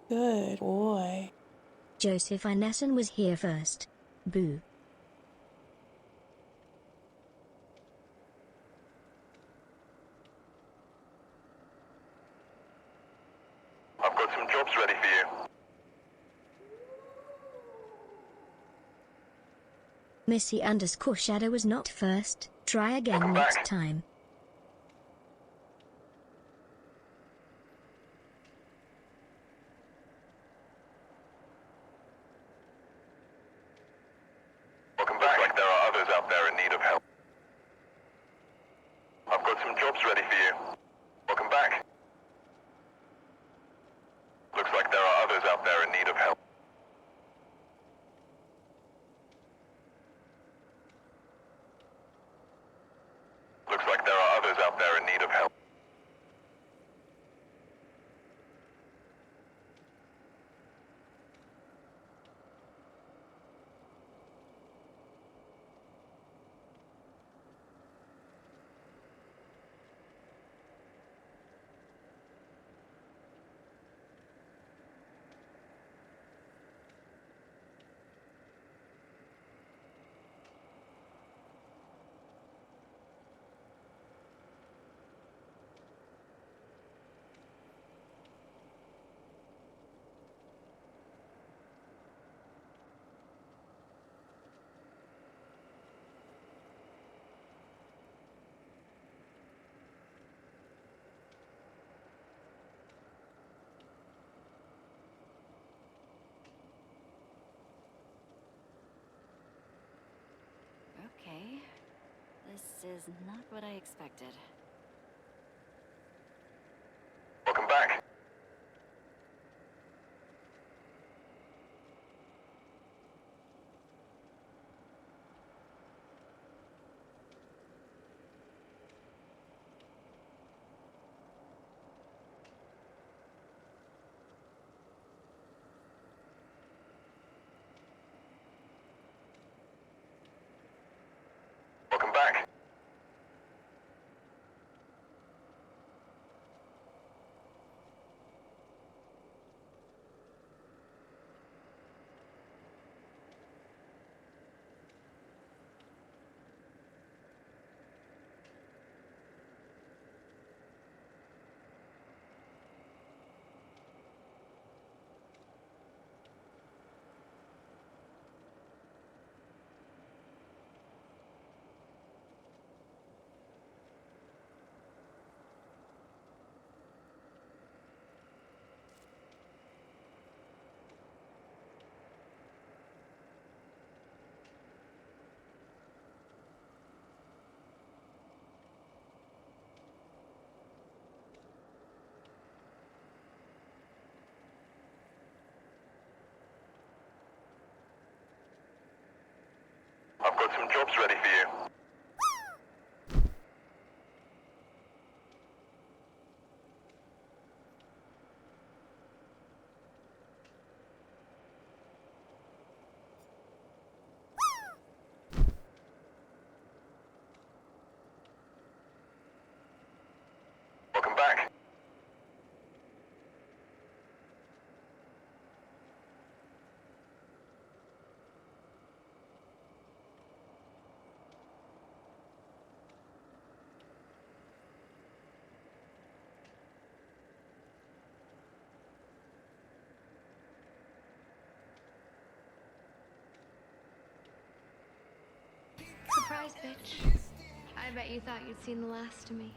Good boy. Joseph Inessen was here first. Boo. I've got some jobs ready for you. Missy_Shadow was not first. Try again Welcome next back. time. Welcome back. Like there are others out there in need of help. I've got some jobs ready for you. Welcome back. Looks like there are others out there in need of help. Looks like there are others out there in need of help. Okay. This is not what I expected. Welcome back. Welcome back. I've got some jobs ready for you. Welcome back. Surprise, bitch. I bet you thought you'd seen the last of me.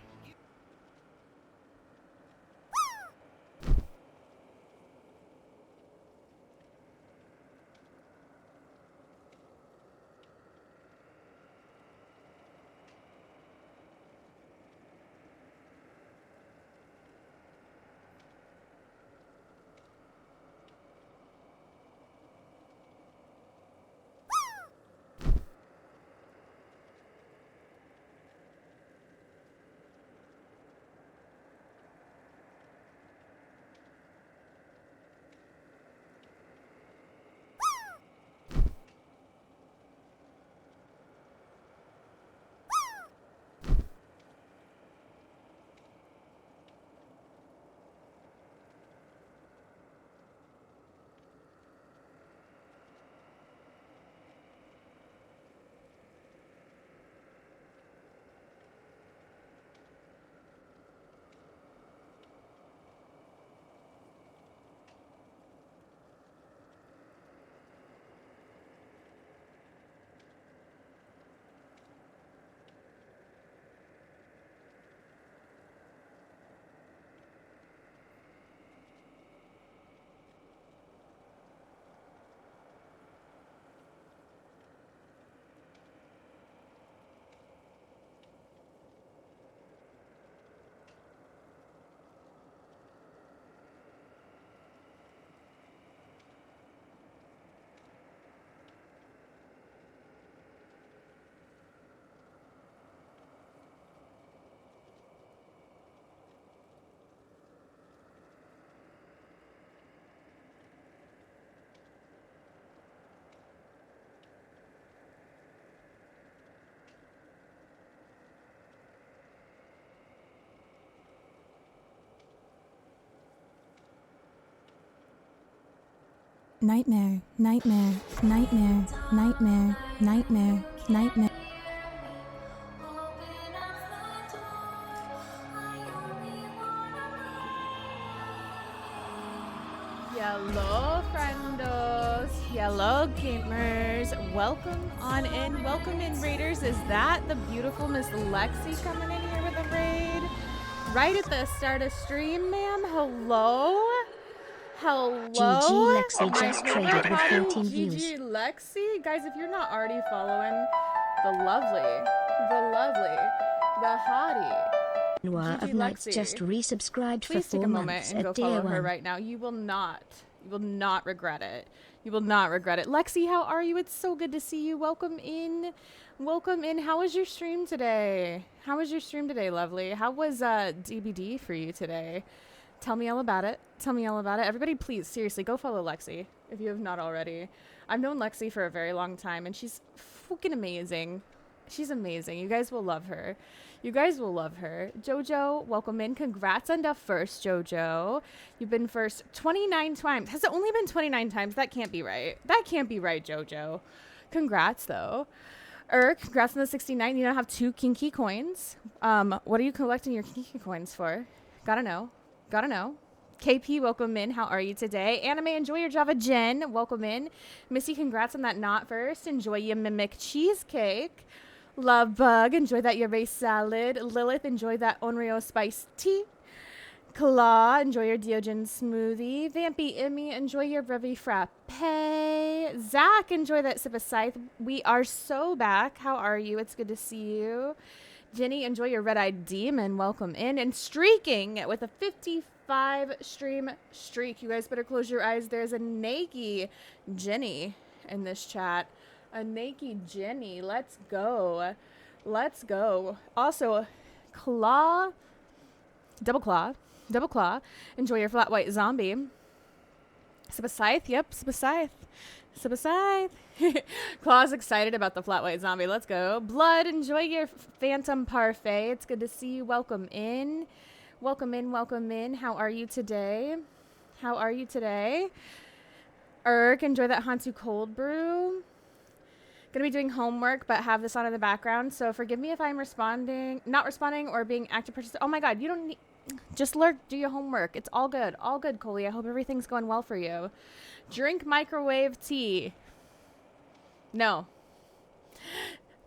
Nightmare, nightmare, nightmare, nightmare, nightmare, nightmare. Hello, friendos. Hello, gamers. Welcome on in. Welcome in, raiders. Is that the beautiful Miss Lexi coming in here with a raid? Right at the start of stream, ma'am. Hello? Hello? GG Lexi My just favorite traded with hottie, 14 views. GG Lexi. Guys, if you're not already following the lovely, the hottie, Noir GG of Nights Lexi. just resubscribed for Please 4 take a moment months and go at tier follow her 1. right now. You will not regret it. You will not regret it. Lexi, how are you? It's so good to see you. Welcome in. Welcome in. How was your stream today? How was your stream today, lovely? How was DBD for you today? Tell me all about it. Tell me all about it. Everybody, please, seriously, go follow Lexi if you have not already. I've known Lexi for a very long time, and she's fucking amazing. She's amazing. You guys will love her. You guys will love her. Jojo, welcome in. Congrats on the first, Jojo. You've been first 29 times. Has it only been 29 times? That can't be right. That can't be right, Jojo. Congrats, though. Congrats on the 69. You now have 2 kinky coins. What are you collecting your kinky coins for? Gotta know. Gotta know. KP, welcome in. How are you today? Anime, enjoy your Java Jen. Welcome in. Missy, congrats on that knot first. Enjoy your mimic cheesecake. Love Bug, enjoy that yerba salad. Lilith, enjoy that Onryo spiced tea. Claw, enjoy your Diogen smoothie. Vampy Emmy, enjoy your Brevi frappe. Zach, enjoy that sip of scythe. We are so back. How are you? It's good to see you. Jenny, enjoy your red-eyed demon. Welcome in. And streaking with a 55 stream streak. You guys better close your eyes. There's a naked Jenny in this chat. A naked Jenny. Let's go. Let's go. Also, Claw. Double Claw. Enjoy your flat white zombie. Sip of scythe. Yep, sip of scythe. Claw's excited about the flat white zombie. Let's go. Blood, enjoy your phantom parfait. It's good to see you. Welcome in. Welcome in. How are you today? Enjoy that Hantu cold brew. Gonna be doing homework, but have this on in the background. So forgive me if I'm not responding, or being active participant. Oh my God, you don't need, just lurk, do your homework. It's all good, Coley. I hope everything's going well for you. Drink microwave tea. No.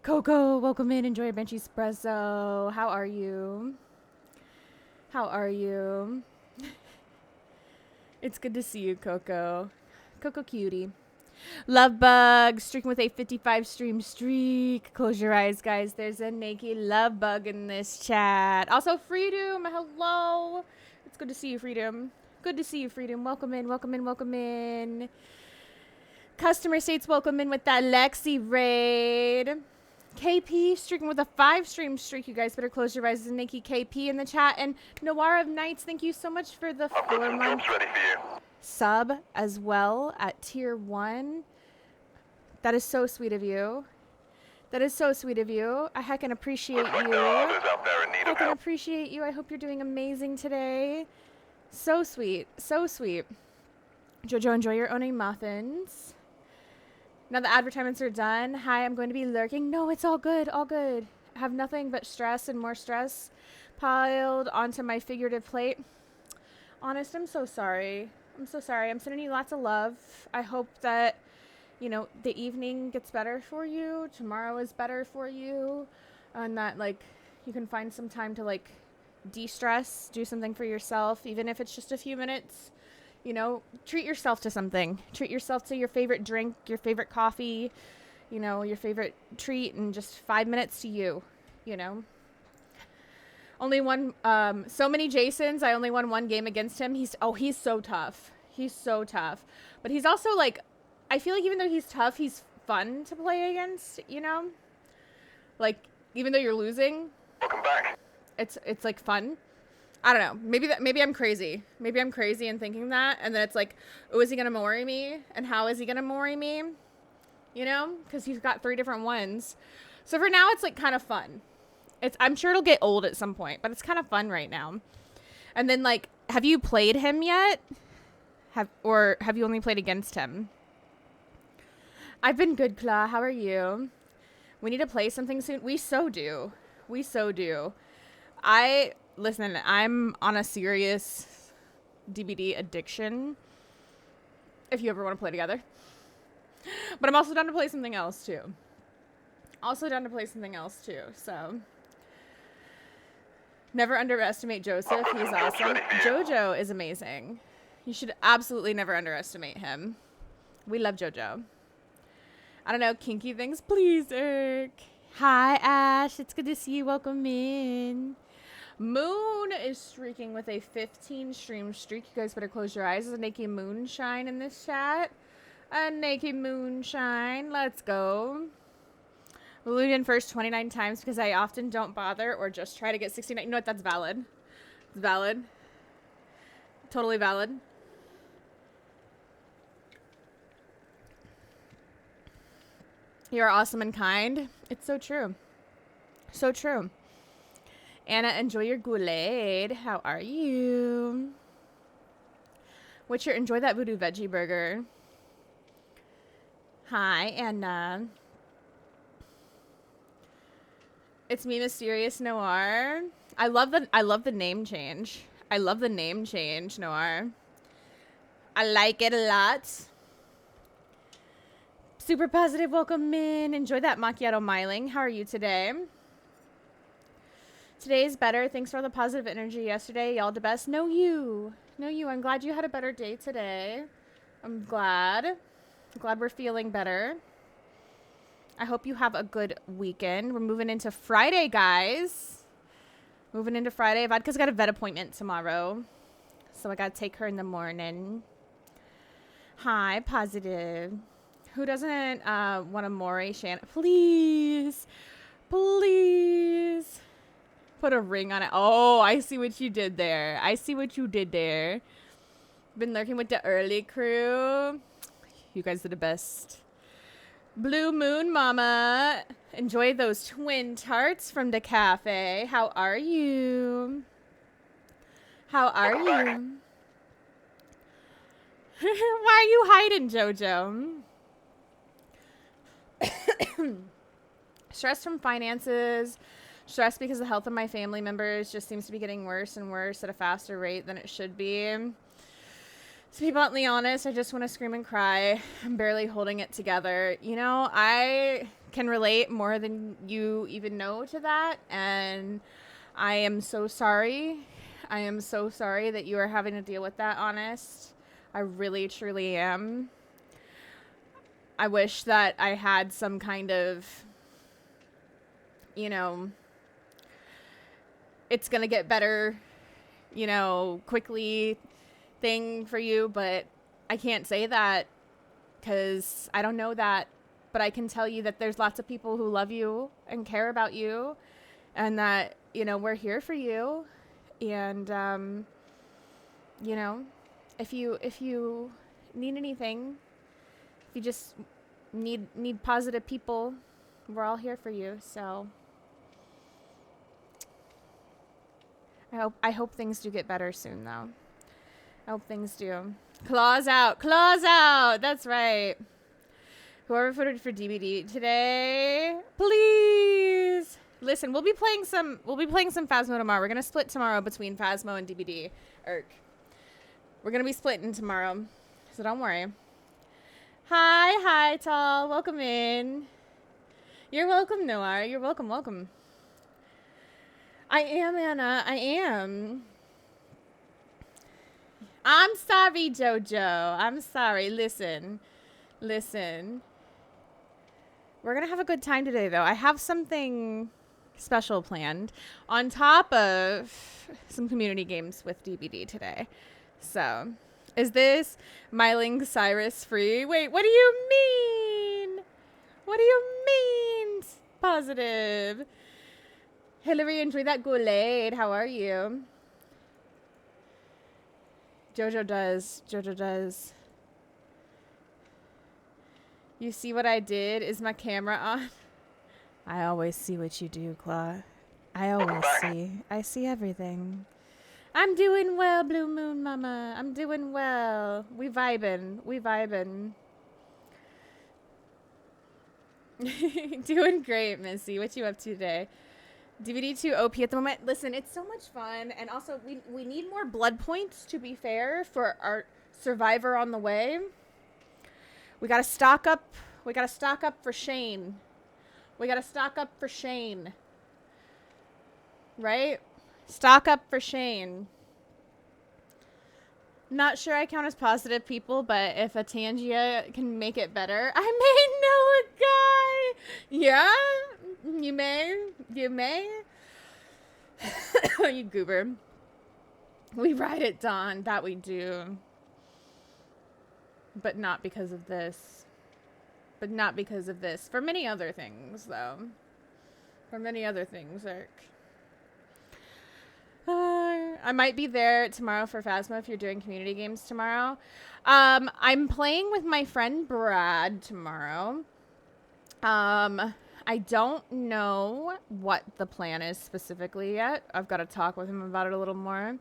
Coco, welcome in. Enjoy your Bench espresso. How are you? It's good to see you, Coco. Coco cutie. Love Bug, streaking with a 55 stream streak. Close your eyes, guys. There's a naked Love Bug in this chat. Also, Freedom, hello. It's good to see you, Freedom. Welcome in. Customer States, welcome in with that Lexi raid. KP, streaking with a 5 stream streak. You guys better close your eyes. There's a naked KP in the chat. And Noir of Nights, thank you so much for the 4-month ready for you. sub as well at tier 1. That is so sweet of you. I heckin' appreciate Looks like you. there are others out there in need of help. Appreciate you. I hope you're doing amazing today. So sweet. Jojo, enjoy your One muffins. Now the advertisements are done. Hi, I'm going to be lurking. No, it's all good. I have nothing but stress and more stress piled onto my figurative plate. Honest, I'm so sorry. I'm sending you lots of love. I hope that, the evening gets better for you. Tomorrow is better for you. And that, you can find some time to, de-stress, do something for yourself, even if it's just a few minutes. Treat yourself to something. Treat yourself to your favorite drink, your favorite coffee, your favorite treat, and just 5 minutes to you, Only one, so many Jasons. I only won 1 game against him. He's so tough. But he's also, I feel like even though he's tough, he's fun to play against, even though you're losing. Welcome back. It's fun. I don't know. Maybe I'm crazy. Maybe I'm crazy in thinking that. And then it's oh, is he going to mori me? And how is he going to mori me? Because he's got 3 different ones. So for now, it's kind of fun. I'm sure it'll get old at some point, but it's kind of fun right now. And then have you played him yet? Have you only played against him? I've been good, Claw. How are you? We need to play something soon. We so do. We so do. Listen, I'm on a serious DBD addiction. If you ever want to play together. But I'm also down to play something else too. So never underestimate Joseph. He's awesome. Jojo is amazing. You should absolutely never underestimate him. We love Jojo. I don't know, kinky things, please, Eric. Hi, Ash. It's good to see you. Welcome in. Moon is streaking with a 15 stream streak. You guys better close your eyes. There's a naked moonshine in this chat. A naked moonshine. Let's go. We'll in first 29 times because I often don't bother or just try to get 69. You know what? That's valid. It's valid. Totally valid. You're awesome and kind. It's so true. So true. Anna, enjoy your Goulet. How are you? Witcher, enjoy that voodoo veggie burger. Hi, Anna. It's me, Mysterious Noir. I love the name change. I love the name change, Noir. I like it a lot. Super positive, welcome in. Enjoy that macchiato miling. How are you today? Today's better. Thanks for all the positive energy yesterday. Y'all the best. No you. I'm glad you had a better day today. I'm glad. I'm glad we're feeling better. I hope you have a good weekend. We're moving into Friday, guys. Moving into Friday. Vodka's got a vet appointment tomorrow. So I got to take her in the morning. Hi, positive. Who doesn't want a Moray Shana? Please. Please. Put a ring on it. Oh, I see what you did there. Been lurking with the early crew. You guys are the best. Blue Moon Mama. Enjoy those twin tarts from the cafe. How are you? Why are you hiding, Jojo? Stress from finances, stress because the health of my family members just seems to be getting worse and worse at a faster rate than it should be. To be bluntly honest, I just want to scream and cry. I'm barely holding it together. You know, I can relate more than you even know to that, and I am so sorry. I am so sorry that you are having to deal with that, Honest. I really, truly am. I wish that I had some kind of, you know, it's going to get better, you know, quickly thing for you, but I can't say that because I don't know that. But I can tell you that there's lots of people who love you and care about you and that, you know, we're here for you. And, you know, if you need anything, if you just need positive people, we're all here for you. So I hope things do get better soon, though. I hope things do. Claws out. That's right. Whoever voted for DBD today, please listen. We'll be playing some Phasmo tomorrow. We're gonna split tomorrow between Phasmo and DBD. We're gonna be splitting tomorrow, so don't worry. Hi, Tall. Welcome in. You're welcome, Noir. You're welcome. I am, Anna. I am. I'm sorry, Jojo. I'm sorry. Listen. We're going to have a good time today, though. I have something special planned on top of some community games with DBD today. So, is this Myling Cyrus free? Wait, what do you mean? Positive. Hillary, enjoy that Goulet. How are you? Jojo does. You see what I did? Is my camera on? I always see what you do, Claw. I see everything. I'm doing well, Blue Moon Mama. I'm doing well. We vibin'. We vibin'. Doing great, Missy. What you up to today? DVD 2 OP at the moment. Listen, it's so much fun. And also, we need more blood points, to be fair, for our survivor on the way. We gotta stock up. We gotta stock up for Shane. We gotta stock up for Shane. Right? Stock up for Shane. Not sure I count as positive people, but if a Tangia can make it better, I may know a guy. Yeah? You may? You may? You goober. We ride at dawn. That we do. But not because of this. But not because of this. For many other things, though. For many other things, Eric. I might be there tomorrow for Phasma if you're doing community games tomorrow. I'm playing with my friend Brad tomorrow. I don't know what the plan is specifically yet. I've got to talk with him about it a little more.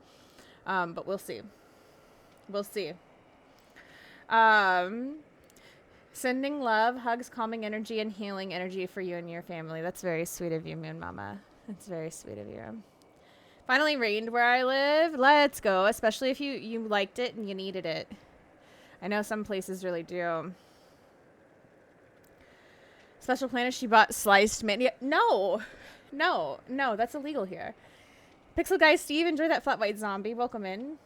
But we'll see. We'll see. Sending love, hugs, calming energy, and healing energy for you and your family. That's very sweet of you, Moon Mama. That's very sweet of you. Finally rained where I live. Let's go. Especially if you liked it and you needed it. I know some places really do. Special plan is she bought sliced mint. No. No. No. That's illegal here. Pixel Guy Steve, enjoy that flat white zombie. Welcome in.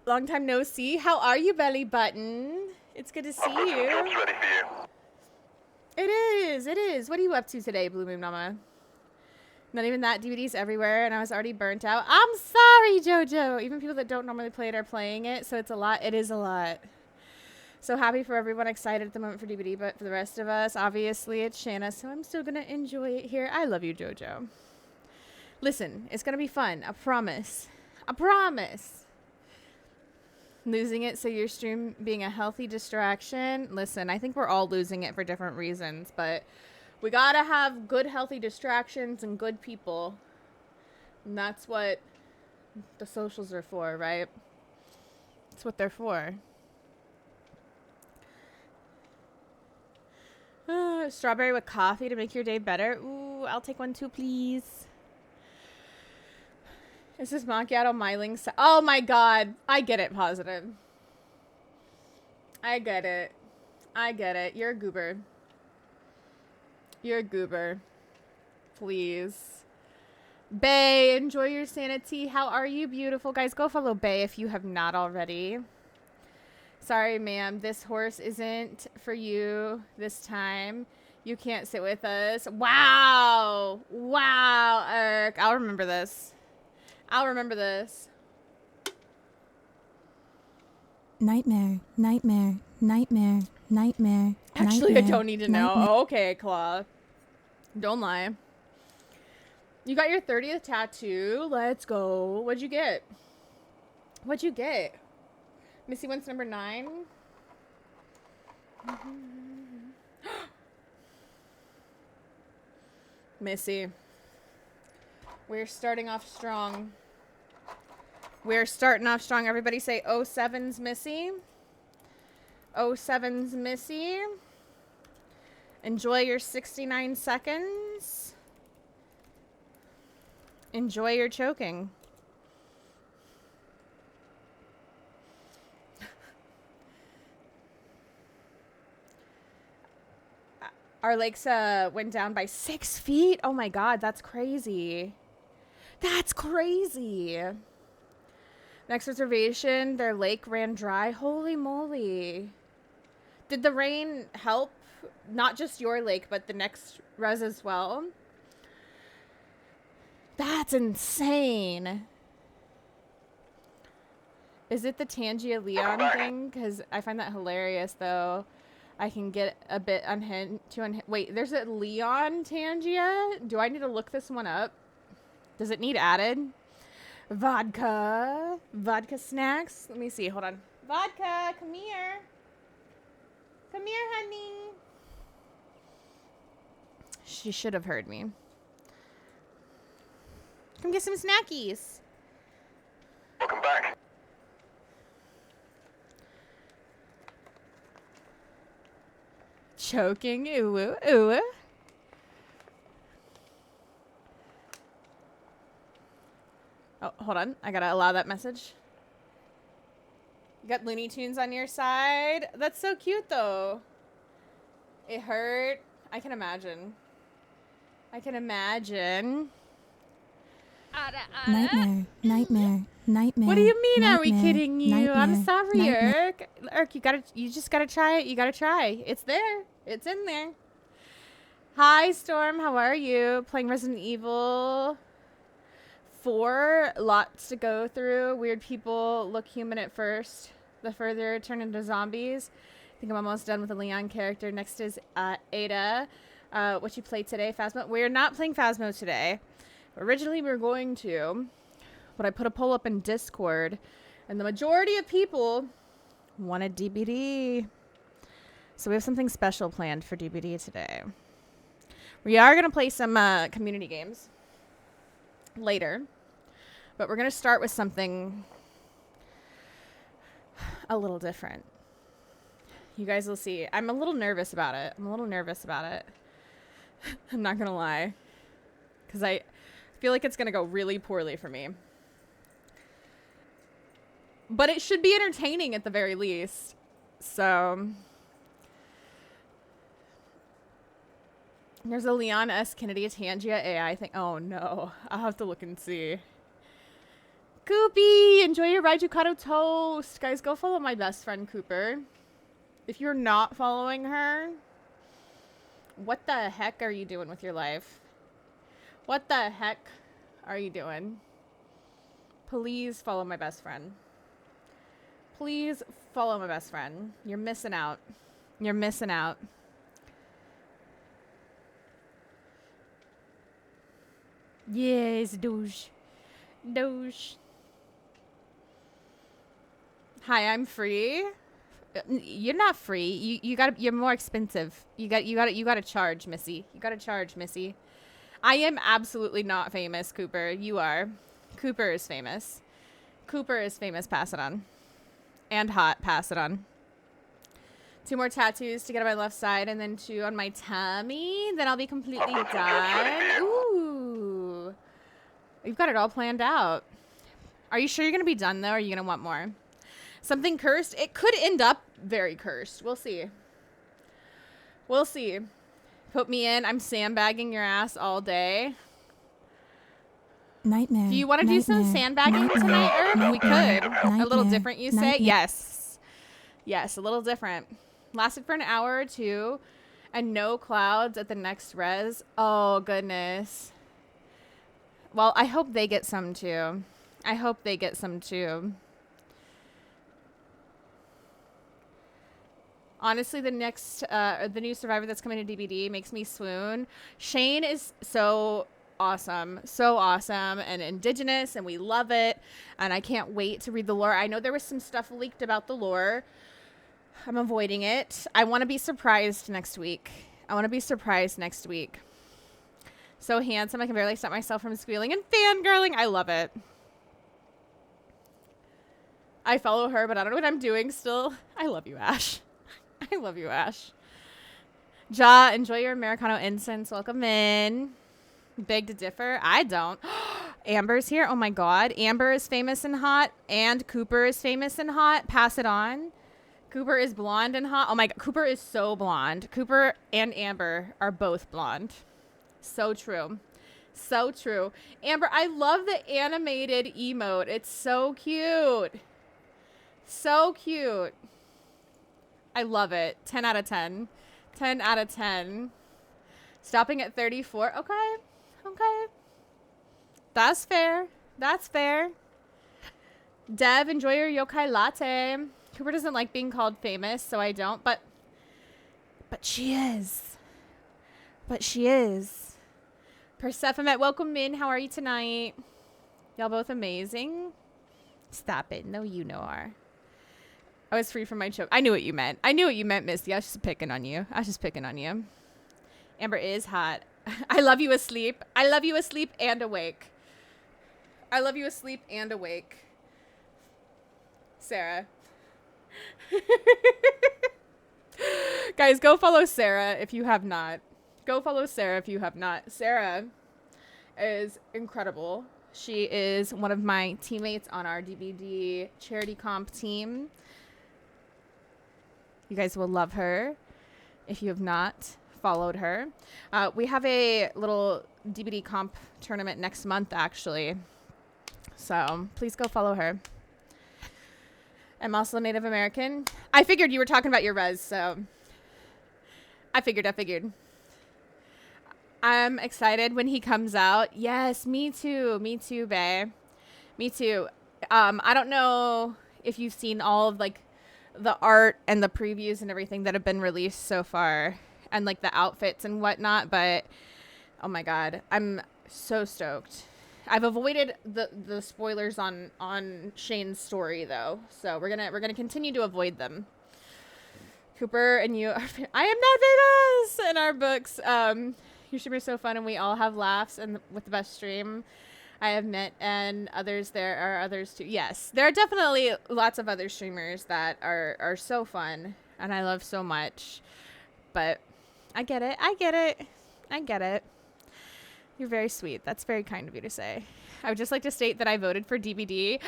Long time no see. How are you, Belly Button? It's good to see you. Ready for you. It is. It is. What are you up to today, Blue Moon Mama? Not even that. DVD's everywhere, and I was already burnt out. I'm sorry, JoJo. Even people that don't normally play it are playing it, so it's a lot. It is a lot. So happy for everyone excited at the moment for DVD, but for the rest of us, obviously, it's Shana, so I'm still going to enjoy it here. I love you, JoJo. Listen, it's going to be fun. I promise. I promise. Losing it, so your stream being a healthy distraction. Listen, I think we're all losing it for different reasons, but we gotta have good, healthy distractions and good people. And that's what the socials are for, right? That's what they're for. Strawberry with coffee to make your day better. Ooh, I'll take one too, please. Is this macchiato myling? Oh my god. I get it, positive. I get it. I get it. You're a goober. You're a goober. Please. Bay, enjoy your sanity. How are you, beautiful? Guys, go follow Bay if you have not already. Sorry, ma'am. This horse isn't for you this time. You can't sit with us. Wow. Wow, Eric. I'll remember this. I'll remember this. Nightmare, nightmare, nightmare, nightmare. Actually, nightmare, I don't need to know. Oh, okay, Claw. Don't lie. You got your 30th tattoo. Let's go. What'd you get? What'd you get? Missy wants number 9. Missy. We're starting off strong. We're starting off strong. Everybody say 07's Missy. 07's Missy. Enjoy your 69 seconds. Enjoy your choking. Our lakes went down by 6 feet. Oh my god, that's crazy. That's crazy. Next reservation, their lake ran dry. Holy moly. Did the rain help? Not just your lake, but the next res as well? That's insane. Is it the Tangia Leon thing? Because I find that hilarious, though. I can get a bit unhinged. Wait, there's a Leon Tangia? Do I need to look this one up? Does it need added? Vodka. Vodka snacks. Let me see. Hold on. Vodka, come here. Come here, honey. She should have heard me. Come get some snackies. Welcome back. Choking. Ooh, ooh. Oh, hold on. I gotta allow that message. You got Looney Tunes on your side. That's so cute, though. It hurt. I can imagine. I can imagine. Nightmare, nightmare, nightmare. What do you mean? Are we nightmare, kidding you? I'm nightmare, sorry, nightmare. Irk. Irk, you just gotta try it. You gotta try. It's there. It's in there. Hi, Storm. How are you? Playing Resident Evil 4. Lots to go through. Weird people look human at first. The further turn into zombies. I think I'm almost done with the Leon character. Next is Ada. What you played today, Phasmo? We're not playing Phasmo today. Originally, we were going to, but I put a poll up in Discord, and the majority of people wanted DBD. So we have something special planned for DBD today. We are going to play some community games later, but we're going to start with something a little different. You guys will see. I'm a little nervous about it. I'm not going to lie, because I feel like it's going to go really poorly for me. But it should be entertaining at the very least. So there's a Leon S. Kennedy Tangia AI thing. Oh no. I'll have to look and see. Coopy, enjoy your Raijukato toast. Guys, go follow my best friend Cooper. If you're not following her, what the heck are you doing with your life? What the heck are you doing? Please follow my best friend. Please follow my best friend. You're missing out. You're missing out. Yes, douche. Douche. Hi, I'm free. You're not free. You're more expensive. You gotta charge, Missy. You gotta charge, Missy. I am absolutely not famous, Cooper. You are. Cooper is famous. Cooper is famous. Pass it on. And hot. Pass it on. 2 more tattoos to get on my left side and then 2 on my tummy. Then I'll be completely done. Ooh. You've got it all planned out. Are you sure you're going to be done, though? Or are you going to want more? Something cursed? It could end up very cursed. We'll see. We'll see. Put me in. I'm sandbagging your ass all day. Nightmare. Do you want to do some sandbagging tonight, Herb? We could. A little different, you say? Yes. Yes, a little different. Lasted for an hour or 2. And no clouds at the next res. Oh, goodness. Well, I hope they get some, too. I hope they get some, too. Honestly, the new survivor that's coming to DBD makes me swoon. Shane is so awesome and indigenous, and we love it, and I can't wait to read the lore. I know there was some stuff leaked about the lore. I'm avoiding it. I want to be surprised next week. So handsome, I can barely stop myself from squealing and fangirling. I love it. I follow her, but I don't know what I'm doing still. I love you, Ash. I love you, Ash. Ja, enjoy your Americano incense. Welcome in. Beg to differ. I don't. Amber's here. Oh my God. Amber is famous and hot. And Cooper is famous and hot. Pass it on. Cooper is blonde and hot. Oh my God. Cooper is so blonde. Cooper and Amber are both blonde. So true. So true. Amber, I love the animated emote. It's so cute. So cute. I love it. 10 out of 10. 10 out of 10. Stopping at 34. Okay. Okay. That's fair. That's fair. Dev, enjoy your yokai latte. Cooper doesn't like being called famous, so I don't. But she is. But she is. Persephone, welcome in. How are you tonight? Y'all both amazing. Stop it. No, you know are. I was free from my choke. I knew what you meant. I knew what you meant, Misty. I was just picking on you. Amber is hot. I love you asleep. I love you asleep and awake. I love you asleep and awake. Sarah. Guys, go follow Sarah if you have not. Go follow Sarah if you have not. Sarah is incredible. She is one of my teammates on our DVD charity comp team. You guys will love her if you have not followed her. We have a little DVD comp tournament next month, actually. So please go follow her. I'm also Native American. I figured you were talking about your res, so I figured. I'm excited when he comes out. Yes, me too, bae. Me too. I don't know if you've seen all of like the art and the previews and everything that have been released so far, and like the outfits and whatnot, but oh my god, I'm so stoked. I've avoided the spoilers on Shane's story though, so we're gonna continue to avoid them. Cooper and you are I am not famous in our books. Your stream is so fun and we all have laughs and with the best stream I have met, and others, there are others too. Yes, there are definitely lots of other streamers that are so fun and I love so much, but I get it. You're very sweet. That's very kind of you to say. I would just like to state that I voted for DVD.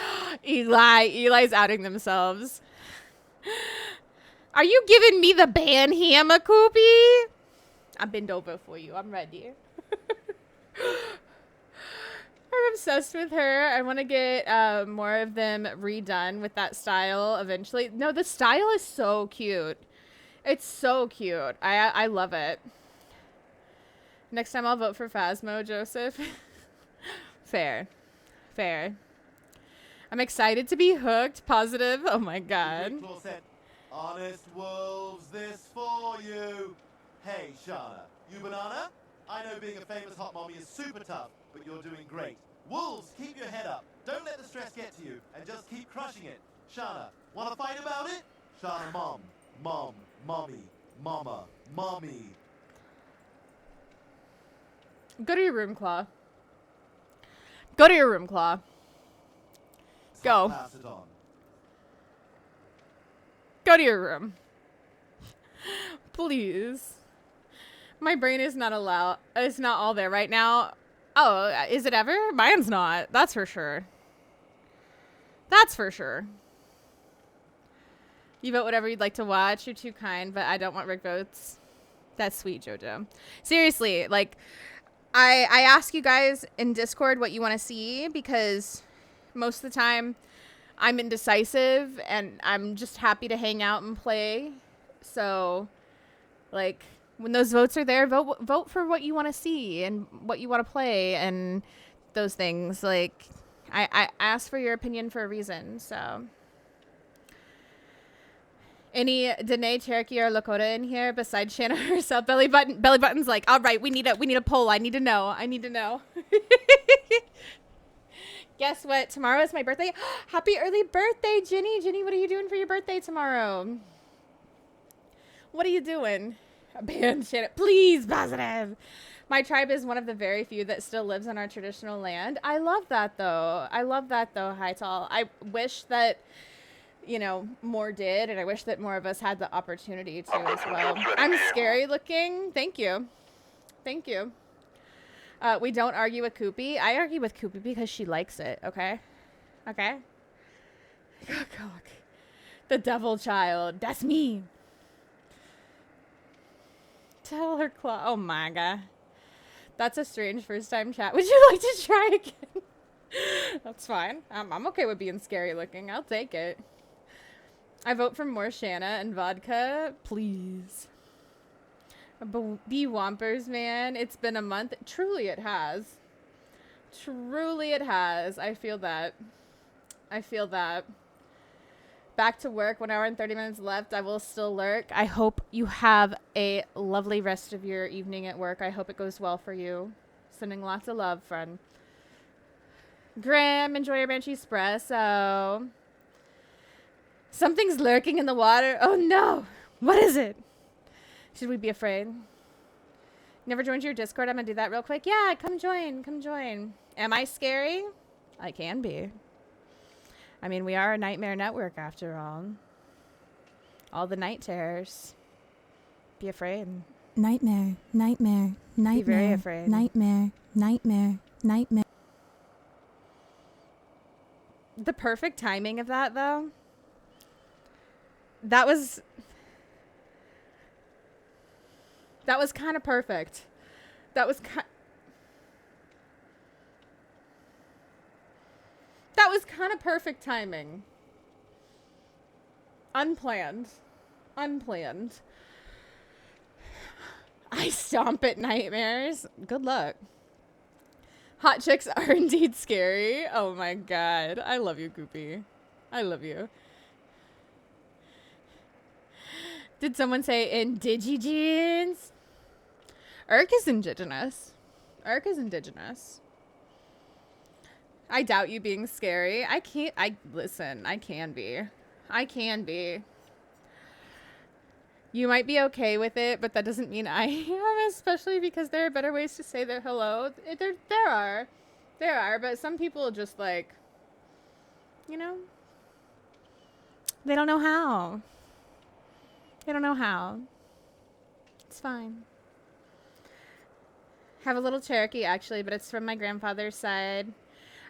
Eli's outing themselves. Are you giving me the ban hammer, Koopy? I'm bent over for you. I'm ready. I'm obsessed with her. I want to get more of them redone with that style eventually. No, the style is so cute. It's so cute. I love it. Next time I'll vote for Phasmo, Joseph. Fair. I'm excited to be hooked. Positive. Oh my god. Said, honest wolves, this for you. Hey, Shana, you banana? I know being a famous hot mommy is super tough, but you're doing great. Wolves, keep your head up. Don't let the stress get to you, and just keep crushing it. Shana, wanna fight about it? Shana, mom, mommy, mama, mommy. Go to your room, Claw. Go to your room, Claw. Go. Pass it on. Go to your room. Please. My brain is not it's not all there right now. Oh, is it ever? Mine's not. That's for sure. You vote whatever you'd like to watch. You're too kind, but I don't want Rick votes. That's sweet, Jojo. Seriously, like, I ask you guys in Discord what you want to see, because most of the time I'm indecisive and I'm just happy to hang out and play. So, like, when those votes are there, vote for what you want to see and what you want to play and those things. Like, I ask for your opinion for a reason. So, any Danae, Cherokee, or Lakota in here besides Shana herself? Belly button's like, all right, we need a poll. I need to know. Guess what? Tomorrow is my birthday. Happy early birthday, Ginny. Ginny, what are you doing for your birthday tomorrow? What are you doing? Ban Shana. Please, positive. My tribe is one of the very few that still lives on our traditional land. I love that, though. Hytal. I wish that, more did, and I wish that more of us had the opportunity to as well. I'm scary looking. Thank you. We don't argue with Koopy. I argue with Koopy because she likes it, okay? The devil child. That's me. Tell her Claw. Oh my god. That's a strange first time chat. Would you like to try again? That's fine. I'm okay with being scary looking. I'll take it. I vote for more Shana and vodka. Please. Be Wampers, man. It's been a month. Truly it has. I feel that. Back to work. 1 hour and 30 minutes left. I will still lurk. I hope you have a lovely rest of your evening at work. I hope it goes well for you. Sending lots of love, friend. Graham, enjoy your Banshee Espresso. Something's lurking in the water. Oh no. What is it? Should we be afraid? Never joined your Discord? I'm gonna do that real quick. Yeah, come join. Am I scary? I can be. I mean, we are a nightmare network after all. All the night terrors. Be afraid. Nightmare, nightmare, nightmare, Be very afraid. nightmare, nightmare, nightmare. The perfect timing of that, though. That was kind of perfect. That was kind of perfect timing. Unplanned. I stomp at nightmares. Good luck. Hot chicks are indeed scary. Oh my god. I love you, Goopy. I love you. Did someone say indigenes? Urk is indigenous. I doubt you being scary. Listen, I can be. You might be okay with it, but that doesn't mean I am, especially because there are better ways to say their hello. There are, but some people just like, you know, they don't know how. It's fine. Have a little Cherokee, actually, but it's from my grandfather's side.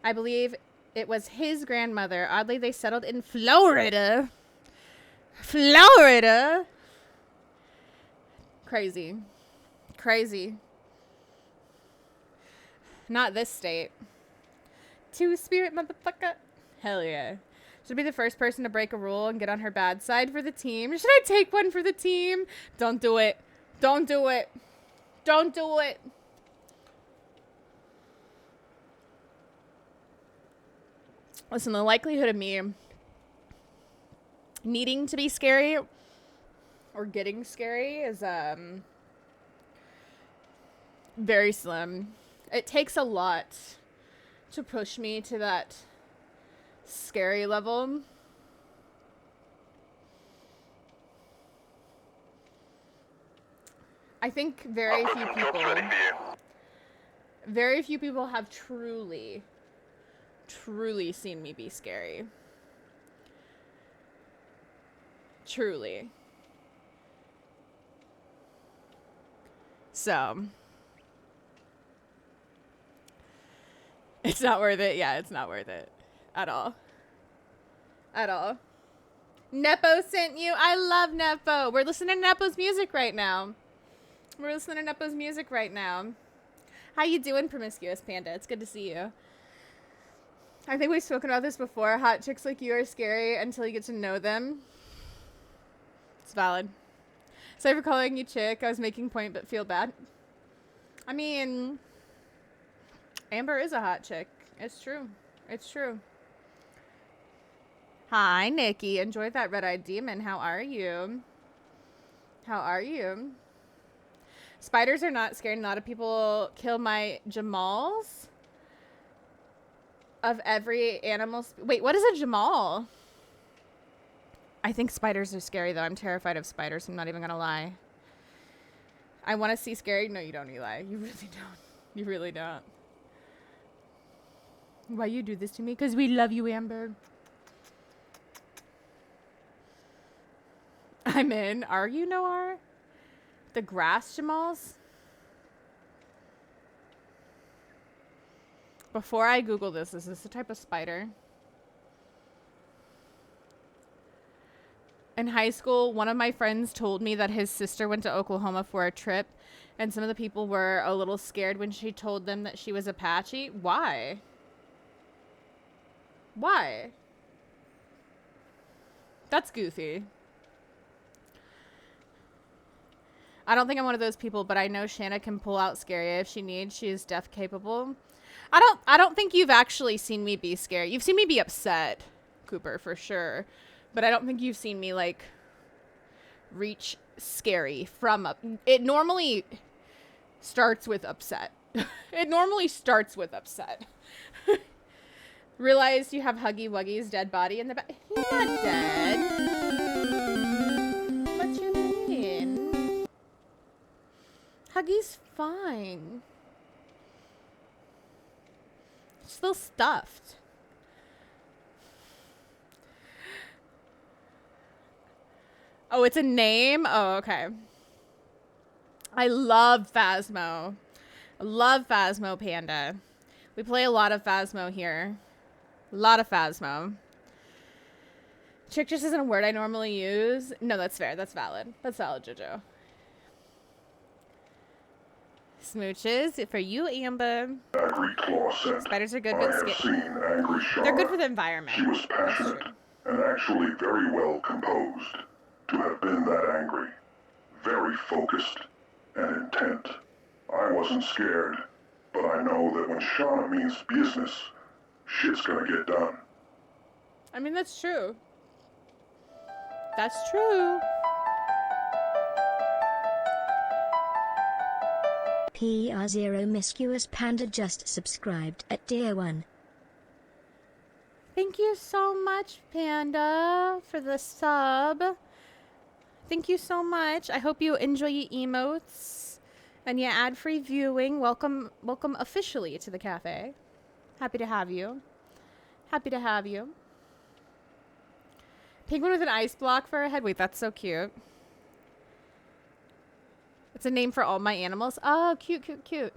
I believe it was his grandmother. Oddly, they settled in Florida. Crazy. Not this state. Two-spirit motherfucker. Hell yeah. Should be the first person to break a rule and get on her bad side for the team. Should I take one for the team? Don't do it. Listen, the likelihood of me needing to be scary or getting scary is very slim. It takes a lot to push me to that scary level. I think very few people have truly seen me be scary. Truly. So, it's not worth it. Yeah, it's not worth it. At all. Nepo sent you. I love Nepo. We're listening to Nepo's music right now. How you doing, Promiscuous Panda? It's good to see you. I think we've spoken about this before. Hot chicks like you are scary until you get to know them. It's valid. Sorry for calling you chick. I was making point but feel bad. I mean, Amber is a hot chick. It's true. Hi, Nikki. Enjoyed that red-eyed demon. How are you? Spiders are not scared. A lot of people kill my Jamals of every animal. Wait, what is a Jamal? I think spiders are scary, though. I'm terrified of spiders. I'm not even going to lie. I want to see scary. No, you don't, Eli. You really don't. Why you do this to me? Because we love you, Amber. I'm in. Are you, Noir? The grass Jamals? Before I Google this, is this a type of spider? In high school, one of my friends told me that his sister went to Oklahoma for a trip, and some of the people were a little scared when she told them that she was Apache. Why? That's goofy. I don't think I'm one of those people, but I know Shana can pull out scary if she needs. She is death capable. I don't think you've actually seen me be scary. You've seen me be upset, Cooper, for sure. But I don't think you've seen me, like, reach scary from up. It normally starts with upset. Realized you have Huggy Wuggy's dead body in the back. He's not dead. What you mean? Huggy's fine. Still stuffed. Oh, it's a name? Oh, okay. I love Phasmo. I love Phasmo Panda. We play a lot of Phasmo here. A lot of Phasmo. Chick just isn't a word I normally use. No, that's fair. That's valid. That's valid, Jojo. Smooches for you, Amber. Angry claw scent. Spiders are good, I but have seen angry Shana. they're good for the environment. She was That's passionate true. and actually very well composed. To have been that angry, very focused and intent. I wasn't scared, but I know that when Shana means business, shit's gonna get done. I mean, that's true. That's true. PR0 Miscuous Panda just subscribed at tier 1. Thank you so much, Panda, for the sub. Thank you so much. I hope you enjoy your emotes and your ad-free viewing. Welcome officially to the cafe. Happy to have you. Happy to have you. Penguin with an ice block for a head. Wait, that's so cute. It's a name for all my animals. Oh, cute, cute, cute.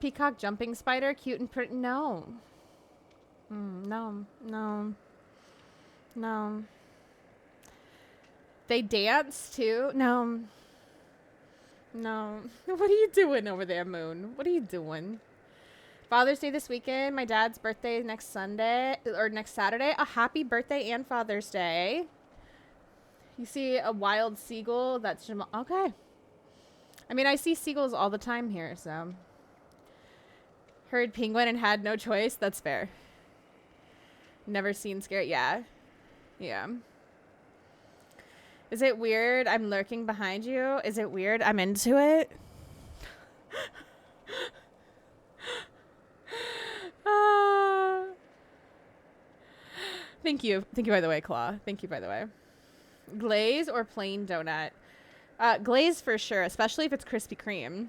Peacock jumping spider. Cute and pretty. No. No. They dance too? No. What are you doing over there, Moon? What are you doing? Father's Day this weekend. My dad's birthday next Sunday or next Saturday. A happy birthday and Father's Day. You see a wild seagull? That's Jamal. Okay. I mean, I see seagulls all the time here, so. Heard penguin and had no choice. That's fair. Never seen scary. Yeah. Is it weird I'm lurking behind you? Is it weird I'm into it? Thank you. Thank you, by the way, Claw. Thank you, by the way. Glaze or plain donut? Glaze for sure, especially if it's Krispy Kreme.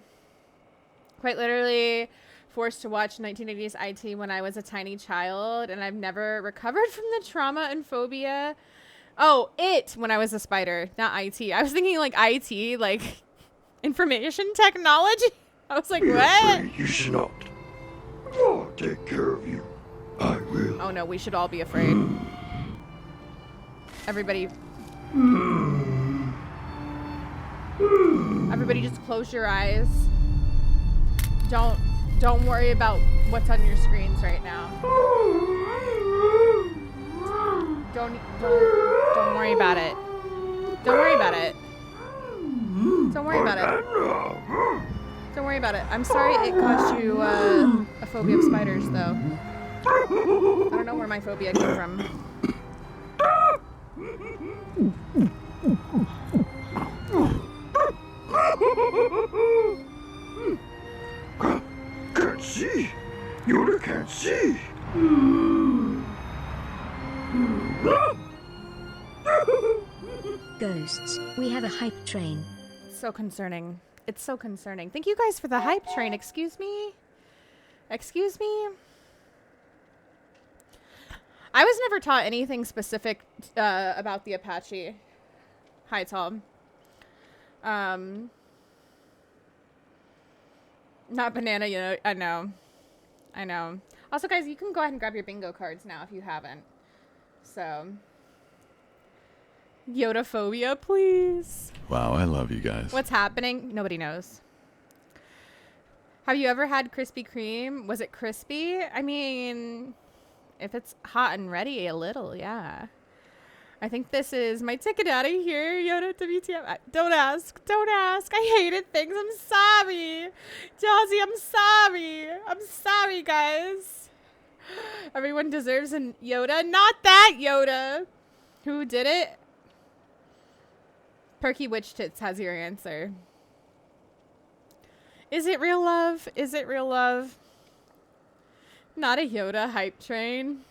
Quite literally forced to watch 1980s IT when I was a tiny child, and I've never recovered from the trauma and phobia. Oh, it when I was a spider, not IT. I was thinking like IT, like information technology. I was like, Be what? afraid, you should not. I'll take care of you. I will. Oh no, we should all be afraid. Everybody. Everybody just close your eyes. Don't worry about what's on your screens right now. Don't worry about it. Don't worry about it. Don't worry about it. Don't worry about it. I'm sorry it caused you a phobia of spiders, though. I don't know where my phobia came from. Can't see. Yoda can't see. Ghosts, we have a hype train. It's so concerning. It's so concerning. Thank you guys for the hype train. Excuse me? Excuse me? I was never taught anything specific about the Apache. Hi, Tom. Not banana, you know. I know. Also, guys, you can go ahead and grab your bingo cards now if you haven't. So, Yoda phobia, please. Wow, I love you guys. What's happening? Nobody knows. Have you ever had Krispy Kreme? Was it crispy? I mean, if it's hot and ready, a little, yeah. I think this is my ticket out of here, Yoda WTF. Don't ask. Don't ask. I hated things. I'm sorry. Jazzy, I'm sorry. I'm sorry, guys. Everyone deserves a Yoda. Not that Yoda. Who did it? Perky Witch Tits has your answer. Is it real love? Is it real love? Not a Yoda hype train.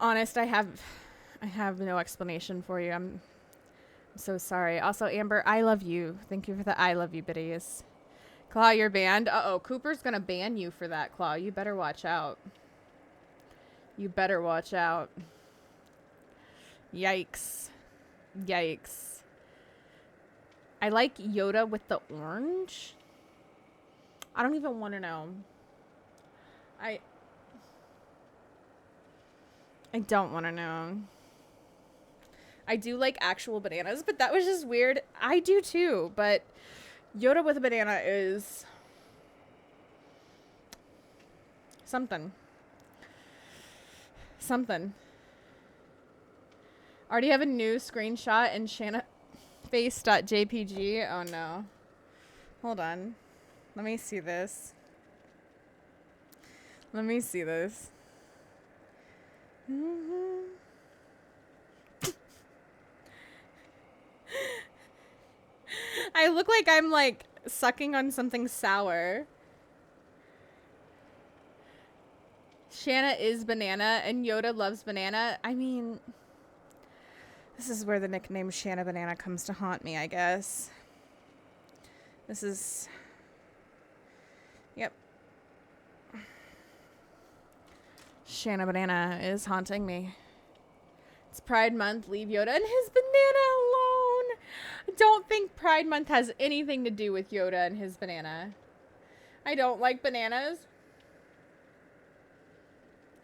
Honest, I have no explanation for you. I'm so sorry. Also, Amber, I love you. Thank you for the I love you biddies. Claw, you're banned. Uh-oh, Cooper's gonna ban you for that, Claw. You better watch out. You better watch out. Yikes. Yikes. I like Yoda with the orange. I don't even want to know. I don't want to know. I do like actual bananas, but that was just weird. I do too, but Yoda with a banana is something. Something. Already have a new screenshot in shanaface.jpg. Oh no. Hold on. Let me see this. Let me see this. I look like I'm like sucking on something sour. Shana is banana and Yoda loves banana. I mean, this is where the nickname Shana Banana comes to haunt me, I guess. This is... Yep. Shana Banana is haunting me. It's Pride Month. Leave Yoda and his banana alone. I don't think Pride Month has anything to do with Yoda and his banana. I don't like bananas.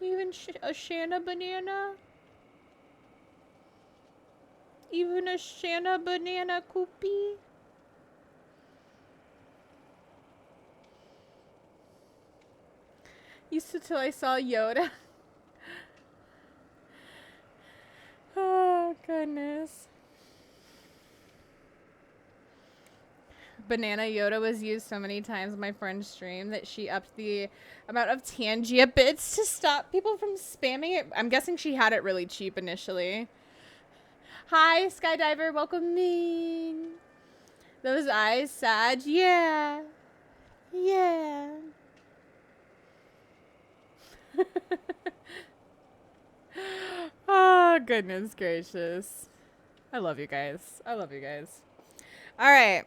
Even a Shana banana? Even a Shana banana koopy? Used to till I saw Yoda. Oh, goodness. Banana Yoda was used so many times in my friend's stream that she upped the amount of Tangia bits to stop people from spamming it. I'm guessing she had it really cheap initially. Hi, Skydiver. Welcome in. Those eyes, sad. Yeah. Yeah. Oh, goodness gracious. I love you guys. I love you guys. All right.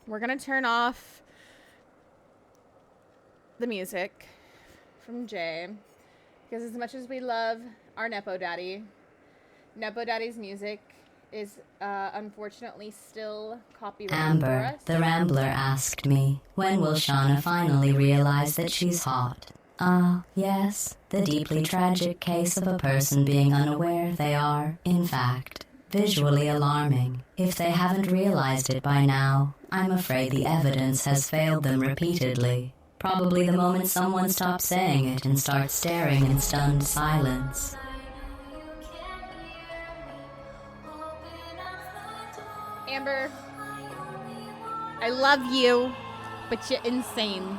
We're going to turn off the music from Jay. Because as much as we love our Nepo Daddy's music is unfortunately still copyrighted for Amber, us. the Rambler, asked me, when will Shana finally realize that she's hot? Yes, the deeply tragic case of a person being unaware they are, in fact, visually alarming. If they haven't realized it by now, I'm afraid the evidence has failed them repeatedly. Probably the moment someone stops saying it and starts staring in stunned silence. Amber, I love you, but you're insane.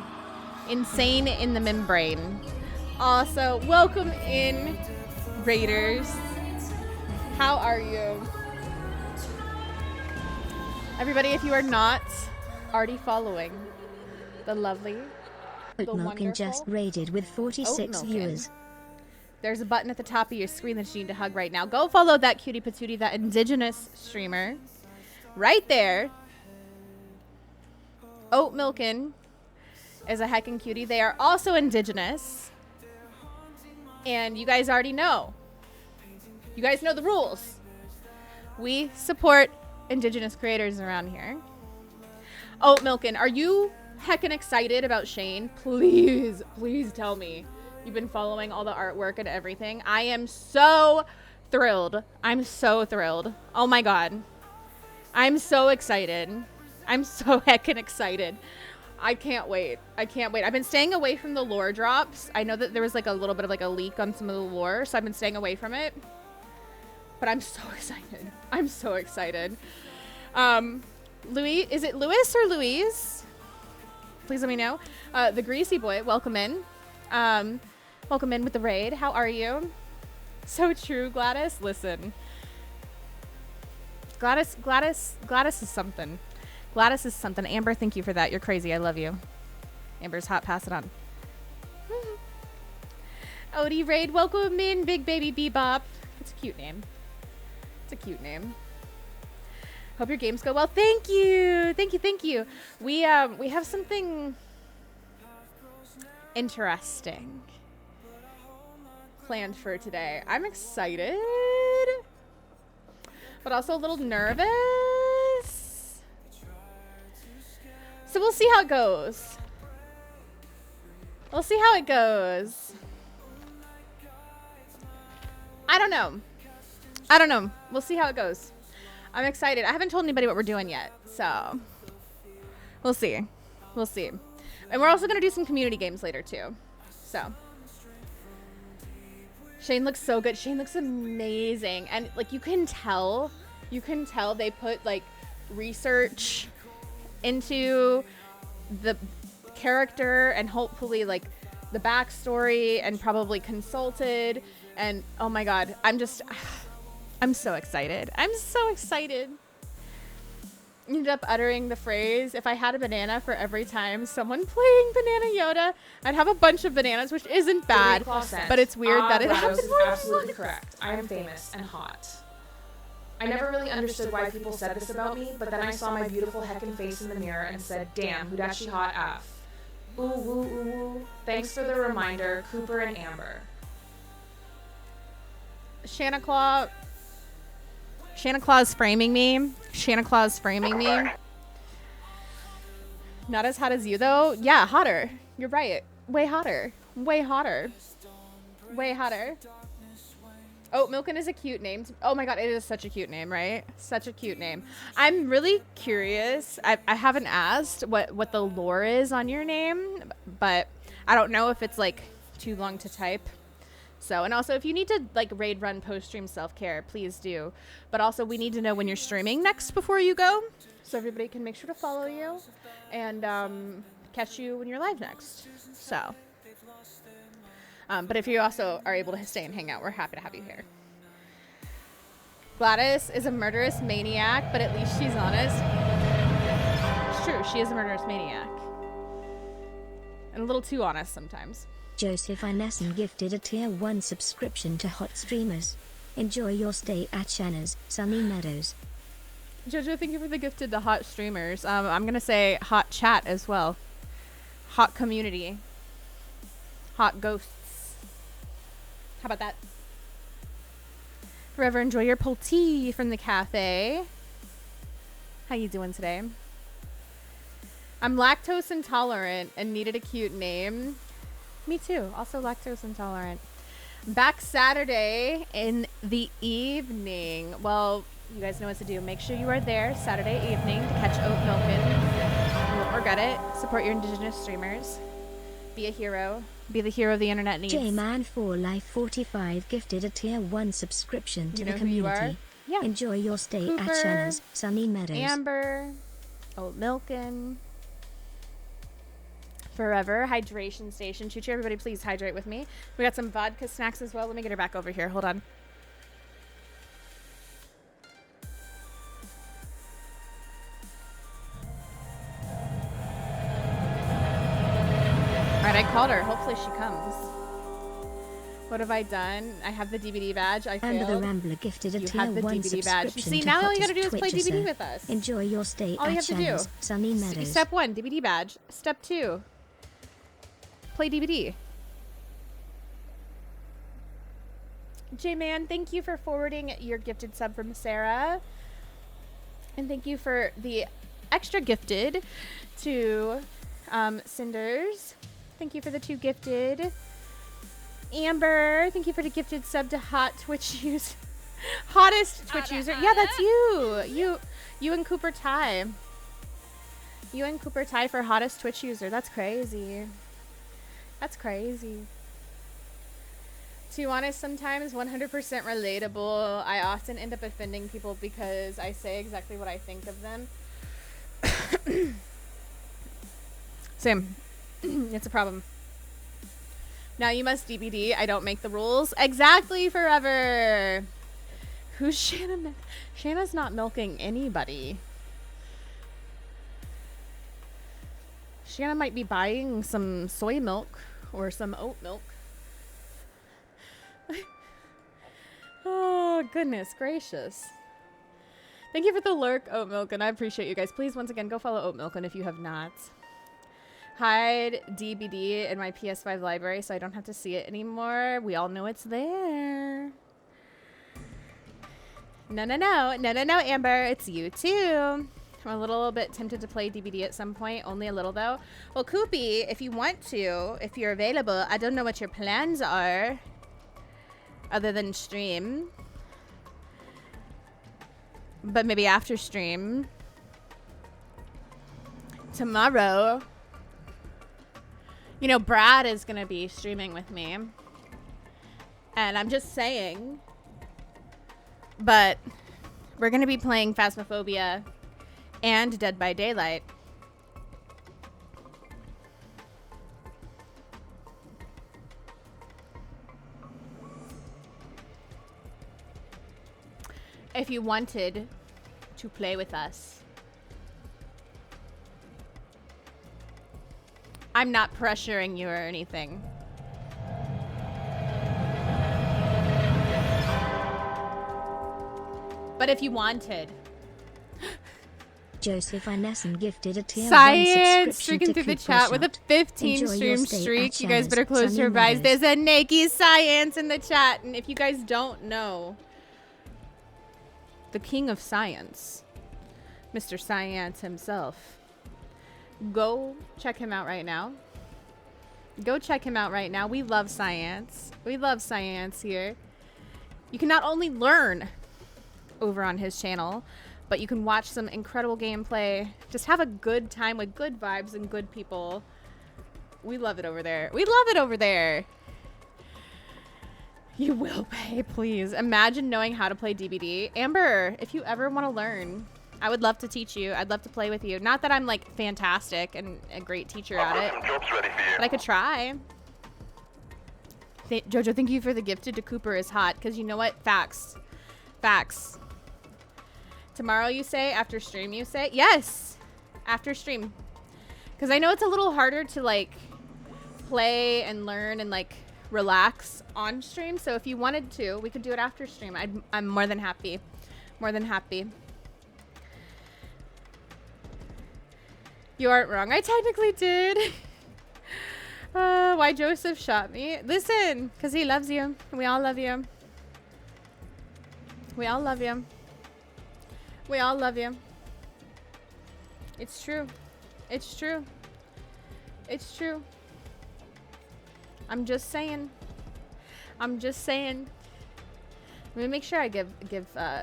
Insane in the membrane. Also, welcome in, Raiders. How are you? Everybody, if you are not already following the lovely, the Oatmilkin just wonderful raided with 46 Oatmilkin. viewers. There's a button at the top of your screen that you need to hug right now. Go follow that cutie patootie, that indigenous streamer. Right there. Oatmilkin is a heckin' cutie. They are also indigenous. And you guys already know. You guys know the rules. We support indigenous creators around here. Oatmilkin, are you heckin' excited about Shane? Please, please tell me. You've been following all the artwork and everything. I am so thrilled. I'm so thrilled. Oh my God. I'm so excited. I'm so heckin' excited. I can't wait. I can't wait. I've been staying away from the lore drops. I know that there was like a little bit of like a leak on some of the lore, so I've been staying away from it. But I'm so excited. I'm so excited. Louis, is it Louis or Louise? Please let me know. The Greasy Boy, welcome in. Welcome in with the raid. How are you? So true, Gladys. Listen. Gladys is something. Gladys is something. Amber, thank you for that. You're crazy. I love you. Amber's hot. Pass it on. Odie Raid, welcome in, Big Baby Bebop. It's a cute name. It's a cute name. Hope your games go well. Thank you. Thank you. Thank you. We have something interesting planned for today. I'm excited. but also a little nervous. So we'll see how it goes. We'll see how it goes. I don't know. I don't know. We'll see how it goes. I'm excited. I haven't told anybody what we're doing yet, so we'll see. We'll see. And we're also going to do some community games later, too. So Shane looks so good. Shane looks amazing. And, like, you can tell they put, like, research into the character and hopefully, like, the backstory and probably consulted. And, oh, my God. I'm so excited. I'm so excited. Ended up uttering the phrase, if I had a banana for every time someone playing Banana Yoda, I'd have a bunch of bananas, which isn't bad, but it's weird that it happens. Is absolutely correct. I am famous and hot. I never really understood why people said this about me, but then I saw my beautiful heckin' face in the mirror and said, damn, who dat she hot af. Ooh, woo, ooh, woo. Thanks for the reminder, Cooper and Amber. Shana Claus framing me. Shana Claus framing me. Not as hot as you, though. Yeah, hotter. You're right. Way hotter. Way hotter. Way hotter. Oh, Milken is a cute name. Oh my God, it is such a cute name, right? Such a cute name. I'm really curious. I haven't asked what the lore is on your name, but I don't know if it's like too long to type. So, and also if you need to like raid run post-stream self-care, please do. But also we need to know when you're streaming next before you go, so everybody can make sure to follow you and catch you when you're live next. So, but if you also are able to stay and hang out, we're happy to have you here. Gladys is a murderous maniac, but at least she's honest. It's true, she is a murderous maniac. And a little too honest sometimes. Joseph Inessen gifted a tier 1 subscription to Hot Streamers. Enjoy your stay at Shana's Sunny Meadows. Jojo, thank you for the gifted to Hot Streamers. I'm going to say hot chat as well. Hot community. Hot ghosts. How about that? Forever enjoy your pull tea from the cafe. How you doing today? I'm lactose intolerant and needed a cute name. Me too. Also lactose intolerant. Back Saturday in the evening. Well, you guys know what to do. Make sure you are there Saturday evening to catch Oat Milken. You won't regret it. Support your indigenous streamers. Be a hero. Be the hero the internet needs. J-Man4Life45 gifted a tier 1 subscription to you the know who community. You are? Yeah. Enjoy your stay Cooper, at Shana's Sunny Meadows. Amber. Oat Milken. Forever hydration station. Choo choo, everybody please hydrate with me. We got some vodka snacks as well. Let me get her back over here. Hold on. Alright, I called her. Hopefully she comes. What have I done? I have the DVD badge. I failed. Amber the Rambler gifted a You tier have the 1 DVD badge. subscription See, to now all you Hottest gotta do is play Twitcher, DVD sir. with us. Enjoy your stay All you at have to do. Shana's Sunny Meadows. Step 1, DVD badge. Step 2, play DVD. J-Man, thank you for forwarding your gifted sub from Sarah. And thank you for the extra gifted to Cinders. Thank you for the 2 gifted. Amber, thank you for the gifted sub to Hot Twitch user. Hottest Twitch user. Yeah, that's you. You and Cooper Ty. You and Cooper Ty for hottest Twitch user. That's crazy. That's crazy. To be honest, sometimes 100% relatable. I often end up offending people because I say exactly what I think of them. Same. It's a problem. Now you must DBD. I don't make the rules. Exactly, Forever. Who's Shana? Shana's not milking anybody. Shana might be buying some soy milk or some oat milk. Oh, goodness gracious. Thank you for the lurk, Oat Milk, and I appreciate you guys. Please, once again, go follow Oat Milk, and if you have not. Hide DBD in my PS5 library so I don't have to see it anymore. We all know it's there. No, Amber. It's you too. I'm a little bit tempted to play DBD at some point. Only a little, though. Well, Koopy, if you want to, if you're available, I don't know what your plans are. Other than stream. But maybe after stream. Tomorrow. You know, Brad is going to be streaming with me. And I'm just saying. But we're going to be playing Phasmophobia and Dead by Daylight. If you wanted to play with us. I'm not pressuring you or anything. But if you wanted. Joseph Inessen gifted a tier Science 1 streaking subscription through to the chat with a Coopershot. 15 Enjoy stream your stay streak. at You guys better Shana's close your Sunny eyes. Meadows. There's a Nakey Science in the chat. And if you guys don't know, the king of science, Mr. Science himself, go check him out right now. Go check him out right now. We love science. We love science here. You can not only learn over on his channel, but you can watch some incredible gameplay. Just have a good time with good vibes and good people. We love it over there. We love it over there. You will pay, please. Imagine knowing how to play DBD. Amber, if you ever want to learn, I would love to teach you. I'd love to play with you. Not that I'm like fantastic and a great teacher at it, but I could try. Jojo, thank you for the gifted to Cooper is hot. Because you know what? Facts. Facts. Tomorrow you say? After stream you say? Yes! After stream. Because I know it's a little harder to like play and learn and like relax on stream. So if you wanted to, we could do it after stream. I'm more than happy. More than happy. You aren't wrong. I technically did. Why Joseph shot me? Listen, because he loves you. We all love you. We all love you. We all love you. It's true. It's true. It's true. I'm just saying. I'm just saying. Let me make sure I give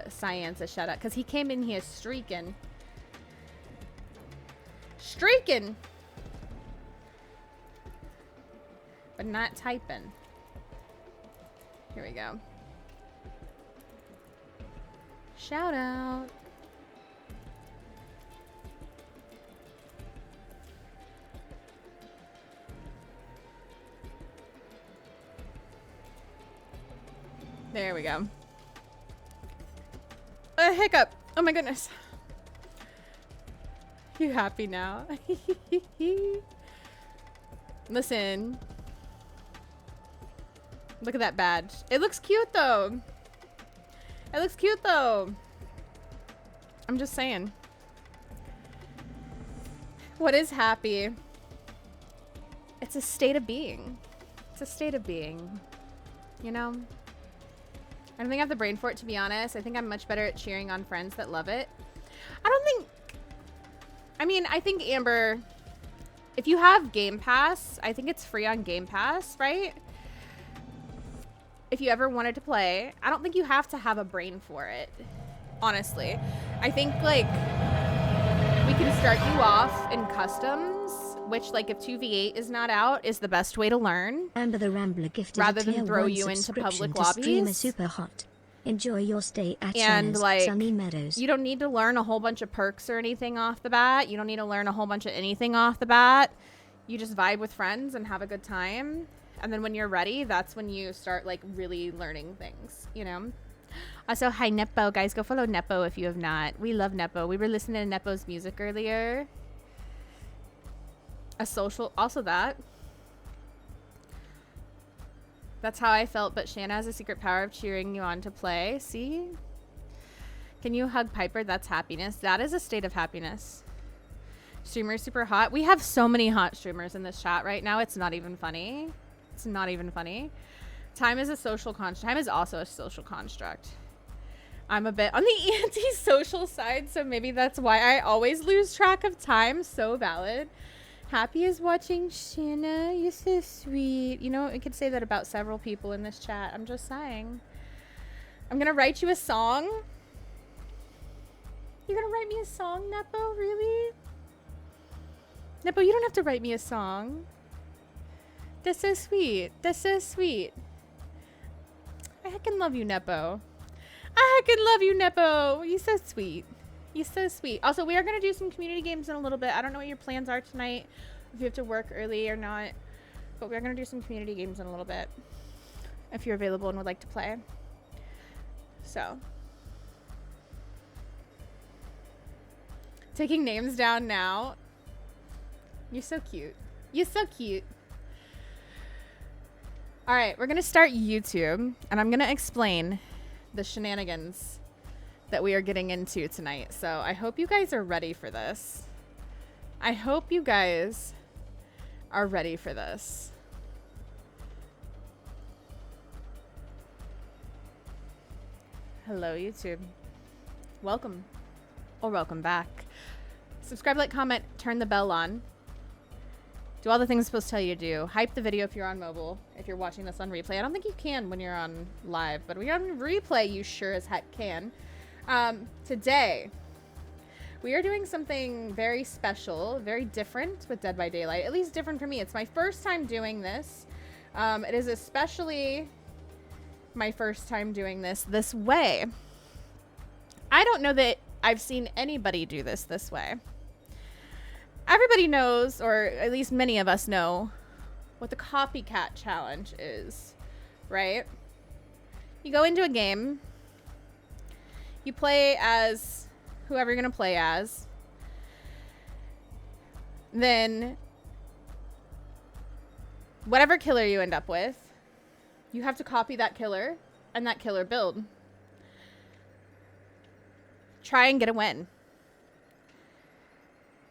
Science a shout out because he came in here streaking. Streaking! But not typing. Here we go. Shout out. There we go. A hiccup. Oh my goodness. You happy now? Listen. Look at that badge. It looks cute though. It looks cute though. I'm just saying. What is happy? It's a state of being. It's a state of being. You know? I don't think I have the brain for it, to be honest. I think I'm much better at cheering on friends that love it. I don't think... I mean, I think, Amber, if you have Game Pass, I think it's free on Game Pass, right? If you ever wanted to play, I don't think you have to have a brain for it, honestly. I think, like, we can start you off in customs, which, like, if 2v8 is not out, is the best way to learn. Amber the Rambler gifted rather a than tier throw 1 you into subscription public to Streamer lobbies. Super Hot. Enjoy your stay at And, Shana's like, Sunny Meadows. you don't need to learn a whole bunch of perks or anything off the bat. You don't need to learn a whole bunch of anything off the bat. You just vibe with friends and have a good time. And then when you're ready, that's when you start, like, really learning things, you know? Also, hi, Nepo. Guys, go follow Nepo if you have not. We love Nepo. We were listening to Nepo's music earlier. A social... Also that. That's how I felt, but Shana has a secret power of cheering you on to play. See? Can you hug Piper? That's happiness. That is a state of happiness. Streamer super hot. We have so many hot streamers in this chat right now. It's not even funny. It's not even funny. Time is a social construct. Time is also a social construct. I'm a bit on the anti-social side, so maybe that's why I always lose track of time. So valid. Happy is watching Shana. You're so sweet. You know, I could say that about several people in this chat. I'm just saying. I'm gonna write you a song. You're gonna write me a song, Nepo? Really? Nepo, you don't have to write me a song. That's so sweet. That's so sweet. I heckin' love you, Nepo. I heckin' love you, Nepo. You're so sweet. You're so sweet. Also, we are going to do some community games in a little bit. I don't know what your plans are tonight, if you have to work early or not. But we are going to do some community games in a little bit, if you're available and would like to play. So. Taking names down now. You're so cute. You're so cute. All right, we're going to start YouTube, and I'm going to explain the shenanigans that we are getting into tonight. So I hope you guys are ready for this. I hope you guys are ready for this. Hello, YouTube. Welcome or welcome back. Subscribe, like, comment, turn the bell on. Do all the things I'm supposed to tell you to do. Hype the video if you're on mobile. If you're watching this on replay. I don't think you can when you're on live, but when you're on replay, you sure as heck can. Today, we are doing something very special, very different with Dead by Daylight. At least different for me. It's my first time doing this. It is especially my first time doing this way. I don't know that I've seen anybody do this way. Everybody knows, or at least many of us know, what the Copycat challenge is, right? You go into a game, you play as whoever you're going to play as, then whatever killer you end up with, you have to copy that killer and that killer build. Try and get a win.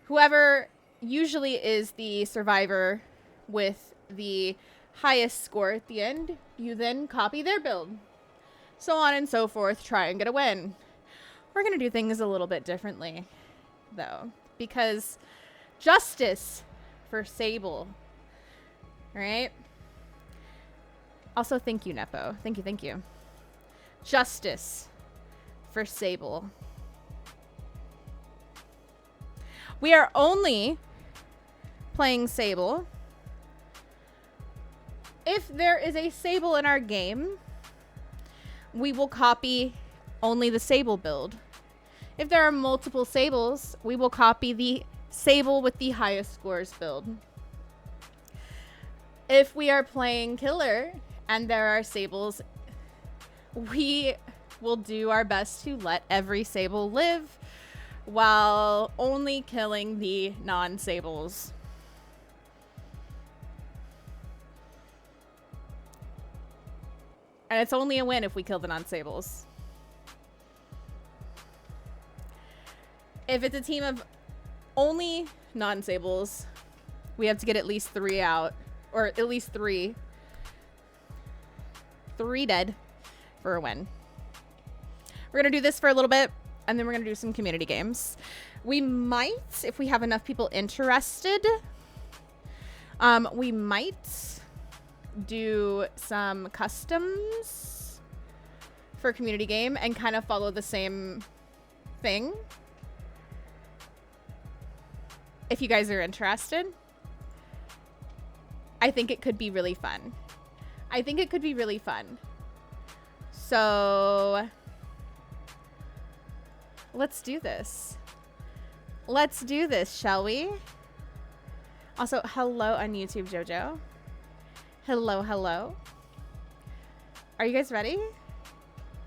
Whoever usually is the survivor with the highest score at the end, you then copy their build. So on and so forth, try and get a win. We're going to do things a little bit differently, though, because justice for Sable, right? Also, thank you, Nepo. Thank you, thank you. Justice for Sable. We are only playing Sable if there is a Sable in our game. We will copy only the Sable build. If there are multiple Sables, we will copy the Sable with the highest scores build. If we are playing Killer and there are Sables, we will do our best to let every Sable live while only killing the non-Sables. And it's only a win if we kill the non-Sables. If it's a team of only non-Sables, we have to get at least 3 out. Or at least 3. 3 dead for a win. We're going to do this for a little bit, and then we're going to do some community games. We might, if we have enough people interested, we might do some customs for a community game and kind of follow the same thing. If you guys are interested, I think it could be really fun. I think it could be really fun. So let's do this. Let's do this, shall we? Also, hello on YouTube, Jojo. Hello, hello. Are you guys ready?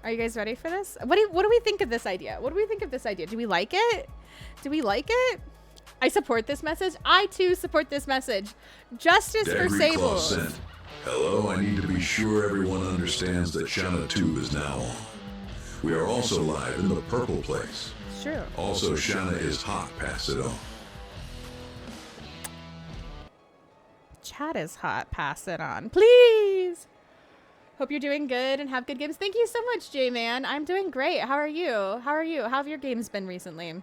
Are you guys ready for this? What do we think of this idea? What do we think of this idea? Do we like it? Do we like it? I support this message. I too support this message. Justice for Sable. Hello, I need to be sure everyone understands that Shana 2 is now on. We are also live in the purple place. It's true. Also, Shana is hot, pass it on. Chat is hot, pass it on. Please. Hope you're doing good and have good games. Thank you so much, J-Man. I'm doing great. How are you? How are you? How have your games been recently?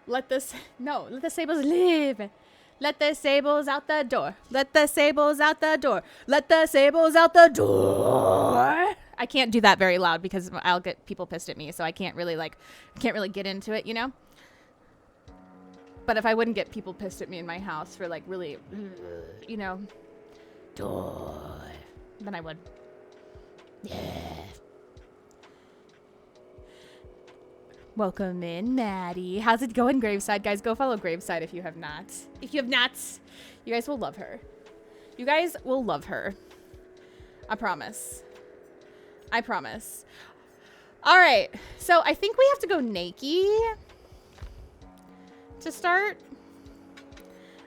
Let the Sables live. Let the Sables out the door. Let the Sables out the door. Let the Sables out the door. I can't do that very loud because I'll get people pissed at me, so I can't really get into it, you know? But if I wouldn't get people pissed at me in my house for like really, you know, door, then I would. Yeah. Welcome in, Maddie. How's it going, Graveside? Guys, go follow Graveside if you have not. If you have not, you guys will love her. You guys will love her. I promise. I promise. All right. So I think we have to go naked to start.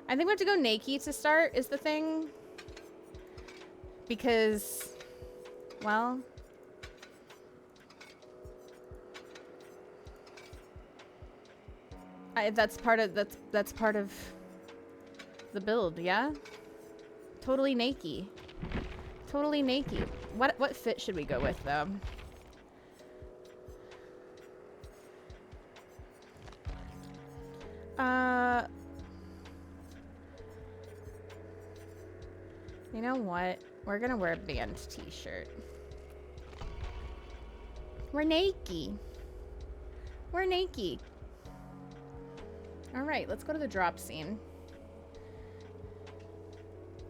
I think we have to go naked to start is the thing. Because, well... that's part of the build, yeah? Totally naked. Totally naked. What fit should we go with though? You know what? We're gonna wear a band t-shirt. We're naked. We're naked. All right, let's go to the drop scene.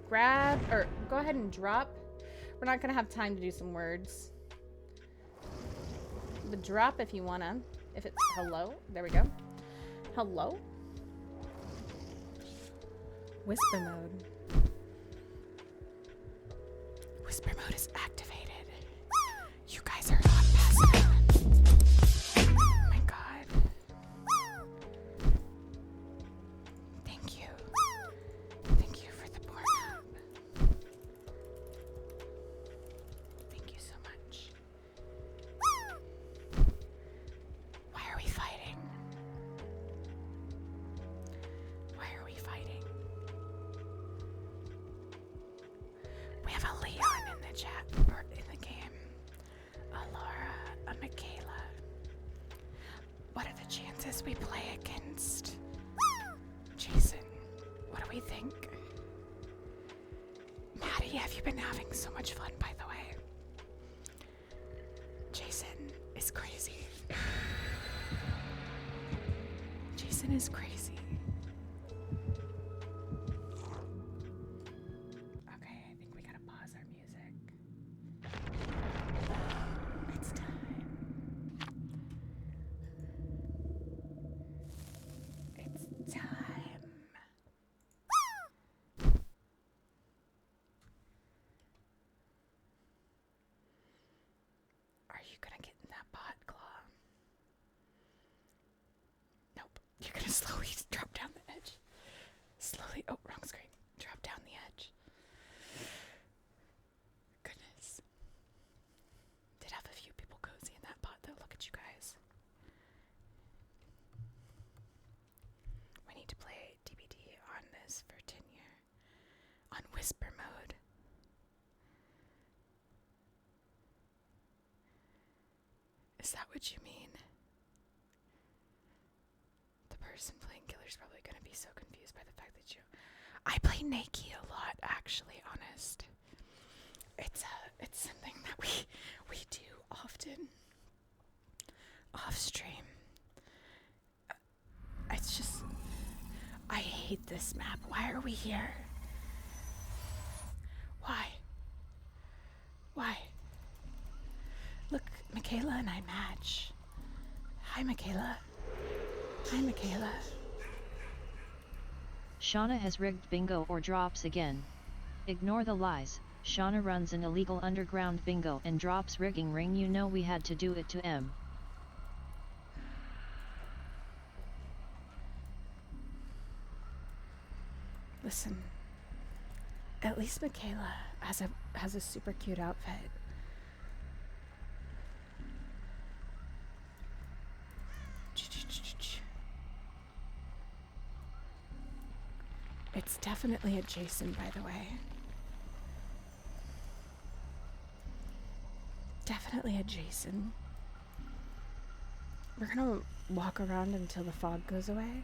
Grab, or go ahead and drop. We're not gonna have time to do some words. The drop if you wanna. If it's hello, there we go. Hello? Whisper mode. Whisper mode is activated. You guys are not passive. Oh my god. Thank you. Thank you for the porn up. Thank you so much. Why are we fighting? Why are we fighting? We have a Leon in the chat, or in the game. A Laura, a Michaela. What are the chances we play against Jason? What do we think? Maddie, have you been having so much fun, by the way? Jason is crazy. Jason is crazy. Okay, I think we gotta pause our music. It's time. It's time. Are you gonna get in that pot, Claw? Nope. You're gonna slowly drop down the edge. Slowly. Oh, wrong screen. Drop down the edge. Goodness. Did have a few people cozy in that pot, though. Look at you guys. We need to play DBD on this for tenure. On whisper mode. Is that what you mean? The person playing killer's probably going to be so confused by the fact that you... I play naked a lot, actually, honest. It's something that we do often. Off stream. It's just... I hate this map. Why are we here? Why? Why? Look, Michaela and I match. Hi, Michaela. Hi, Michaela. Shana has rigged bingo or drops again. Ignore the lies. Shana runs an illegal underground bingo and drops rigging ring. You know we had to do it to M. Listen. At least Michaela has a super cute outfit. It's definitely a Jason, by the way. Definitely a Jason. We're gonna walk around until the fog goes away.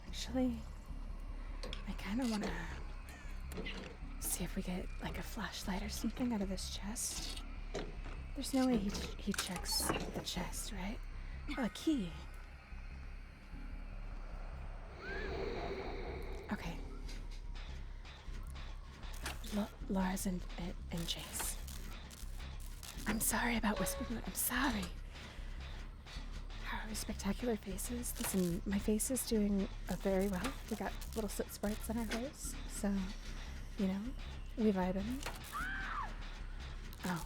Actually, I kind of want to see if we get like a flashlight or something out of this chest. There's no way he checks the chest, right? Oh, a key. Okay. Laura's and Jace. I'm sorry about Whisper Moon. I'm sorry. How are spectacular faces? Listen, my face is doing very well. We got little soot sprites on our face, so, you know, we vibing. Oh,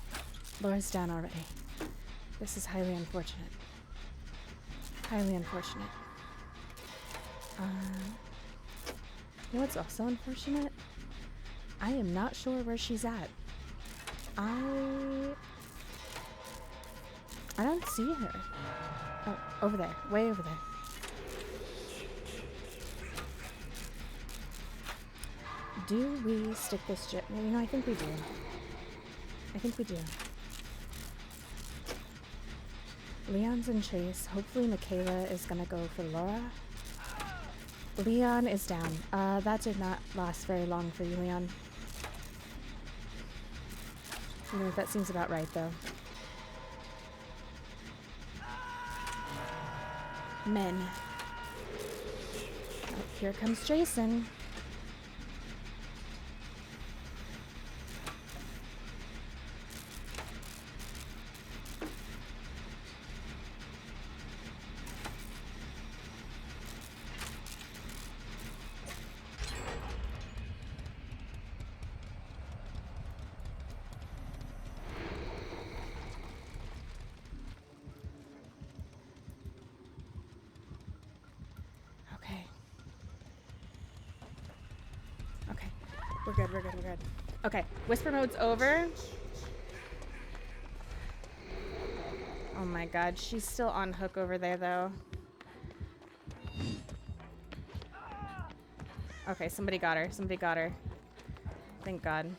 Laura's down already. This is highly unfortunate. Highly unfortunate. You know what's also unfortunate? I am not sure where she's at. I don't see her. Oh, over there. Way over there. Do we stick this jet? You know, I think we do. I think we do. Leon's in chase. Hopefully Michaela is gonna go for Laura. Leon is down. That did not last very long for you, Leon. You know, that seems about right, though. Men. Oh, here comes Jason. We're good. Okay, whisper mode's over. Oh my god, she's still on hook over there though. Okay, somebody got her. Thank God.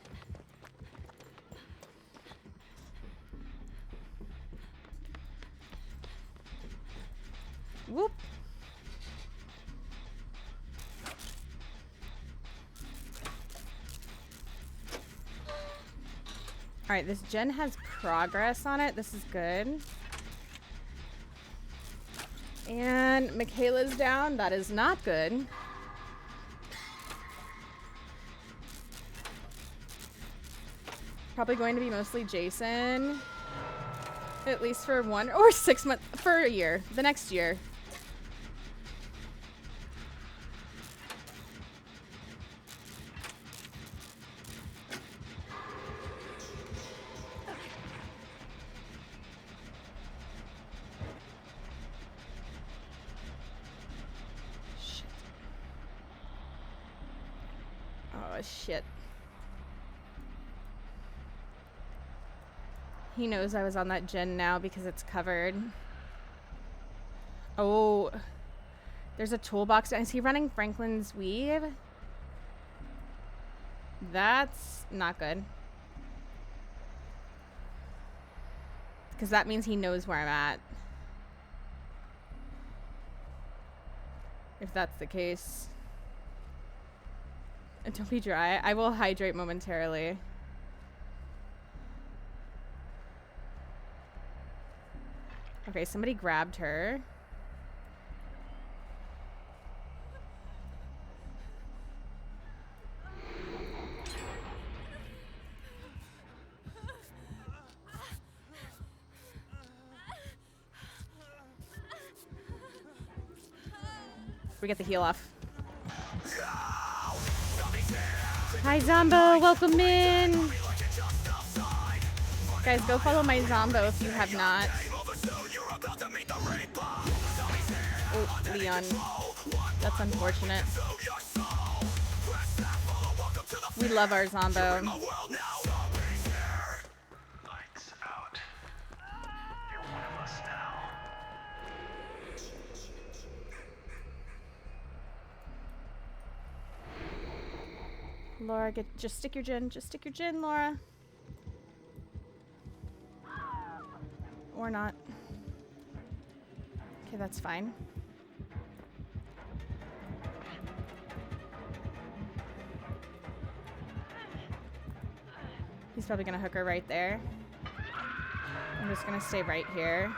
Whoop. Alright, this gen has progress on it. This is good. And Michaela's down. That is not good. Probably going to be mostly Jason. At least for 1 or 6 months. For a year. The next year. Shit. He knows I was on that gen now because it's covered. Oh. There's a toolbox. Is he running Franklin's weave? That's not good. Because that means he knows where I'm at. If that's the case. Don't be dry. I will hydrate momentarily. Okay, somebody grabbed her. We get the heal off. Hi Zombo, welcome in. Guys, go follow my Zombo if you have not. Oh, Leon. That's unfortunate. We love our Zombo. Laura, just stick your gin. Just stick your gin, Laura. Or not. Okay, that's fine. He's probably gonna hook her right there. I'm just gonna stay right here.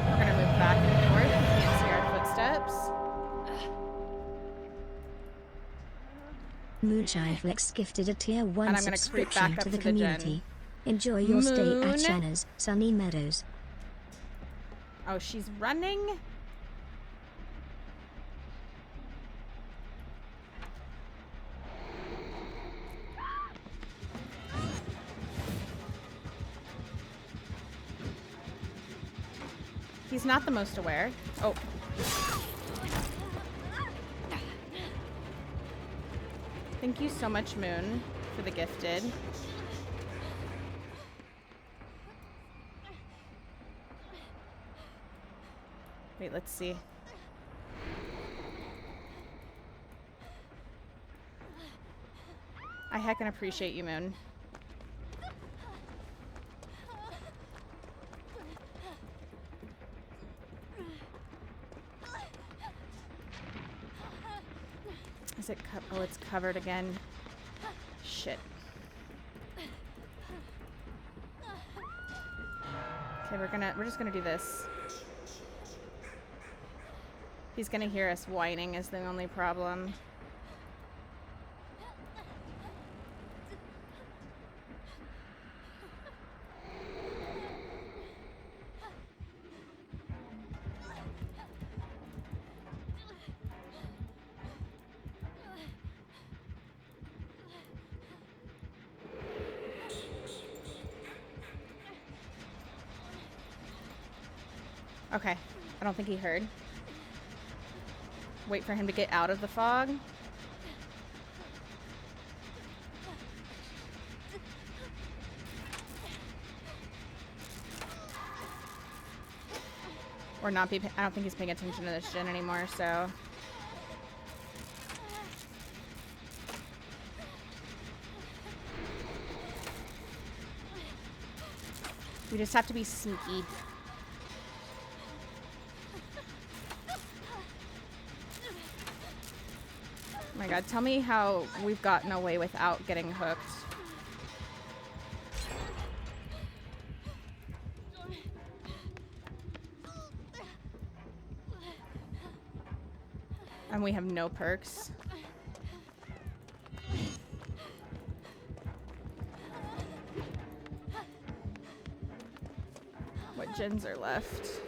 We're gonna move back and forth. You can't see our footsteps. Moonshine Flex gifted a tier 1 And I'm gonna creep subscription back up to the to the gen. community. Enjoy your stay Moon. at Shana's Sunny Meadows. Oh, she's running. He's not the most aware. Oh. Thank you so much, Moon, for the gifted. Wait, let's see. I heckin' appreciate you, Moon. Is it oh, it's covered again. Shit. Okay, we're just gonna do this. He's gonna hear us whining is the only problem. Okay, I don't think he heard. Wait for him to get out of the fog. Or not be, I don't think he's paying attention to this gen anymore, so. We just have to be sneaky. Oh my god, tell me how we've gotten away without getting hooked. And we have no perks. What gens are left?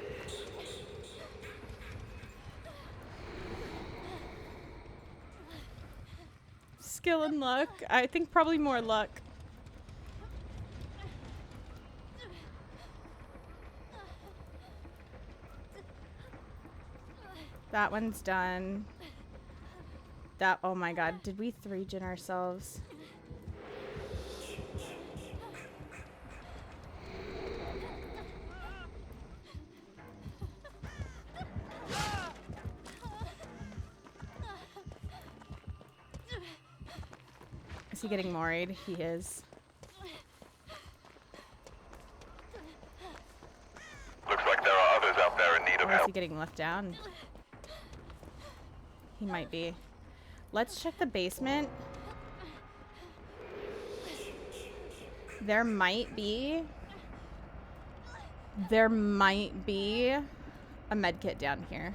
Skill and luck. I think probably more luck. That one's done. That, oh my god, did we 3-gen ourselves? Is he getting worried? He is. Looks like there are others out there in need of Or is help. he getting left down? He might be. Let's check the basement. There might be a med kit down here.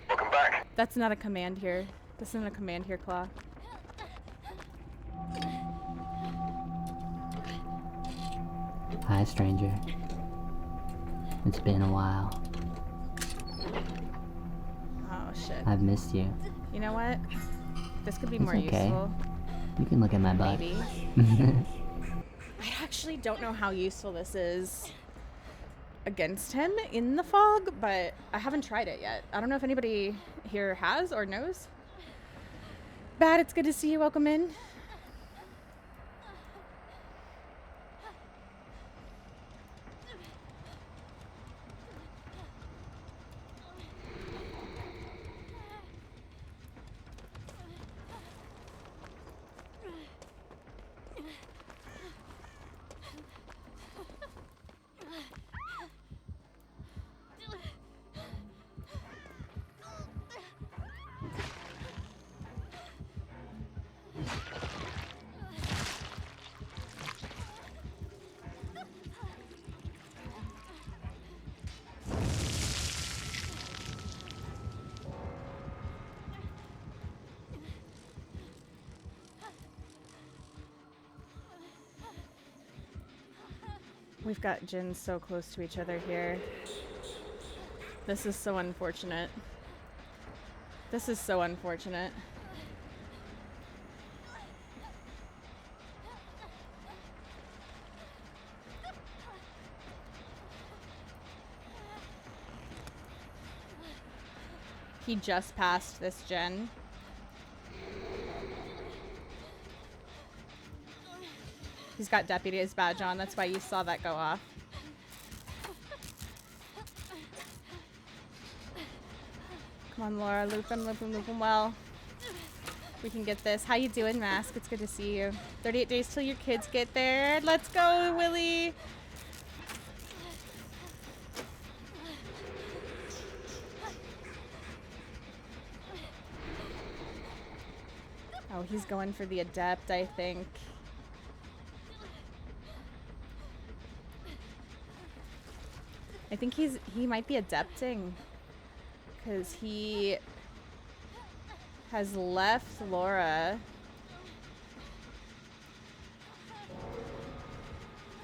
Welcome back. That's not a command here. This isn't a command here, Claw. Hi, stranger. It's been a while. Oh, shit. I've missed you. You know what? This could be It's more okay. useful. You can look at my butt. Maybe. I actually don't know how useful this is against him in the fog, but I haven't tried it yet. I don't know if anybody here has or knows. Bad, it's good to see you. Welcome in. We've got gins so close to each other here. This is so unfortunate. This is so unfortunate. He just passed this gen. He's got deputy's badge on. That's why you saw that go off. Come on, Laura. Loop him, loop him, loop him well. We can get this. How you doing, Mask? It's good to see you. 38 days till your kids get there. Let's go, Willie. Oh, he's going for the adept, I think. I think he might be adepting because he has left Laura.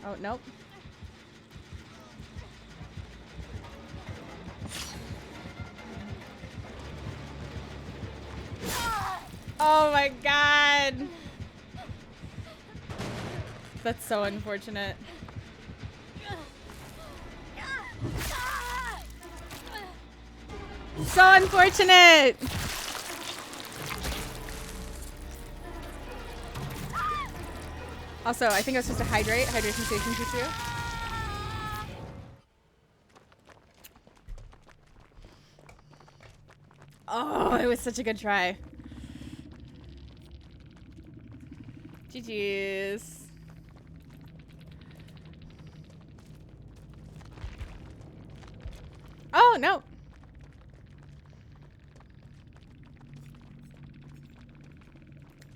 Oh, nope. Oh my god. That's so unfortunate. So unfortunate. Also, I think I was supposed to hydrate. Hydration station too. Oh, it was such a good try. GG's. Oh, no.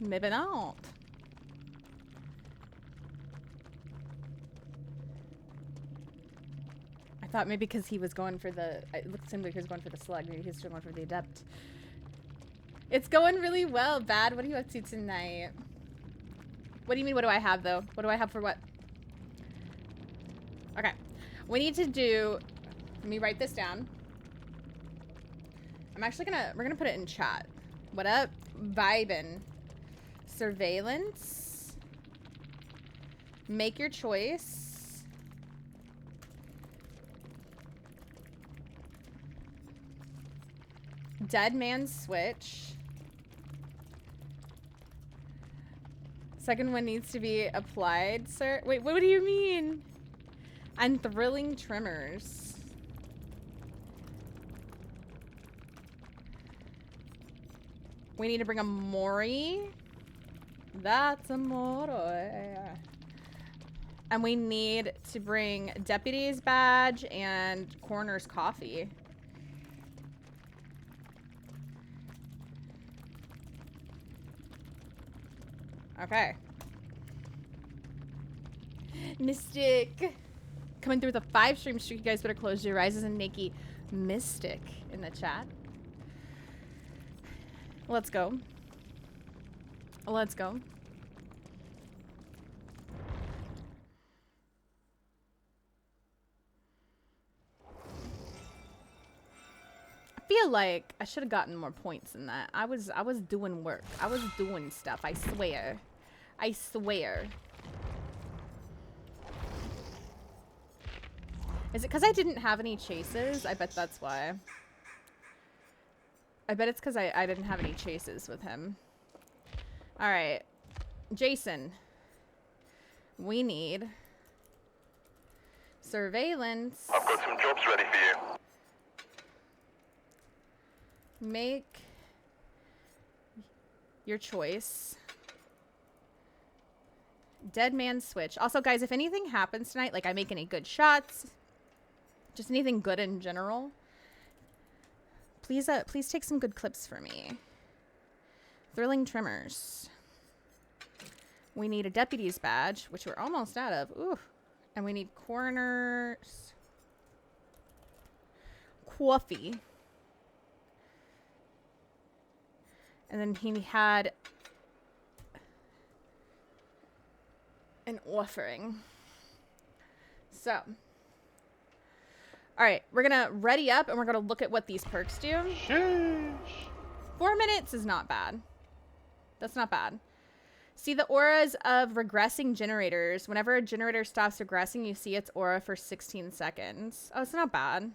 Maybe not. I thought maybe because he was going for the... It looked to him like he was going for the slug. Maybe he was still going for the adept. It's going really well. Bad. What are you up to tonight? What do you mean, what do I have, though? What do I have for what? Okay. We need to do... Let me write this down. I'm actually gonna... We're gonna put it in chat. What up? Vibin'. Surveillance. Make your choice. Dead man's switch. Second one needs to be applied, sir. Wait, what do you mean? And thrilling trimmers. We need to bring a Mori. That's a Mori. And we need to bring deputy's badge and coroner's coffee. Okay. Mystic. Coming through with a 5-stream streak. You guys better close your eyes. And Nikki Mystic in the chat. Let's go. Let's go. I feel like I should have gotten more points than that. I was doing work. I was doing stuff. I swear. I swear. Is it because I didn't have any chases? I bet that's why. I bet it's because I didn't have any chases with him. Alright. Jason. We need surveillance. I've got some jobs ready for you. Make your choice. Dead man's switch. Also, guys, if anything happens tonight, like I make any good shots, just anything good in general, please take some good clips for me. Thrilling trimmers. We need a deputy's badge, which we're almost out of. Ooh. And we need coroner's coffee. And then he had an offering. So, all right, we're gonna ready up and we're gonna look at what these perks do. Sheesh. 4 minutes is not bad. That's not bad. See the auras of regressing generators. Whenever a generator stops regressing, you see its aura for 16 seconds. Oh, it's not bad.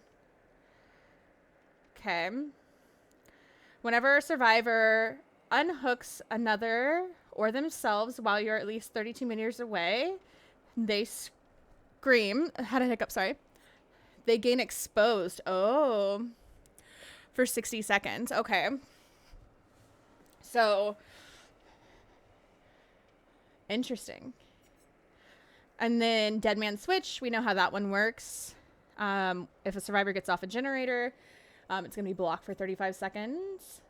Okay. Whenever a survivor unhooks another or themselves while you're at least 32 meters away, they scream. Had a hiccup, sorry. They gain exposed. Oh. For 60 seconds. Okay. So, interesting. And then Dead Man Switch. We know how that one works. If a survivor gets off a generator, it's going to be blocked for 35 seconds.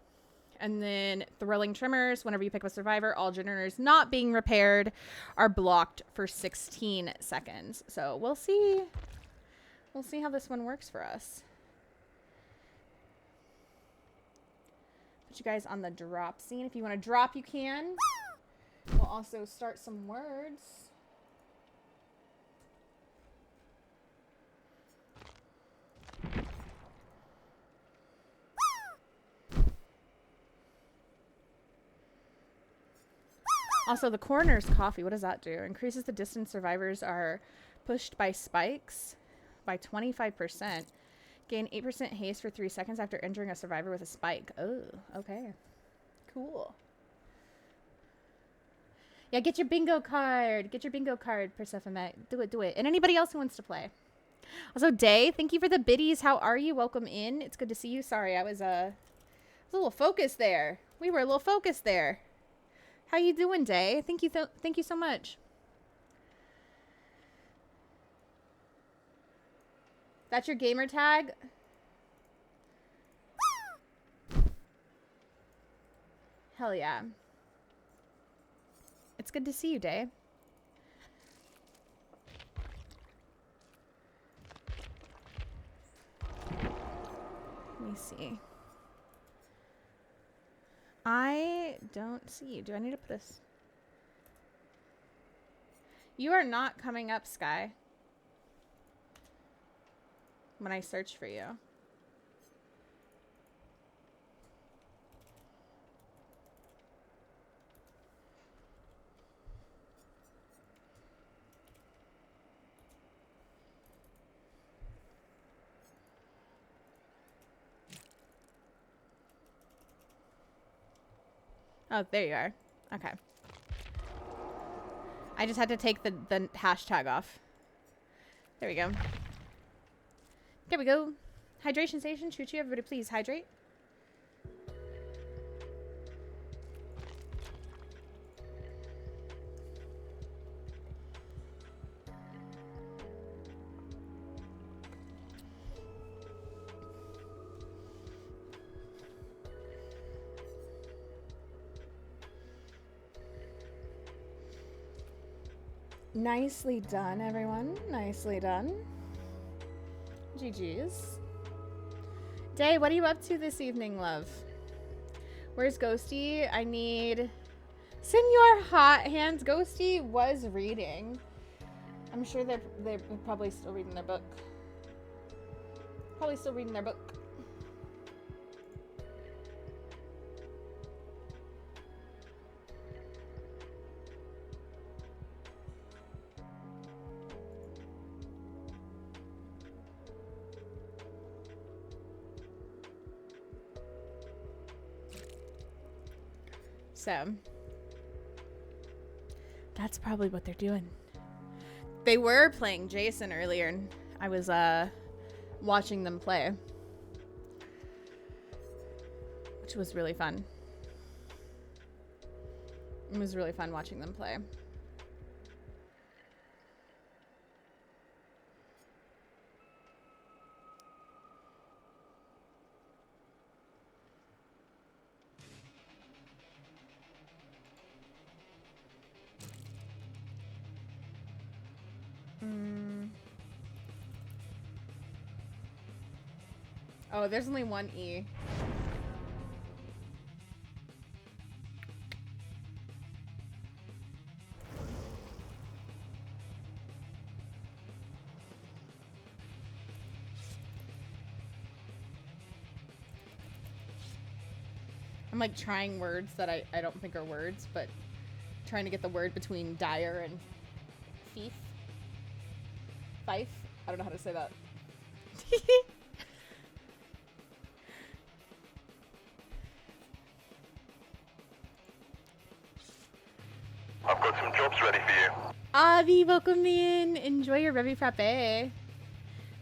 And then Thrilling Tremors. Whenever you pick up a survivor, all generators not being repaired are blocked for 16 seconds. So we'll see. We'll see how this one works for us. Put you guys on the drop scene. If you want to drop, you can. We'll also start some words. Also, the coroner's coffee, what does that do? Increases the distance survivors are pushed by spikes by 25%. Gain 8% haste for 3 seconds after entering a survivor with a spike. Oh, okay. Cool. Yeah, get your bingo card. Get your bingo card, Persephone. Do it, do it. And anybody else who wants to play. Also, Day, thank you for the biddies. How are you? Welcome in. It's good to see you. Sorry, I was a little focused there. We were a little focused there. How you doing, Day? Thank you so much. That's your gamer tag? Hell yeah. It's good to see you, Day. Let me see. I don't see you. Do I need to put this? You are not coming up, Sky. When I search for you. Oh, there you are. Okay. I just had to take the hashtag off. There we go. There we go. Hydration station. Choo-choo. Everybody please hydrate. Nicely done, everyone. Nicely done. GG's. Day, what are you up to this evening, love? Where's Ghosty? I need... Senor Hot Hands. Ghosty was reading. I'm sure they're probably still reading their book. Probably still reading their book. So, that's probably what they're doing. They were playing Jason earlier, and I was watching them play, which was really fun. It was really fun watching them play. Oh, there's only one E. I'm like trying words that I don't think are words, but trying to get the word between dire and fief. Fife? I don't know how to say that. I've got some jobs ready for you. Avi, welcome in. Enjoy your Revy Frappe.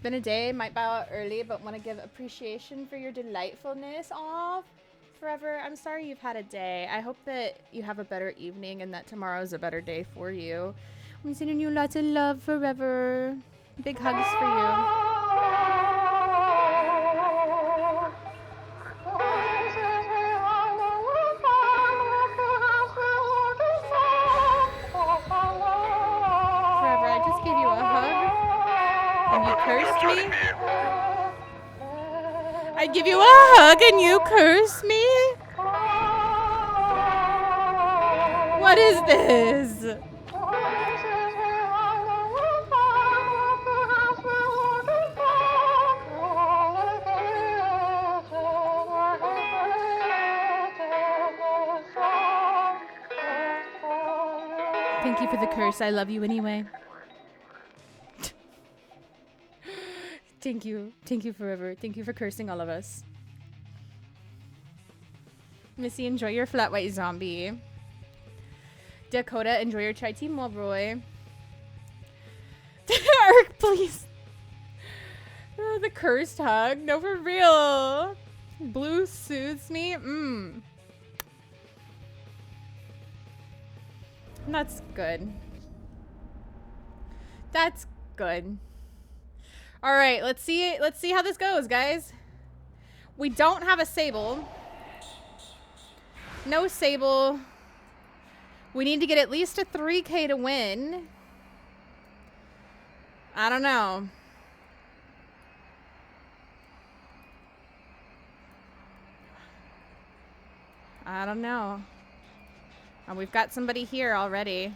Been a day, might bow out early, but want to give appreciation for your delightfulness. Aw, Forever, I'm sorry you've had a day. I hope that you have a better evening and that tomorrow's a better day for you. I'm sending you lots of love, Forever. Big hugs for you. Forever, I just gave you a hug and you cursed me. I give you a hug and you curse me? What is this? Thank you for the curse. I love you anyway. Thank you. Thank you, Forever. Thank you for cursing all of us. Missy, enjoy your flat white zombie. Dakota, enjoy your chai tea Mulroy. Eric, please. Oh, the cursed hug. No, for real. Blue soothes me. That's good. That's good. All right, let's see how this goes, guys. We don't have a Sable. No Sable. We need to get at least a 3K to win. I don't know. I don't know. Oh, we've got somebody here already.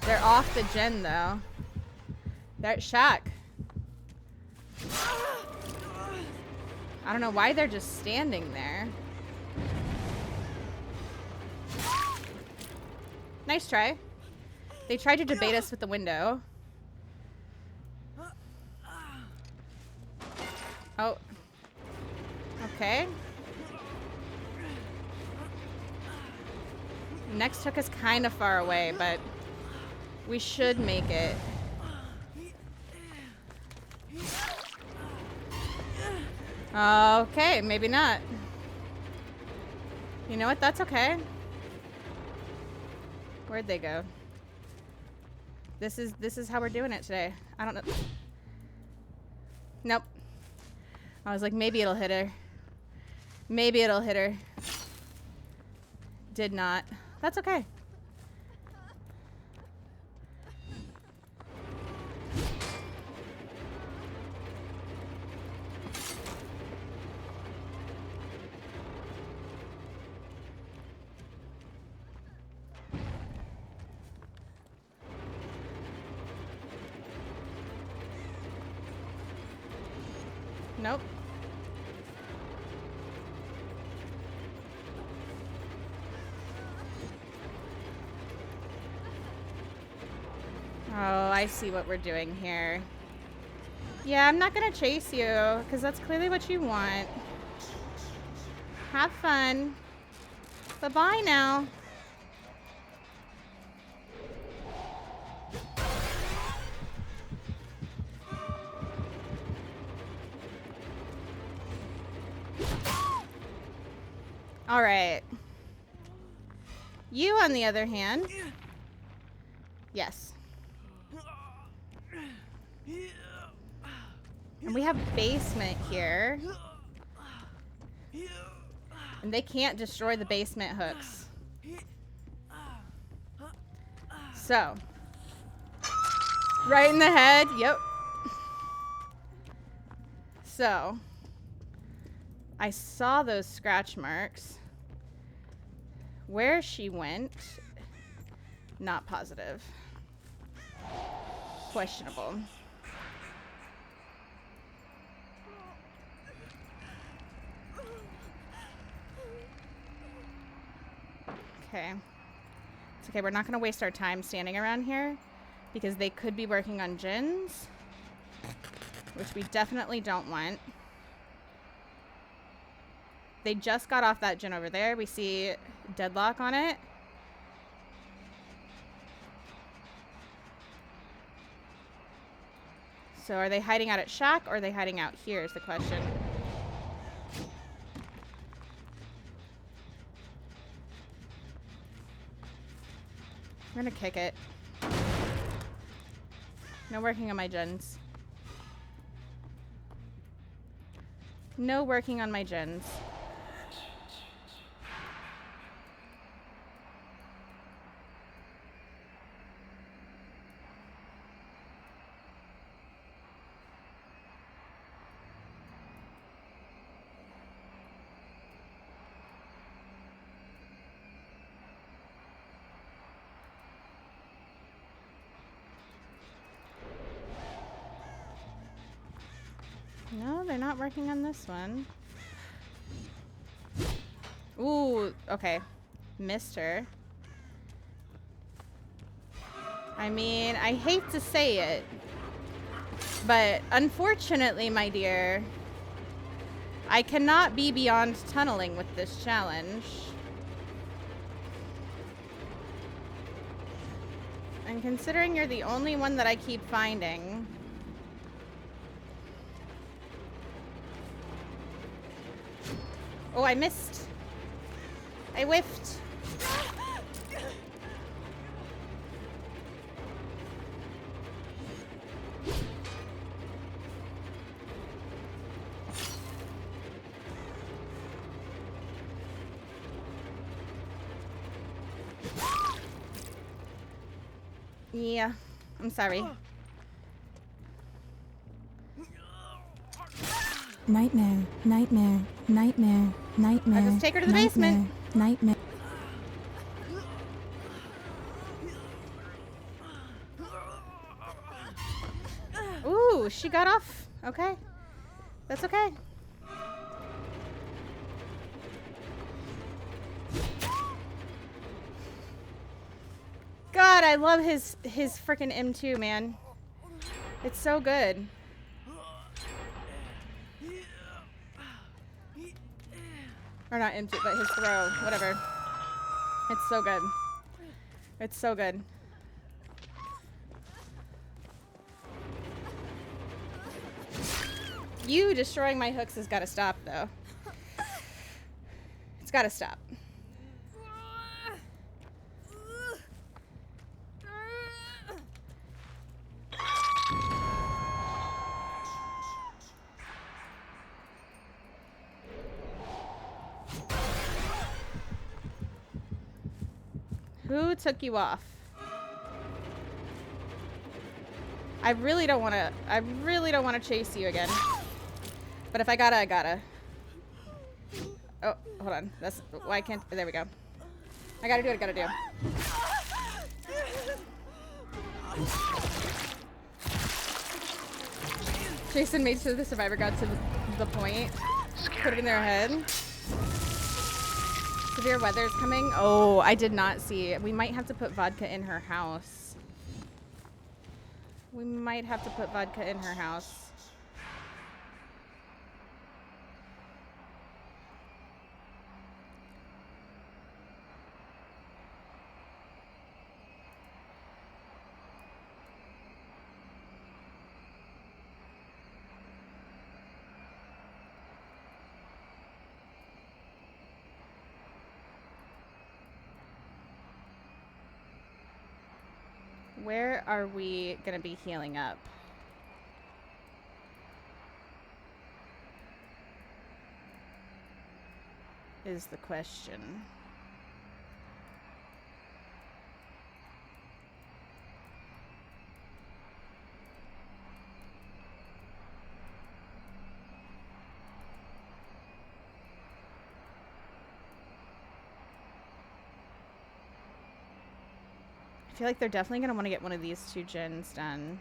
They're off the gen, though. They're at Shack. I don't know why they're just standing there. Nice try. They tried to debate us with the window. Oh. Okay. Next hook is kind of far away, but we should make it. Okay, maybe not. You know what? That's okay. Where'd they go? This is how we're doing it today. I don't know. Nope. I was like, maybe it'll hit her. Maybe it'll hit her. Did not. That's okay. Nope. Oh, I see what we're doing here. Yeah, I'm not gonna chase you, because that's clearly what you want. Have fun. Bye-bye now. All right. You, on the other hand. Yes. And we have basement here. And they can't destroy the basement hooks. So. Right in the head. Yep. So. I saw those scratch marks. Where she went, not positive. Questionable. okay. It's okay, we're not gonna waste our time standing around here because they could be working on gins, which we definitely don't want. They just got off that gin over there. We see deadlock on it. So are they hiding out at shack or are they hiding out here is the question. I'm gonna kick it. No working on my gens. No working on my gens. No, they're not working on this one. Ooh, okay. Missed her. I mean, I hate to say it, but unfortunately, my dear, I cannot be beyond tunneling with this challenge. And considering you're the only one that I keep finding... Oh, I missed. I whiffed. Yeah, I'm sorry. Nightmare, nightmare, nightmare, nightmare. I'll just take her to the nightmare, basement. Nightmare. Ooh, she got off. Okay. That's okay. God, I love his freaking M2, man. It's so good. Or not M2, but his throw. Whatever. It's so good. It's so good. You destroying my hooks has got to stop, though. It's got to stop. Who took you off? I really don't want to chase you again. But if I gotta, I gotta. Oh, hold on. That's why I can't. There we go. I gotta do what I gotta do. Jason made sure the survivor got to the point. Put it in their head. Severe weather's coming. Oh, I did not see. We might have to put vodka in her house. We might have to put vodka in her house. Where are we gonna be healing up? Is the question. I feel like they're definitely going to want to get one of these two gens done.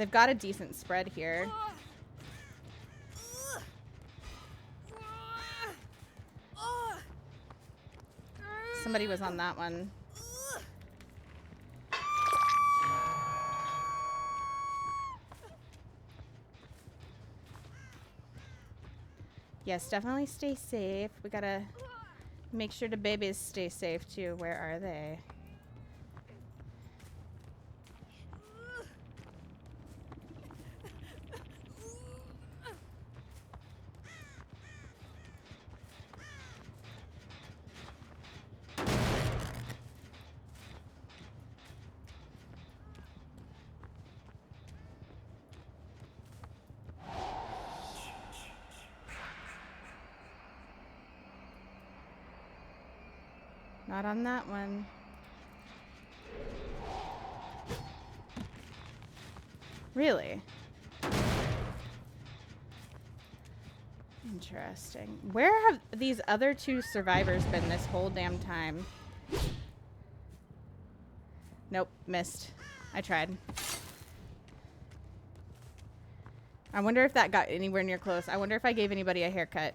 They've got a decent spread here. Somebody was on that one. Yes, definitely stay safe. We gotta make sure the babies stay safe too. Where are they? Not on that one. Really? Interesting. Where have these other two survivors been this whole damn time? Nope, missed. I tried. I wonder if that got anywhere near close. I wonder if I gave anybody a haircut.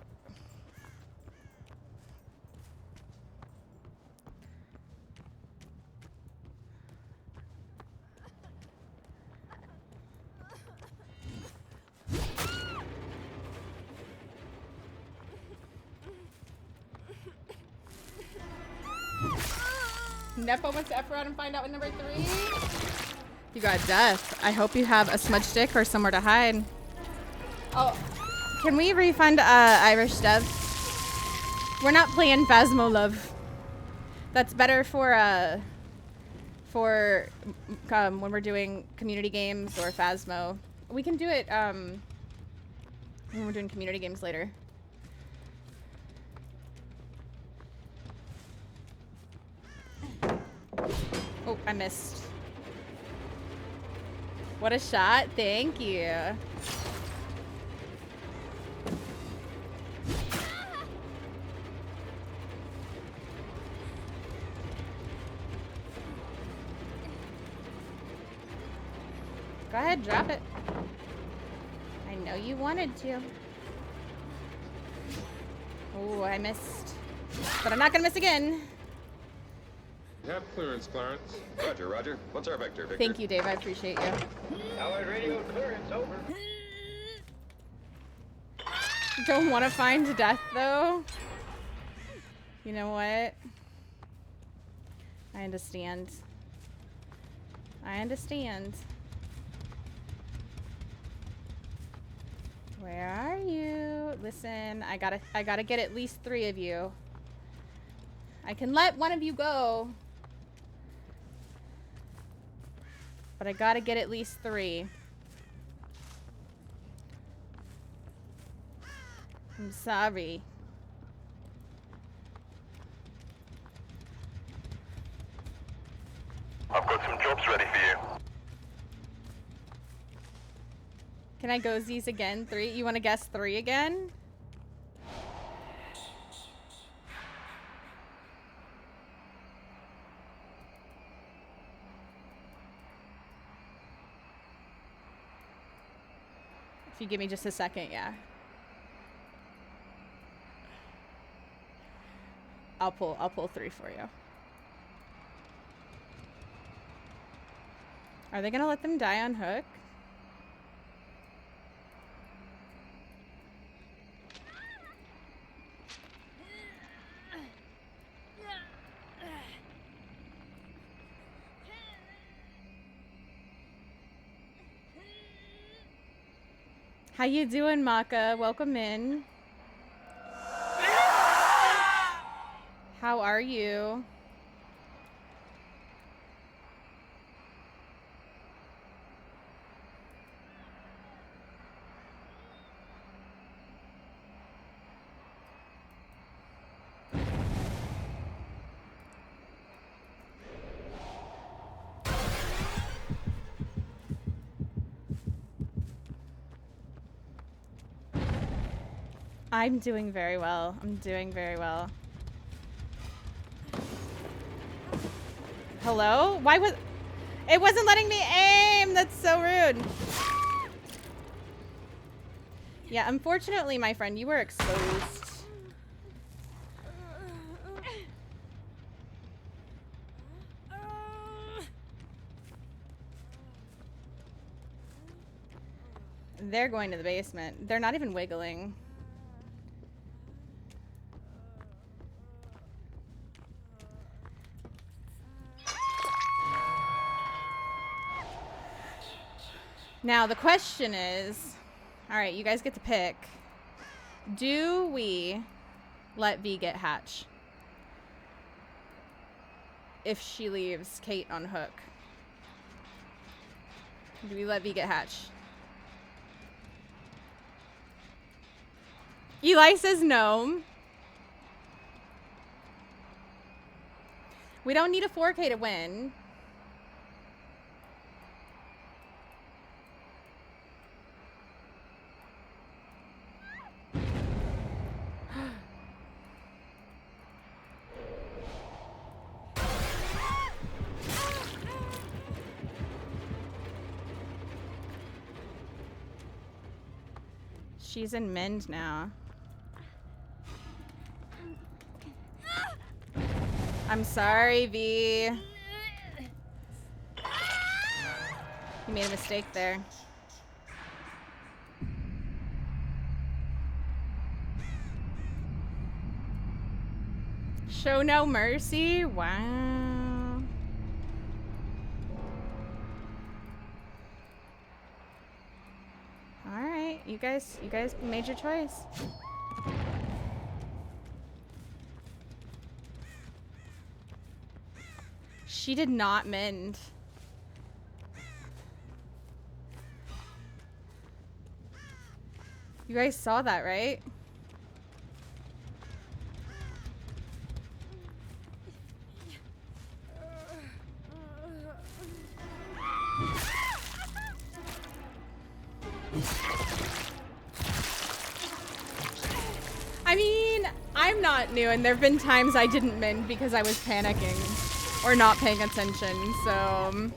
Nepo wants to F around and find out what number 3. You got death. I hope you have a smudge stick or somewhere to hide. Oh, can we refund Irish Dev? We're not playing Phasmo Love. That's better for when we're doing community games or Phasmo. We can do it when we're doing community games later. Oh, I missed. What a shot. Thank you. Go ahead, drop it. I know you wanted to. Oh, I missed. But I'm not gonna miss again. You have clearance, Clarence. Roger, Roger. What's our vector, Victor? Thank you, Dave. I appreciate you. Allied radio clearance, over. Don't want to find death, though. You know what? I understand. I understand. Where are you? Listen, I gotta get at least 3 of you. I can let one of you go. But I gotta get at least 3. I'm sorry. I've got some jobs ready for you. Can I go Z's again? 3? You want to guess 3 again? If you give me just a second, yeah. I'll pull 3 for you. Are they gonna let them die on hook? How you doing, Maka? Welcome in. How are you? I'm doing very well. I'm doing very well. Hello? Why was... It wasn't letting me aim. That's so rude. Yeah, unfortunately, my friend, you were exposed. They're going to the basement. They're not even wiggling. Now, the question is, all right, you guys get to pick. Do we let V get Hatch if she leaves Kate on hook? Do we let V get Hatch? Eli says no. We don't need a 4K to win. She's in Mend now. I'm sorry, V. You made a mistake there. Show no mercy? Wow. All right, you guys made your choice. She did not mend. You guys saw that, right? I mean, I'm not new, and there have been times I didn't mend because I was panicking or not paying attention, so...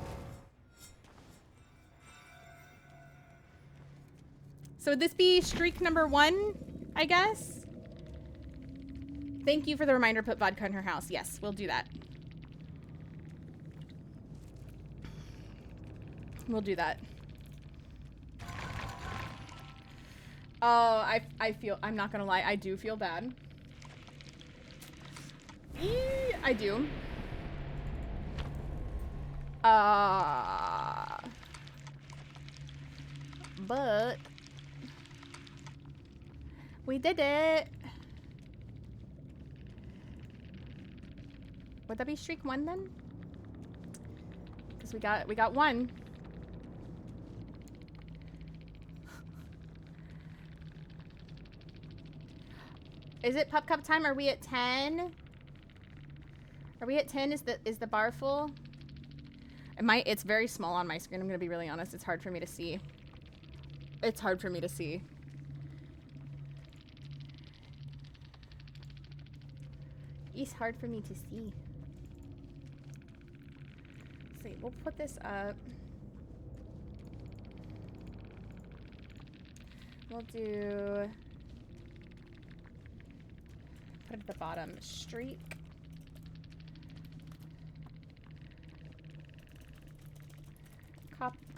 So would this be streak number 1, I guess? Thank you for the reminder, put vodka in her house. Yes, we'll do that. We'll do that. Oh, I feel, I'm not gonna lie, I do feel bad. I do. But we did it. Would that be streak 1 then? Because we got 1. Is it Pup Cup time? Are we at 10? Are we at 10? Is the bar full? It's very small on my screen. I'm gonna be really honest. It's hard for me to see. It's hard for me to see. It's hard for me to see. Let's see, we'll put this up. We'll do... Put it at the bottom. Streak.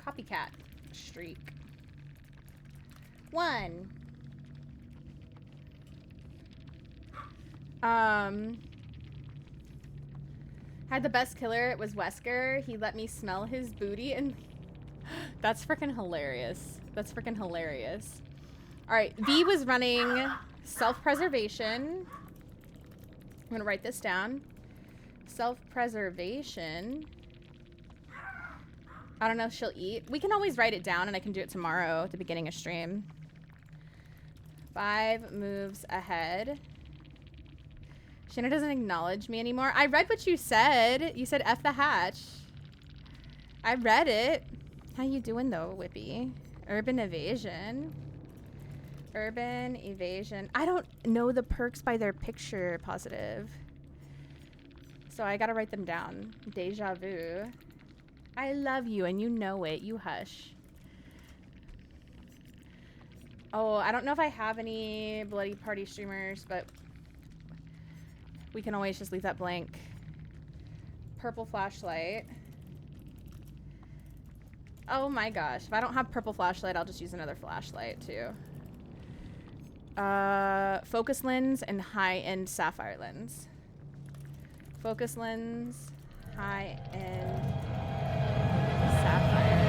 Copycat. Streak. 1. Had the best killer. It was Wesker. He let me smell his booty, and that's freaking hilarious. That's freaking hilarious. All right, V was running self-preservation. I'm gonna write this down. Self-preservation. I don't know if she'll eat. We can always write it down, and I can do it tomorrow at the beginning of stream. 5 moves ahead. Shana doesn't acknowledge me anymore. I read what you said. You said F the hatch. I read it. How you doing though, Whippy? Urban evasion. Urban evasion. I don't know the perks by their picture positive. So I gotta write them down. Deja vu. I love you, and you know it. You hush. Oh, I don't know if I have any Bloody Party streamers, but we can always just leave that blank. Purple flashlight. Oh my gosh. If I don't have purple flashlight, I'll just use another flashlight too. Focus lens and high-end sapphire lens. Focus lens, high-end sapphire.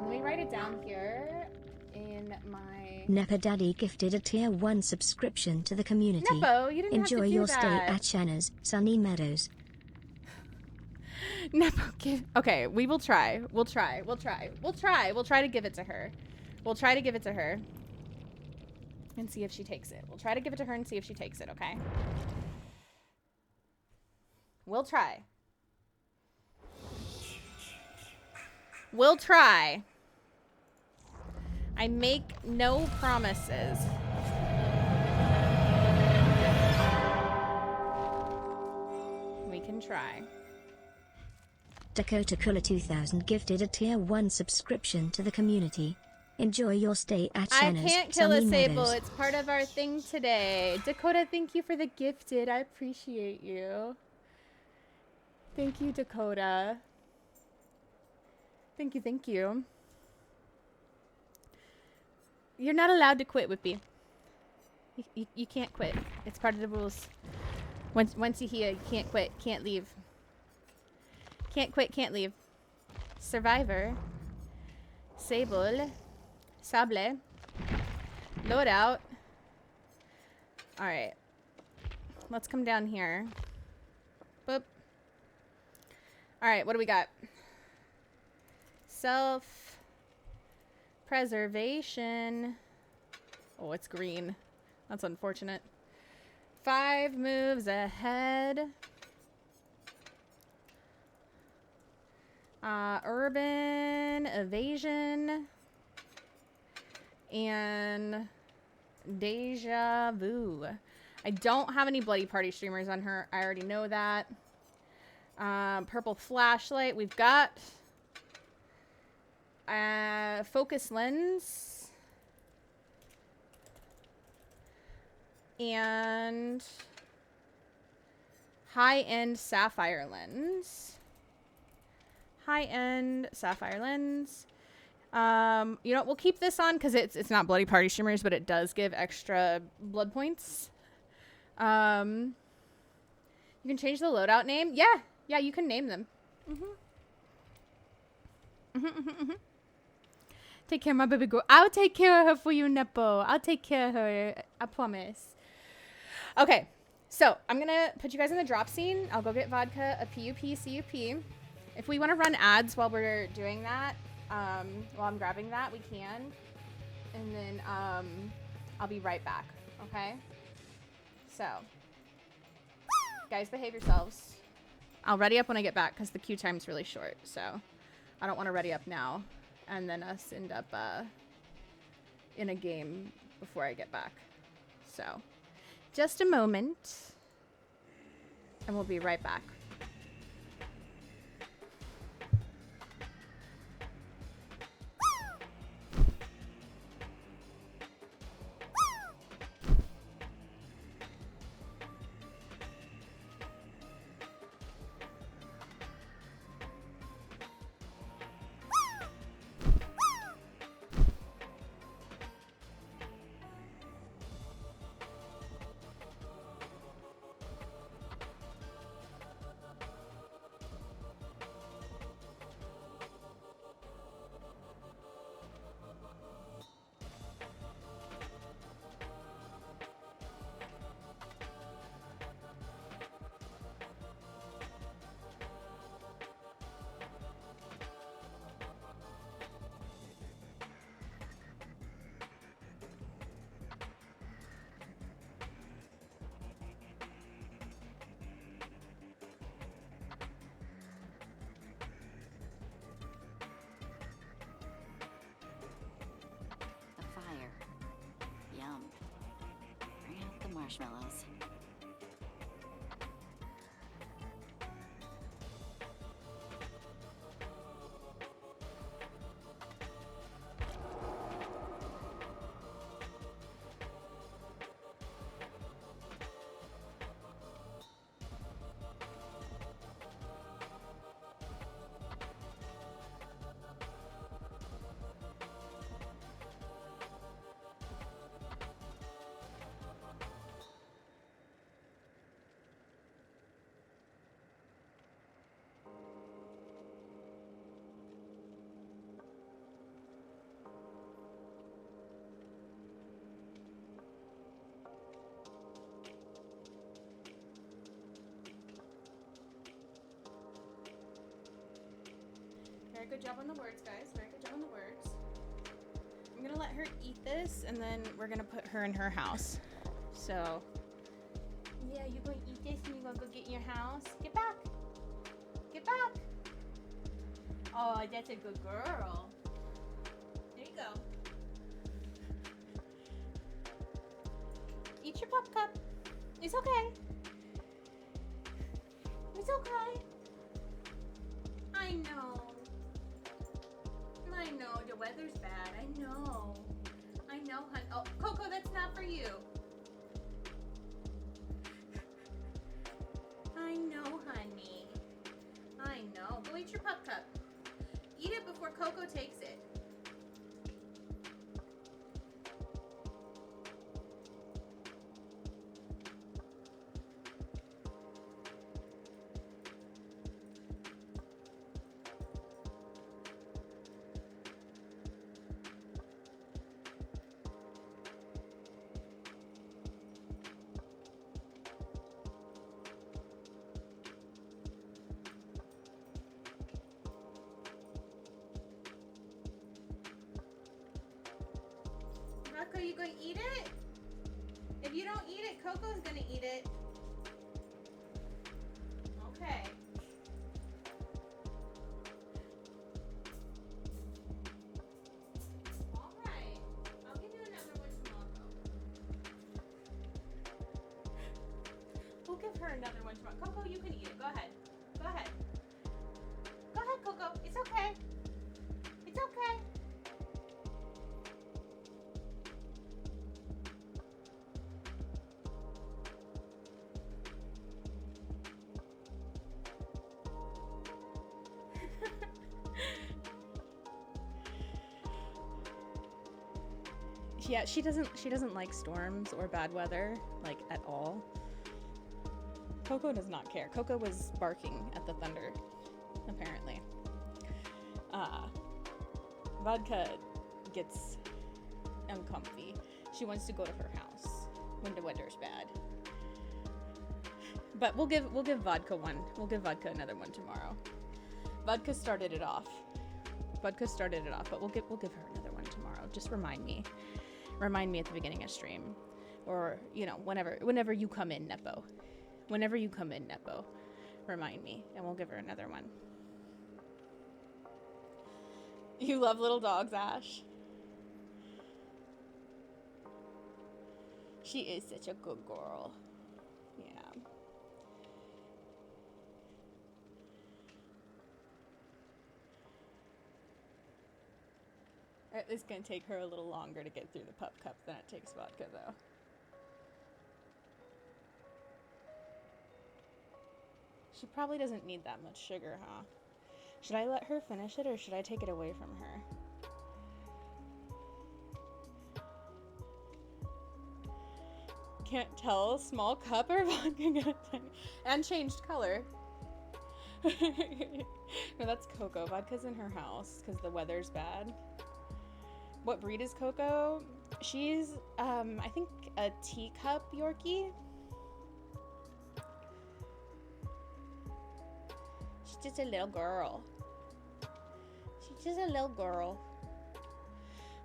Let me write it down here in my... Nepo Daddy gifted a tier 1 subscription to the community. Nepo, you didn't Enjoy have to do your that. stay at Shana's Sunny Meadows. Nepo, give... Okay, we will try. We'll try. We'll try. We'll try. We'll try to give it to her. We'll try to give it to her. And see if she takes it. We'll try to give it to her and see if she takes it, okay? We'll try. We'll try. I make no promises. We can try. Dakota Cooler 2000 gifted a tier 1 subscription to the community. Enjoy your stay at Shana's I can't kill Sunny a Sable. Meadows. It's part of our thing today. Dakota, thank you for the gifted. I appreciate you. Thank you, Dakota. Thank you, thank you. You're not allowed to quit, Whippy. You can't quit. It's part of the rules. Once you're here, you can't quit. Can't leave. Can't quit, can't leave. Survivor. Sable. Sable. Loadout. Alright. Let's come down here. Boop. Alright, what do we got? Self-preservation. Oh, it's green. That's unfortunate. 5 moves ahead. Urban evasion. And deja vu. I don't have any Bloody Party streamers on her. I already know that. Purple flashlight. We've got focus lens. And high-end sapphire lens. High-end sapphire lens. You know, we'll keep this on because it's not Bloody Party streamers, but it does give extra blood points. You can change the loadout name. Yeah, you can name them. Take care of my baby girl. I'll take care of her for you, Nepo. I'll take care of her. I promise. Okay, so I'm gonna put you guys in the drop scene. I'll go get vodka, a PUP, CUP. If we want to run ads while we're doing that, while I'm grabbing that, we can. And then I'll be right back, okay? So, guys, behave yourselves. I'll ready up when I get back because the queue time's really short. So, I don't want to ready up now and then us end up in a game before I get back. So, just a moment, and we'll be right back. Marshmallows. Very good job on the words, guys. Very good job on the words. I'm gonna let her eat this, and then we're gonna put her in her house. So, yeah, you're gonna eat this, and you're gonna go get in your house. Get back. Get back. Oh, that's a good girl. There you go. Eat your pup cup. It's okay. It's okay. I know. I know. The weather's bad. I know. I know, hon. Oh, Coco, that's not for you. I know, honey. I know. Go eat your pup cup. Eat it before Coco takes it. Coco, you gonna eat it? If you don't eat it, Coco's gonna eat it. Okay. Alright. I'll give you another one tomorrow. We'll give her another one tomorrow. Coco, you can eat it. Go ahead. Go ahead. Go ahead, Coco. It's okay. It's okay. Yeah, she doesn't like storms or bad weather, like, at all. Coco does not care. Coco was barking at the thunder, apparently. Vodka gets uncomfy. She wants to go to her house when the weather's bad. But we'll give Vodka one. We'll give Vodka another one tomorrow. Vodka started it off. But we'll give her another one tomorrow. Just remind me. Remind me at the beginning of stream, or whenever you come in, Nepo. Whenever you come in, Nepo, remind me, and we'll give her another one. You love little dogs, Ash. She is such a good girl. Yeah. It's gonna take her a little longer to get through the pup cup than it takes Vodka, though. She probably doesn't need that much sugar, huh? Should I let her finish it, or should I take it away from her? Can't tell. Small cup or vodka? And changed color. No, that's Coco. Vodka's in her house because the weather's bad. What breed is Coco? She's, I think a teacup Yorkie. She's just a little girl. She's just a little girl.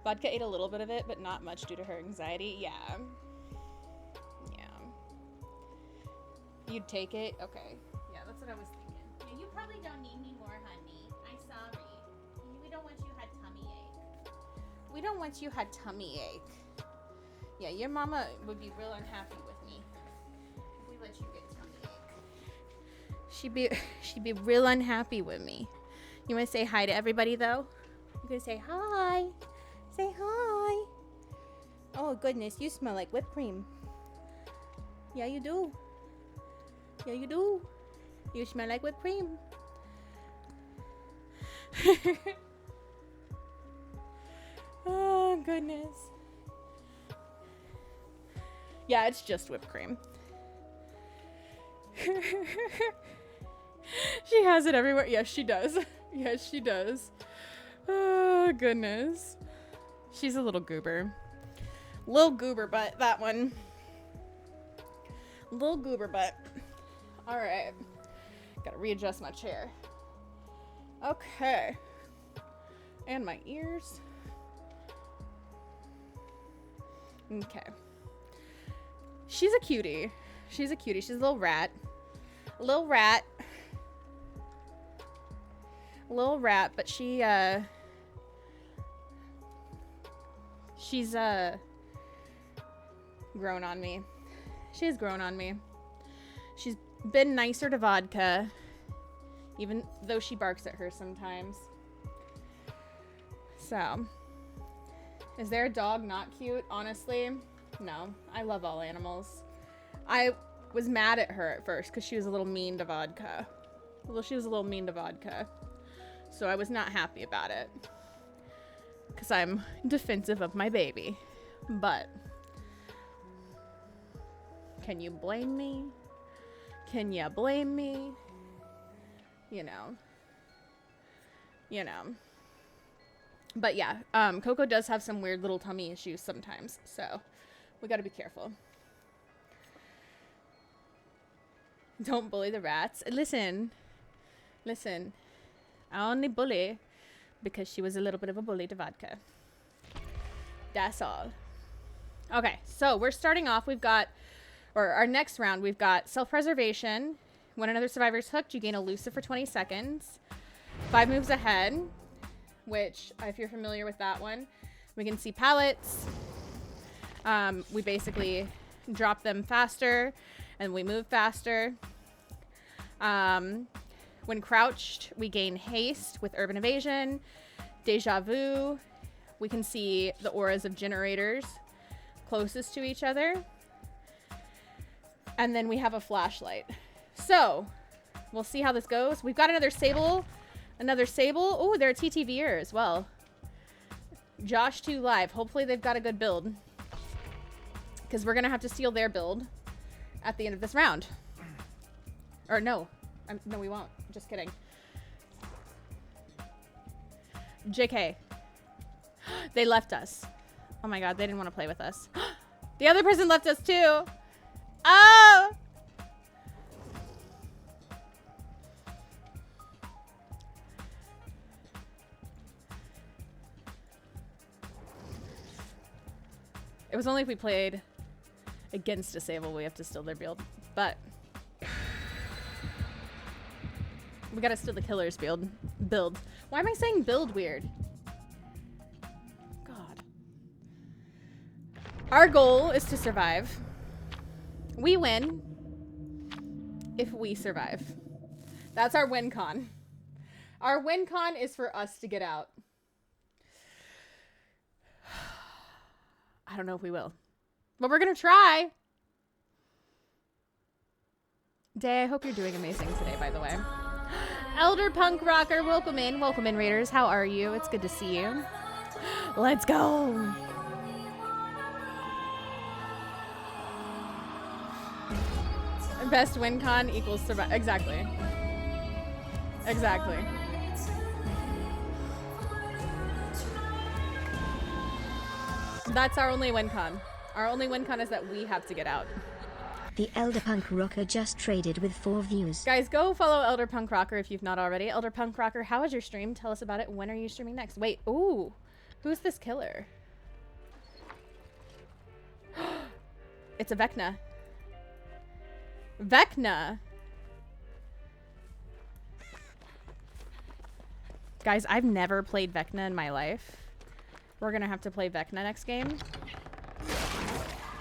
Vodka ate a little bit of it, but not much due to her anxiety. Yeah. You'd take it? Okay. Yeah, that's what I was thinking. Yeah, you probably don't need me more, honey. I'm sorry. We don't want you had tummy ache. We don't want you had tummy ache. Yeah, your mama would be real unhappy with me if we let you get tummy ache. She'd be real unhappy with me. You want to say hi to everybody, though? You gonna say hi? Say hi. Oh, goodness, you smell like whipped cream. Yeah, you do. Yeah, you do. You smell like whipped cream. Oh, goodness. Yeah, it's just whipped cream. She has it everywhere. Yes, she does. Yes, she does. Oh, goodness. She's a little goober. Little goober butt, that one. Little goober butt. Alright. Gotta readjust my chair. Okay. And my ears. Okay. She's a cutie. She's a cutie. She's a little rat. A little rat. A little rat, but she's grown on me. She's grown on me. She's been nicer to Vodka, even though she barks at her sometimes. So, is there a dog not cute? Honestly, no. I love all animals. I was mad at her at first because she was a little mean to Vodka. Well, she was a little mean to Vodka. So I was not happy about it. Because I'm defensive of my baby. But, can you blame me? Can you blame me? You know. You know. But yeah, Coco does have some weird little tummy issues sometimes. So, we gotta be careful. Don't bully the rats. Listen. Listen. I only bully because she was a little bit of a bully to Vodka. That's all. Okay, so we're starting off. We've got, or our next round, we've got self-preservation. When another survivor is hooked, you gain elusive for 20 seconds. 5 moves ahead, which, if you're familiar with that one, we can see pallets. We basically drop them faster, and we move faster. When crouched, we gain haste with urban evasion, deja vu. We can see the auras of generators closest to each other. And then we have a flashlight. So, we'll see how this goes. We've got another Sable. Another Sable. Oh, they're a TTVer as well. Josh 2 Live. Hopefully they've got a good build. Because we're going to have to steal their build at the end of this round. Or no. No, we won't. Just kidding. JK. They left us. Oh my god, they didn't want to play with us. The other person left us too. Oh! It was only if we played against a Sable we have to steal their build. But we gotta steal the killer's build. Why am I saying build weird? God. Our goal is to survive. We win if we survive. That's our win con. Our win con is for us to get out. I don't know if we will. But we're gonna try. Day, I hope you're doing amazing today, by the way. Elder Punk Rocker, welcome in. Welcome in, Raiders. How are you? It's good to see you. Let's go. Best win con equals survive. Exactly. Exactly. That's our only win con. Our only win con is that we have to get out. The Elder Punk Rocker just traded with 4 views. Guys, go follow Elder Punk Rocker if you've not already. Elder Punk Rocker, how was your stream? Tell us about it. When are you streaming next? Wait, ooh. Who's this killer? It's a Vecna. Vecna. Guys, I've never played Vecna in my life. We're gonna have to play Vecna next game.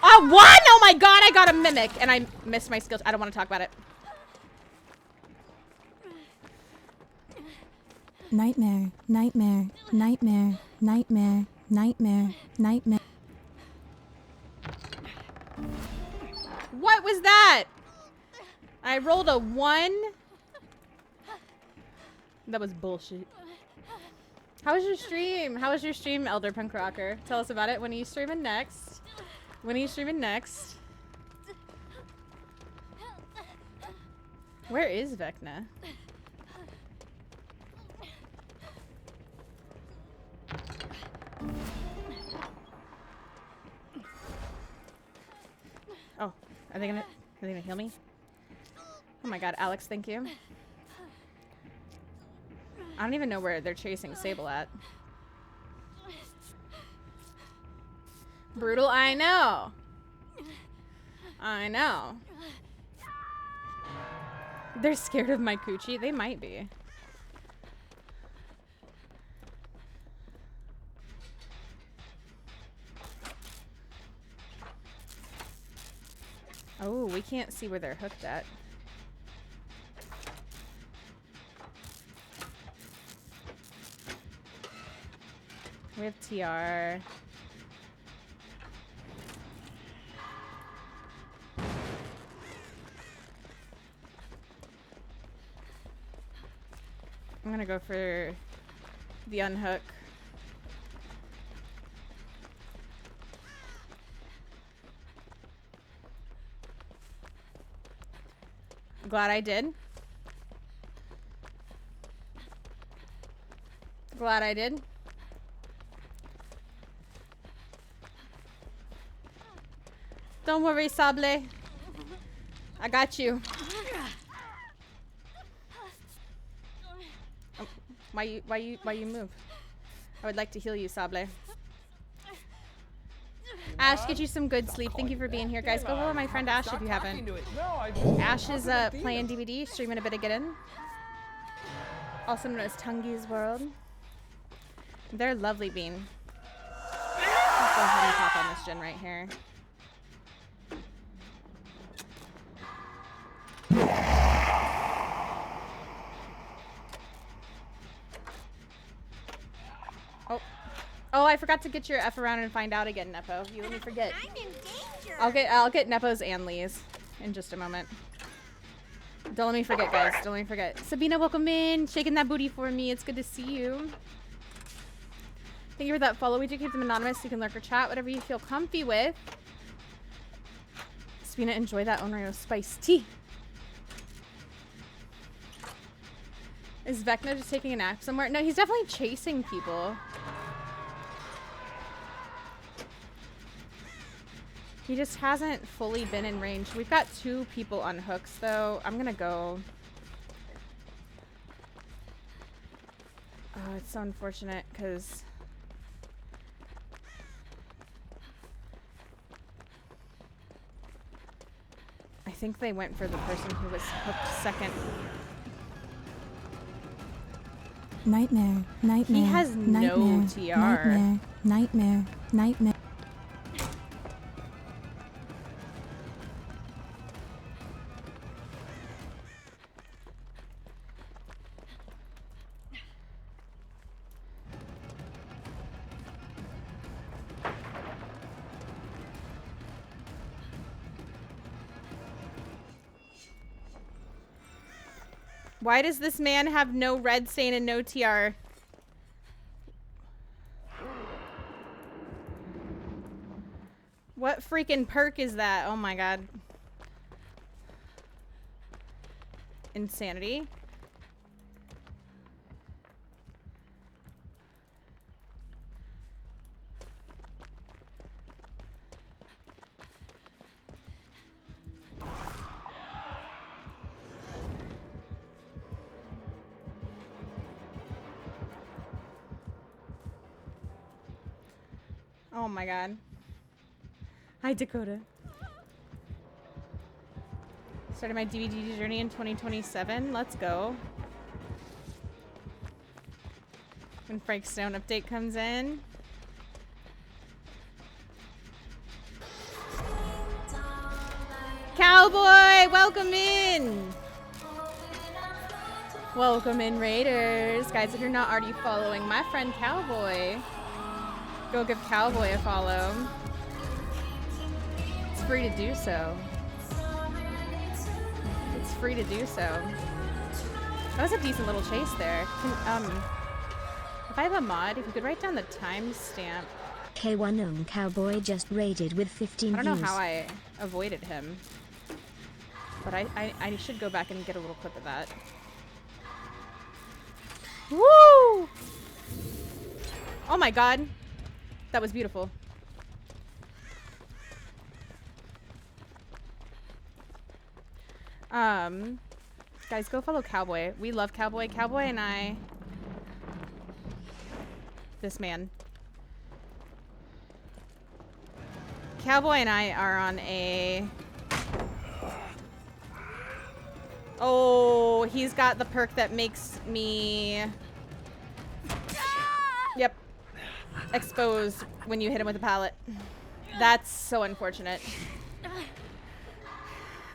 Oh, what? Oh my god, I got a mimic and I missed my skills. I don't want to talk about it. Nightmare, nightmare, nightmare, nightmare, nightmare, nightmare. What was that? I rolled a 1. That was bullshit. How was your stream? How was your stream, Elder Punk Rocker? Tell us about it. When are you streaming next? When are you streaming next? Where is Vecna? Oh, are they gonna heal me? Oh my god, Alex, thank you. I don't even know where they're chasing Sable at. Brutal, I know. I know. They're scared of my coochie. They might be. Oh, we can't see where they're hooked at. We have TR. I'm gonna go for the unhook. Glad I did. Glad I did. Don't worry, Sable. I got you. Oh, why you move? I would like to heal you, Sable. Ash, get you some good sleep. Thank you for being here, guys. Go follow my friend Ash if you haven't. Ash is playing DVD, streaming a bit of Get In. Also known as Tungi's World. They're lovely bean. Let's go ahead and pop on this gen right here. Oh. Oh, I forgot to get your F around and find out again, Nepo. You let me forget. I'm in danger. I'll get Nepo's and Leigh's in just a moment. Don't let me forget, guys. Don't let me forget. Sabina, welcome in. Shaking that booty for me. It's good to see you. Thank you for that follow. We do keep them anonymous so you can lurk or chat, whatever you feel comfy with. Sabina, enjoy that Onryo spice tea. Is Vecna just taking a nap somewhere? No, he's definitely chasing people. He just hasn't fully been in range. We've got 2 people on hooks, though. I'm gonna go. Oh, it's so unfortunate, because... I think they went for the person who was hooked second. Nightmare, nightmare. He has nightmare, no TR. Nightmare, nightmare, nightmare. Why does this man have no red stain and no TR? What freaking perk is that? Oh my god. Insanity. Oh my god. Hi, Dakota. Started my DVD journey in 2027. Let's go. When Frank Stone update comes in. Cowboy, welcome in. Welcome in, Raiders. Guys, if you're not already following my friend Cowboy, go give Cowboy a follow. It's free to do so. It's free to do so. That was a decent little chase there. If I have a mod, if you could write down the timestamp. K1 own Cowboy just raided with 15 I don't know views. how I avoided him. But I should go back and get a little clip of that. Woo! Oh my god. That was beautiful. Guys, go follow Cowboy. We love Cowboy. Cowboy and I... This man. Cowboy and I are on a... Oh, he's got the perk that makes me... Yep. Exposed when you hit him with a pallet. That's so unfortunate.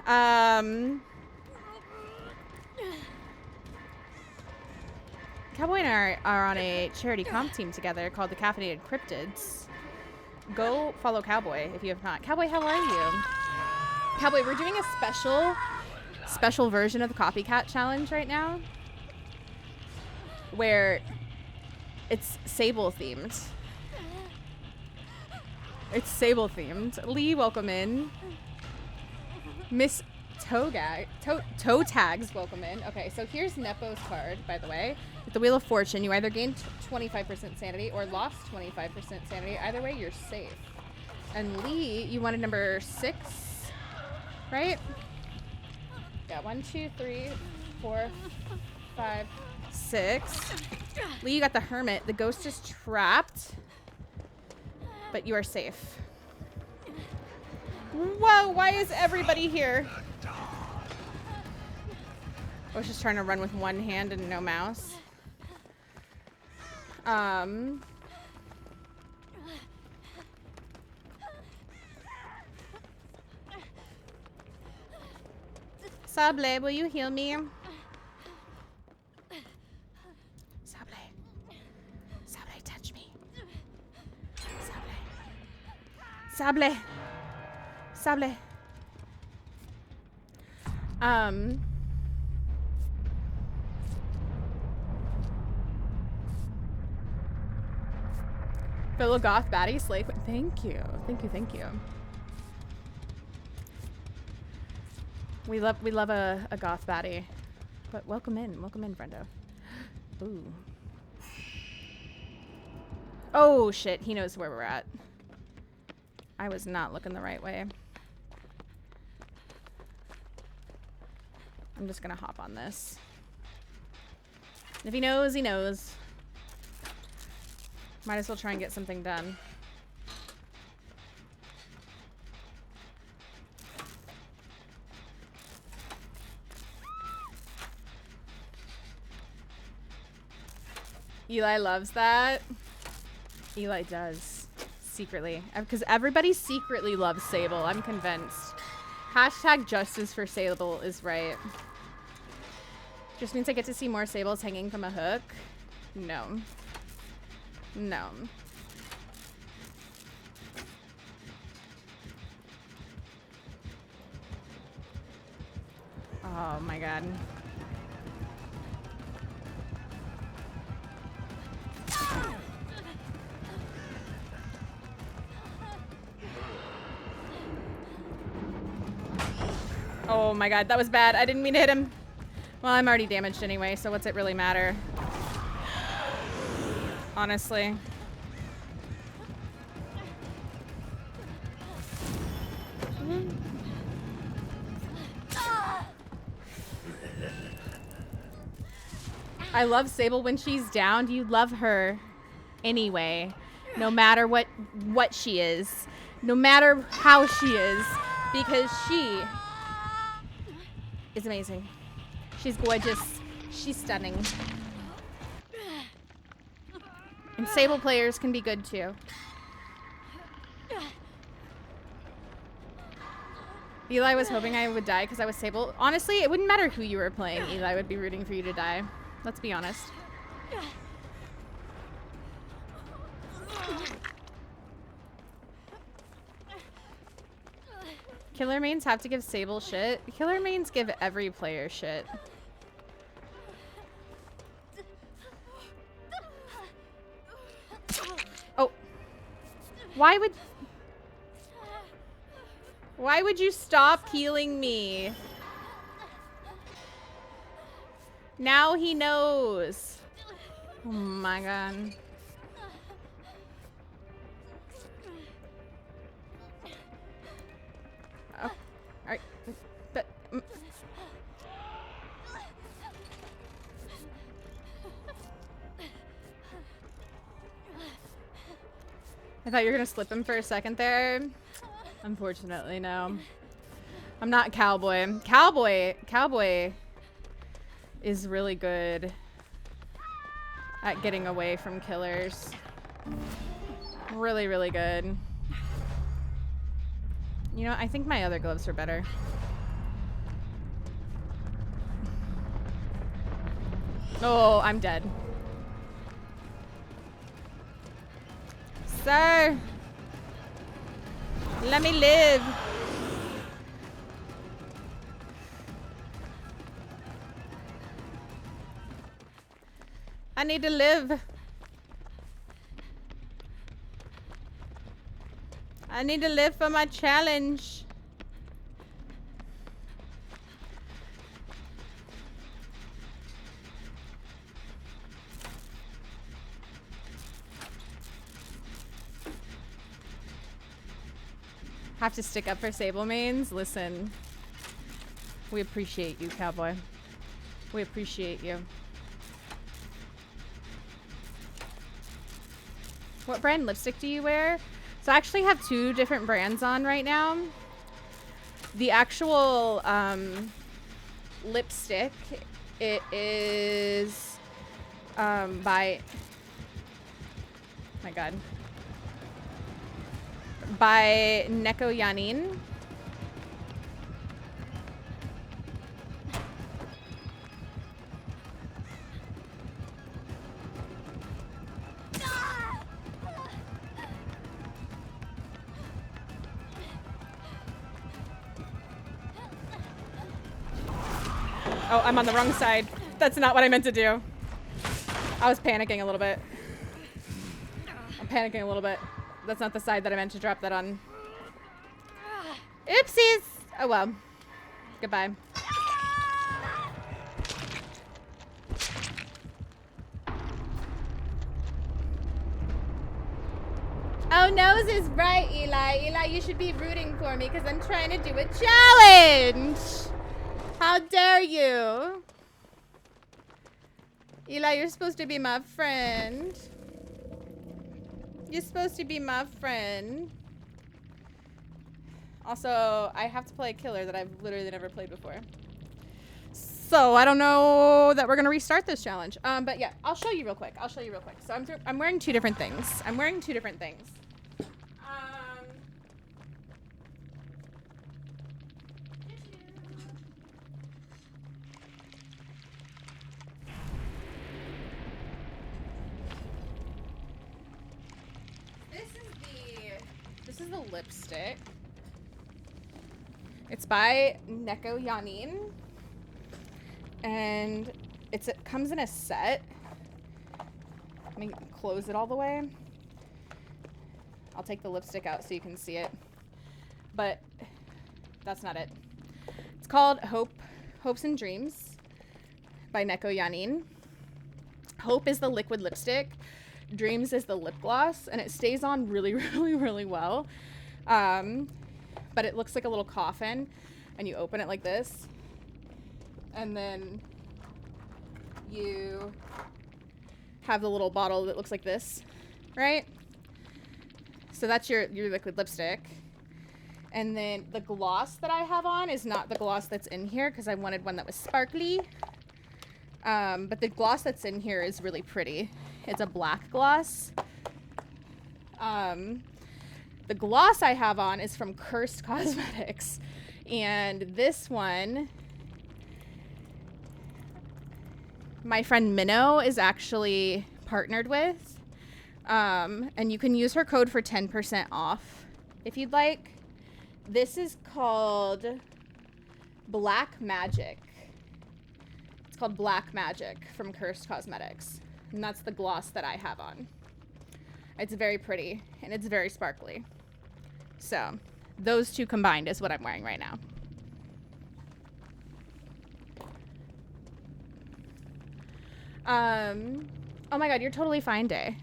Cowboy and I are on a charity comp team together called the Caffeinated Cryptids. Go follow Cowboy if you have not. Cowboy, how are you? Cowboy, we're doing a special version of the Copycat challenge right now, where it's Sable themed. It's Sable themed. Leigh, welcome in. Miss Toe Tags, welcome in. Okay, so here's Nepo's card, by the way. With the Wheel of Fortune, you either gained 25% sanity or lost 25% sanity. Either way, you're safe. And Leigh, you wanted number 6, right? Yeah, 1, 2, 3, 4, 5, 6. Leigh, you got the Hermit. The ghost is trapped, but you are safe. Whoa, why is everybody here? I was just trying to run with one hand and no mouse. Sable, will you heal me? Sable. Sable, touch me. Sable. Sable. Fellow goth baddie, slay queen. Thank you. Thank you, thank you. We love a goth baddie. But welcome in, friendo. Ooh. Oh shit, he knows where we're at. I was not looking the right way. I'm just gonna hop on this. If he knows, he knows. Might as well try and get something done. Eli loves that. Eli does. Secretly. Because everybody secretly loves Sable. I'm convinced. Hashtag justice for Sable is right. Just means I get to see more Sables hanging from a hook? No. No. Oh my god. Oh my god, that was bad. I didn't mean to hit him. Well, I'm already damaged anyway, so what's it really matter? Honestly. I love Sable when she's down. You love her anyway, no matter what she is, no matter how she is, because she is amazing. She's gorgeous. She's stunning. And Sable players can be good too. Eli was hoping I would die because I was Sable. Honestly, it wouldn't matter who you were playing. Eli would be rooting for you to die. Let's be honest. Killer mains have to give Sable shit. Killer mains give every player shit. Oh. Why would you stop healing me? Now he knows. Oh my god. Oh, alright. But I thought you were gonna slip him for a second there. Unfortunately, no. I'm not Cowboy. Cowboy is really good at getting away from killers. Really, really good. You know, I think my other gloves are better. Oh, I'm dead. Sir! Let me live! I need to live. I need to live for my challenge. Have to stick up for Sable mains? Listen, we appreciate you, Cowboy. We appreciate you. What brand lipstick do you wear? So I actually have 2 different brands on right now. The actual lipstick, it is by, my God, by Neko Yanin. Oh, I'm on the wrong side. That's not what I meant to do. I was panicking a little bit. I'm panicking a little bit. That's not the side that I meant to drop that on. Oopsies! Oh well. Goodbye. Oh, nose is right, Eli. Eli, you should be rooting for me because I'm trying to do a challenge. How dare you? Eli, you're supposed to be my friend. You're supposed to be my friend. Also, I have to play a killer that I've literally never played before. So, I don't know that we're going to restart this challenge. But yeah, I'll show you real quick. I'll show you real quick. So, I'm wearing 2 different things. I'm wearing 2 different things. This is the lipstick. It's by Neko Yanin. And it comes in a set. Let me close it all the way. I'll take the lipstick out so you can see it. But that's not it. It's called Hopes and Dreams by Neko Yanin. Hope is the liquid lipstick. Dreams is the lip gloss, and it stays on really, really, really well. But it looks like a little coffin, and you open it like this, and then you have the little bottle that looks like this, right? So that's your liquid lipstick. And then the gloss that I have on is not the gloss that's in here because I wanted one that was sparkly. But the gloss that's in here is really pretty. It's a black gloss. The gloss I have on is from Cursed Cosmetics. And this one, my friend Minnow is actually partnered with. And you can use her code for 10% off if you'd like. This is called Black Magic. It's called Black Magic from Cursed Cosmetics. And that's the gloss that I have on. It's very pretty and it's very sparkly. So those 2 combined is what I'm wearing right now. Oh my God, you're totally fine, Day.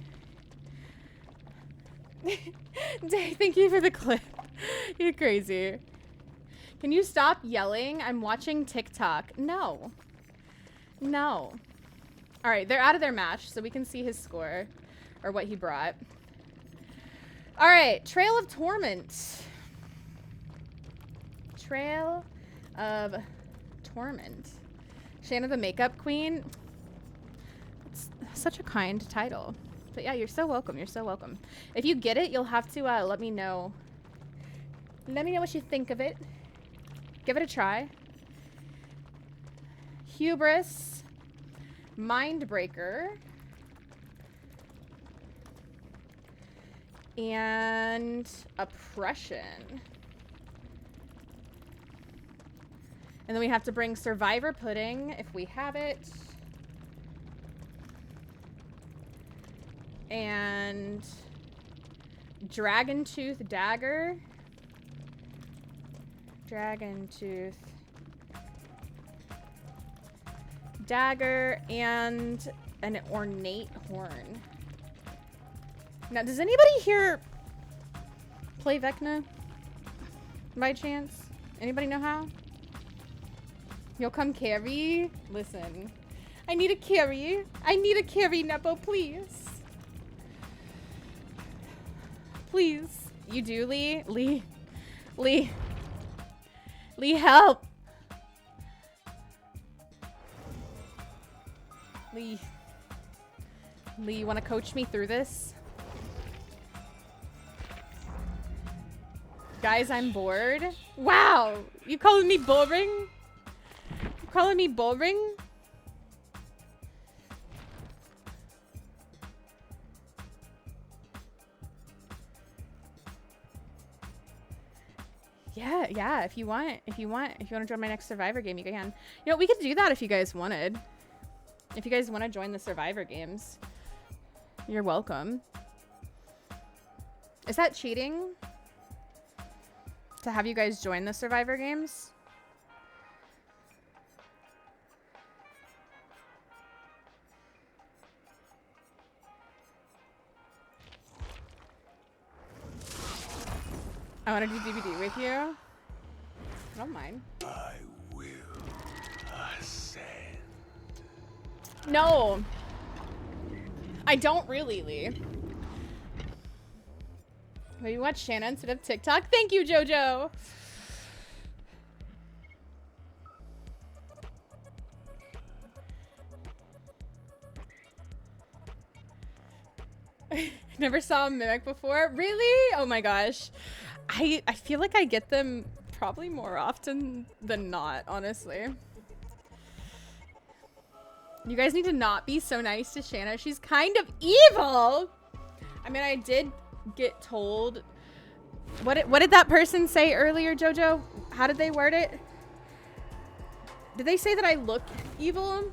Day, thank you for the clip. You're crazy. Can you stop yelling? I'm watching TikTok. No. No. All right, they're out of their match, so we can see his score or what he brought. All right, Trail of Torment. Trail of Torment. Shana the Makeup Queen. It's such a kind title. But yeah, you're so welcome. You're so welcome. If you get it, you'll have to let me know. Let me know what you think of it. Give it a try. Hubris. Mindbreaker. And Oppression. And then we have to bring Survivor Pudding if we have it. And Dragon Tooth Dagger. Dragon Tooth Dagger and an Ornate Horn. Now, does anybody here play Vecna by chance? Anybody know how? You'll come carry? Listen, I need a carry. I need a carry, Nepo, please. Please. You do, Leigh? Leigh. Leigh. Leigh, help. Leigh. Leigh, you want to coach me through this? Guys, I'm bored. Wow. You calling me boring? You calling me boring? Yeah, if you want to join my next Survivor game, you can. You know, we could do that if you guys wanted. If you guys want to join the Survivor games, you're welcome. Is that cheating? To have you guys join the Survivor games? I want to do DVD with you. I don't mind. I will ascend. No. I don't really, Leigh. Maybe watch Shana instead of TikTok. Thank you, Jojo. Never saw a mimic before. Really? Oh my gosh. I feel like I get them probably more often than not, honestly. You guys need to not be so nice to Shana. She's kind of evil. I mean, I did get told. What did that person say earlier, Jojo? How did they word it? Did they say that I look evil?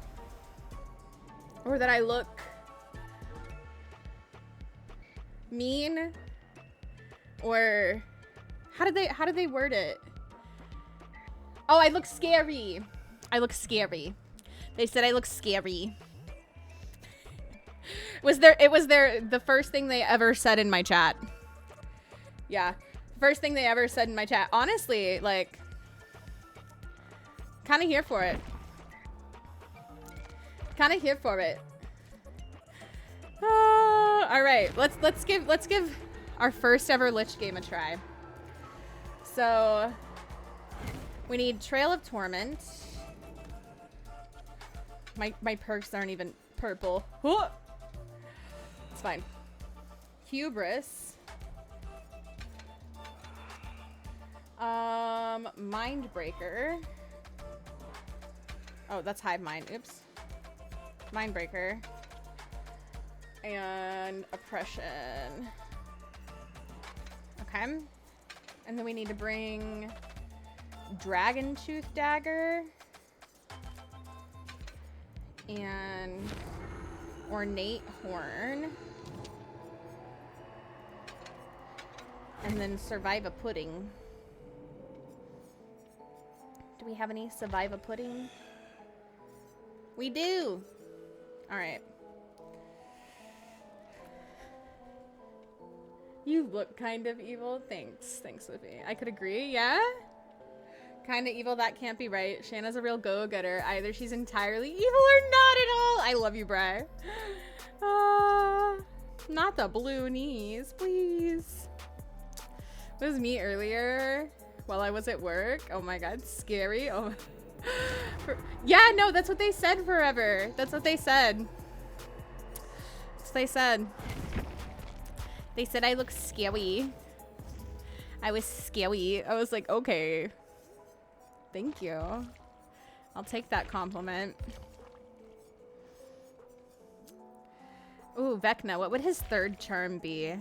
Or that I look mean? Or how did they word it? Oh, I look scary. I look scary. They said I look scary. It was the first thing they ever said in my chat. Yeah. First thing they ever said in my chat. Honestly, like, kind of here for it. Kind of here for it. All right, let's give our first ever Lich game a try. So we need Trail of Torment. My perks aren't even purple. It's fine. Hubris. Mindbreaker. Oh, that's Hive Mind. Oops. Mindbreaker. And Oppression. Okay. And then we need to bring Dragon Tooth Dagger. And Ornate Horn. And then Survive a Pudding. Do we have any Survive a Pudding? We do! Alright. You look kind of evil. Thanks. Thanks, Lippy. I could agree, yeah? Kind of evil, that can't be right. Shana's a real go-getter. Either she's entirely evil or not at all. I love you, Bri. Not the blue knees, please. It was me earlier while I was at work. Oh my god, scary. Oh. Yeah, no, that's what they said forever. That's what they said. That's what they said. They said I look scary. I was scary. I was like, okay. Thank you. I'll take that compliment. Ooh, Vecna. What would his third charm be?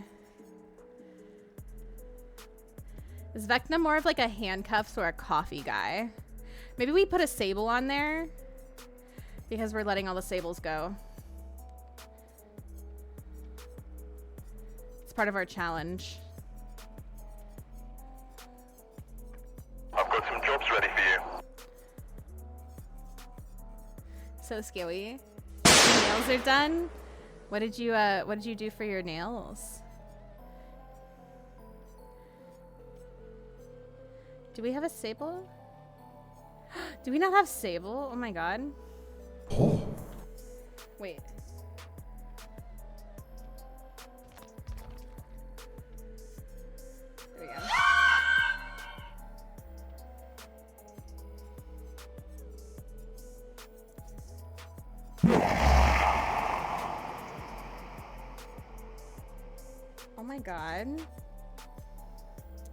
Is Vecna more of like a handcuffs or a coffee guy? Maybe we put a Sable on there because we're letting all the Sables go. It's part of our challenge. I've got some jobs ready for you. So scary. Your nails are done. What did you do for your nails? Do we have a Sable? Do we not have Sable? Oh my god. Wait. There we go. Oh my god.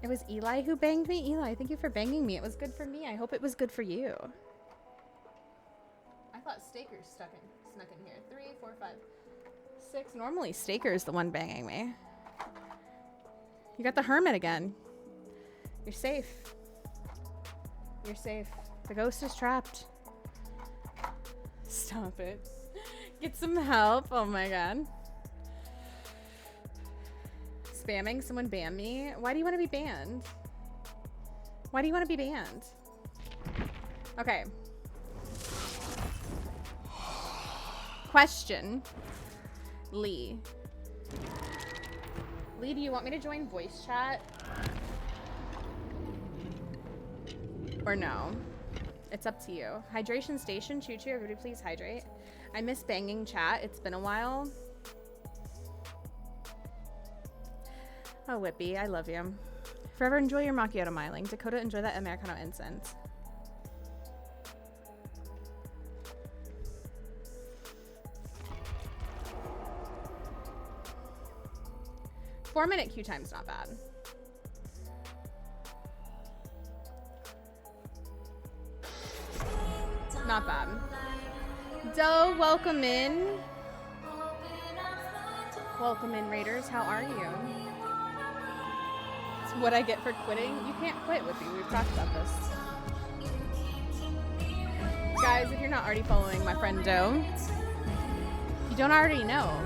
It was Eli who banged me? Eli, thank you for banging me. It was good for me. I hope it was good for you. I thought Staker's snuck in here. 3, 4, 5, 6. Normally Staker's the one banging me. You got the hermit again. You're safe. You're safe. The ghost is trapped. Stop it. Get some help. Oh my god. Spamming? Someone ban me? Why do you want to be banned? Why do you want to be banned? Okay. Question. Leigh. Leigh, do you want me to join voice chat? Or no? It's up to you. Hydration station. Choo-choo. Everybody please hydrate. I miss banging chat. It's been a while. Oh, Whippy, I love you. Forever enjoy your macchiato miling. Dakota, enjoy that Americano incense. Four-minute queue time's not bad. Not bad. Doe, welcome in. Welcome in, Raiders. How are you? It's what I get for quitting. You can't quit, Whippy. We've talked about this. Guys, if you're not already following my friend Doe, you don't already know.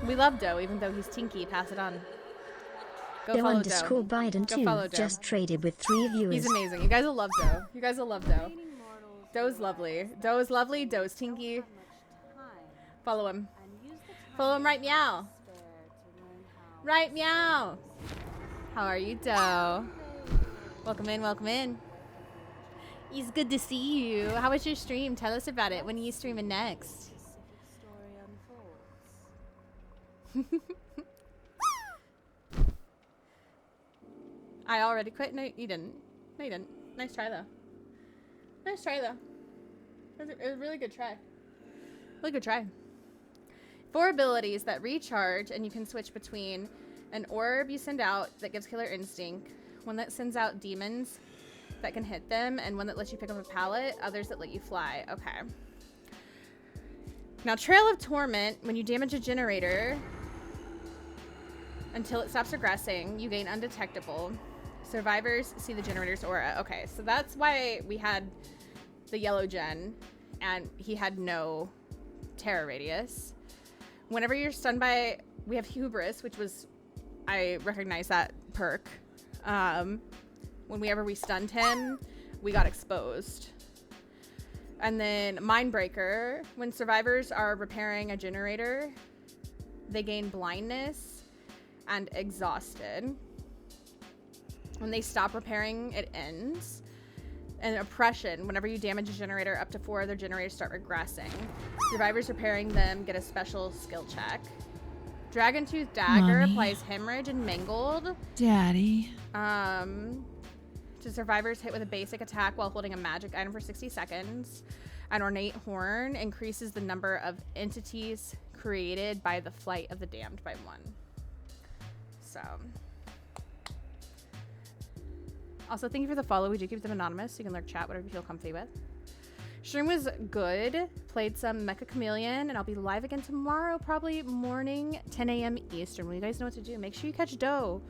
We love Doe, even though he's tinky. Pass it on. Go Doe follow _ Doe. Biden Go 2 follow Doe. just traded with 3 viewers. He's amazing. You guys will love Doe. You guys will love Doe. Doe's lovely. Doe's lovely. Doe's tinky. Follow him. Follow him right meow. Right meow. How are you, Doe? Welcome in, welcome in. It's good to see you. How was your stream? Tell us about it. When are you streaming next? I already quit. No, you didn't. No, you didn't. Nice try, though. Nice try, though. It was a really good try. Really good try. 4 abilities that recharge, and you can switch between an orb you send out that gives killer instinct, one that sends out demons that can hit them, and one that lets you pick up a pallet, others that let you fly. Okay. Now, Trail of Torment, when you damage a generator until it stops regressing, you gain undetectable. Survivors see the generator's aura. Okay, so that's why we had the yellow gen, and he had no terror radius. Whenever you're stunned by, we have Hubris, which was, I recognize that perk. Whenever we stunned him, we got exposed. And then Mindbreaker, when survivors are repairing a generator, they gain blindness and exhausted. When they stop repairing, it ends. And Oppression, whenever you damage a generator, up to 4 other generators start regressing. Survivors repairing them get a special skill check. Dragon Tooth Dagger Mommy. applies hemorrhage and mangled. Daddy. To survivors hit with a basic attack while holding a magic item for 60 seconds. An ornate horn increases the number of entities created by the flight of the damned by 1. So. Also, thank you for the follow. We do keep them anonymous, so you can lurk chat, whatever you feel comfy with. Stream was good. Played some Mecha Chameleon, and I'll be live again tomorrow, probably morning, 10 a.m. Eastern. Well, you guys know what to do. Make sure you catch Doe.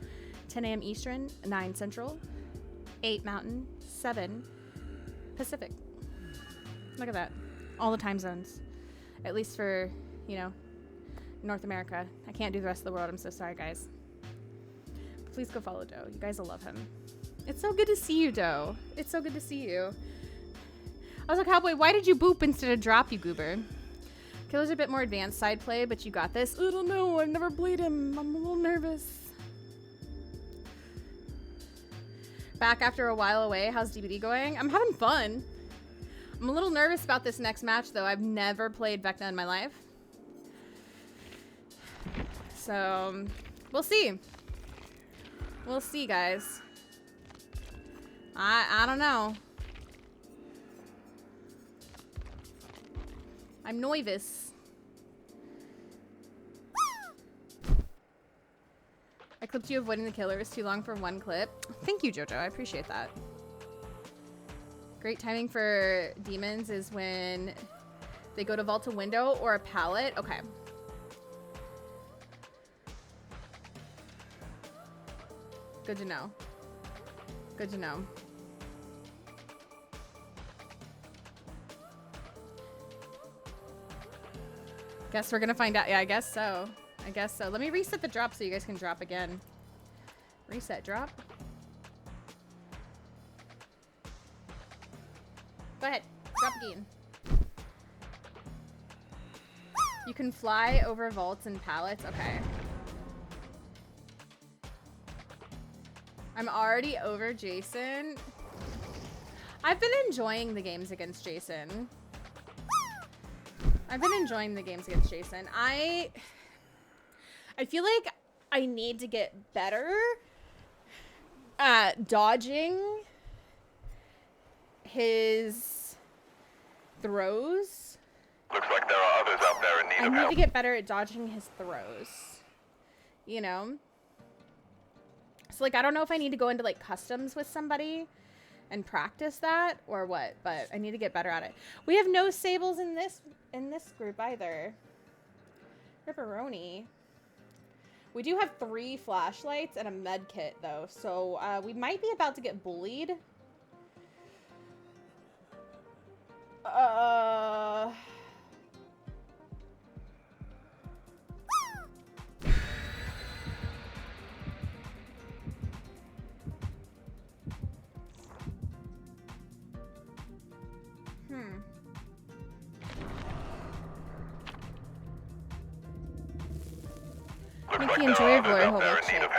10 a.m. Eastern, 9 Central, 8 Mountain, 7 Pacific. Look at that. All the time zones. At least for, you know, North America. I can't do the rest of the world. I'm so sorry, guys. But please go follow Doe. You guys will love him. It's so good to see you, Doe. It's so good to see you. Also, Cowboy, why did you boop instead of drop, you goober? Killer's a bit more advanced side play, but you got this. I don't know. I've never played him. I'm a little nervous. Back after a while away. How's DBD going? I'm having fun. I'm a little nervous about this next match, though. I've never played Vecna in my life. So, we'll see. We'll see, guys. I don't know. I'm nervous. I clipped you avoiding the killer. It was too long for one clip. Thank you, Jojo. I appreciate that. Great timing for demons is when they go to vault a window or a pallet. Okay. Good to know. Good to know. Guess we're gonna find out. Yeah, I guess so. I guess so. Let me reset the drop so you guys can drop again. Reset drop. Go ahead. Drop again. You can fly over vaults and pallets. Okay. I'm already over Jason. I've been enjoying the games against Jason. I've been enjoying the games against Jason. I feel like I need to get better at dodging his throws. Looks like there are others out there in need of I need help. to get better at dodging his throws. You know? So, like, I don't know if I need to go into, like, customs with somebody and practice that or what, but I need to get better at it. We have no Sables in this group either. Ripperoni. We do have 3 flashlights and a med kit, though, so we might be about to get bullied. Mickey, enjoy your glory hole shit.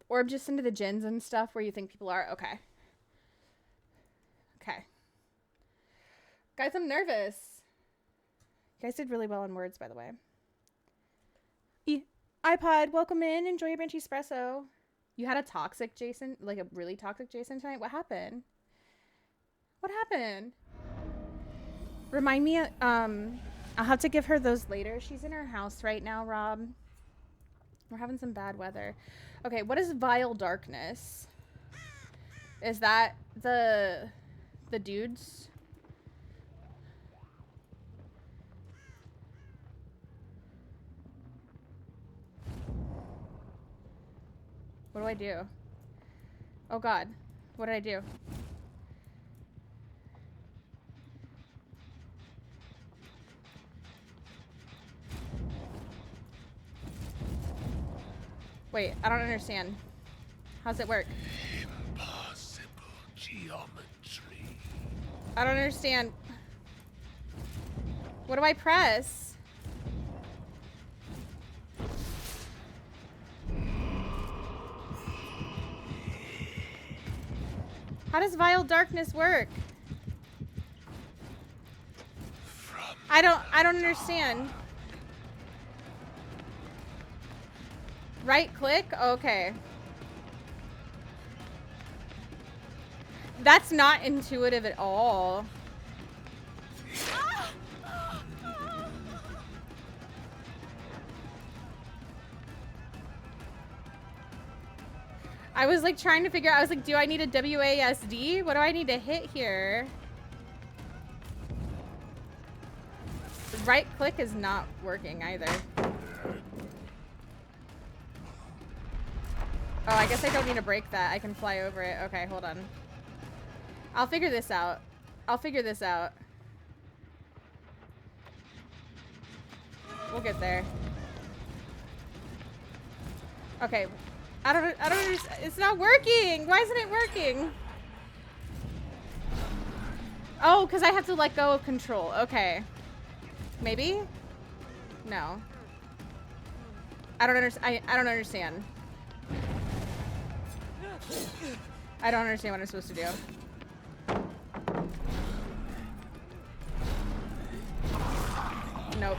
Orb just into the gens and stuff where you think people are. Okay. Okay. Guys, I'm nervous. You guys did really well on words, by the way. iPod, welcome in. Enjoy your Benchy Espresso. You had a toxic Jason, like a really toxic Jason tonight. What happened? What happened? Remind me, I'll have to give her those later. She's in her house right now, Rob. We're having some bad weather. Okay, what is Vile Darkness? Is that the dudes? What do I do? Oh God, what did I do? Wait, I don't understand. How's it work? Impossible geometry. I don't understand. What do I press? How does Vile Darkness work? From I don't understand. Right click? Okay. That's not intuitive at all. I was like trying to figure out, I was like, do I need a WASD? What do I need to hit here? Right click is not working either. Oh, I guess I don't need to break that. I can fly over it. Okay, hold on. I'll figure this out. I'll figure this out. We'll get there. Okay. I don't understand. It's not working. Why isn't it working? Oh, because I have to let go of control. Okay. Maybe? No. I don't understand. I don't understand. I don't understand what I'm supposed to do. Nope.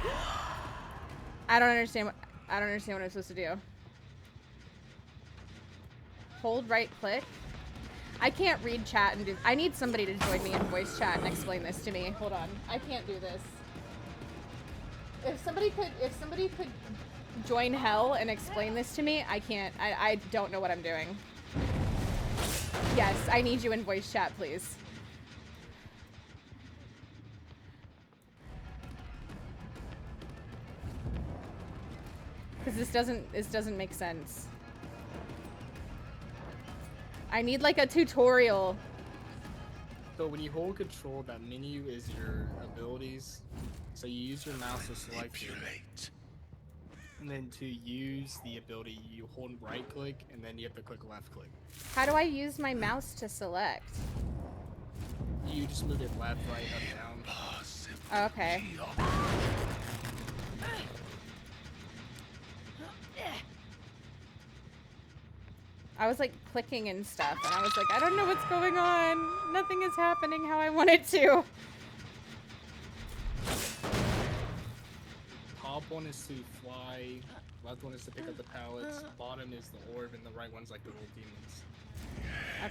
I don't understand what I'm supposed to do. Hold right click. I can't read chat and do. I need somebody to join me in voice chat and explain this to me. Hold on. I can't do this. If somebody could join hell and explain this to me, I can't. I don't know what I'm doing. Yes, I need you in voice chat, please. Because this doesn't make sense. I need like a tutorial. So when you hold control, that menu is your abilities. So you use your mouse to select it. And then to use the ability, you hold right click and then you have to click left click. How do I use my mouse to select? You just move it left, right, up, down. Oh, okay. I was like clicking and stuff, and I was like, I don't know what's going on. Nothing is happening how I want it to. Top one is to fly, left one is to pick up the pallets, bottom is the orb, and the right one's like the little demons.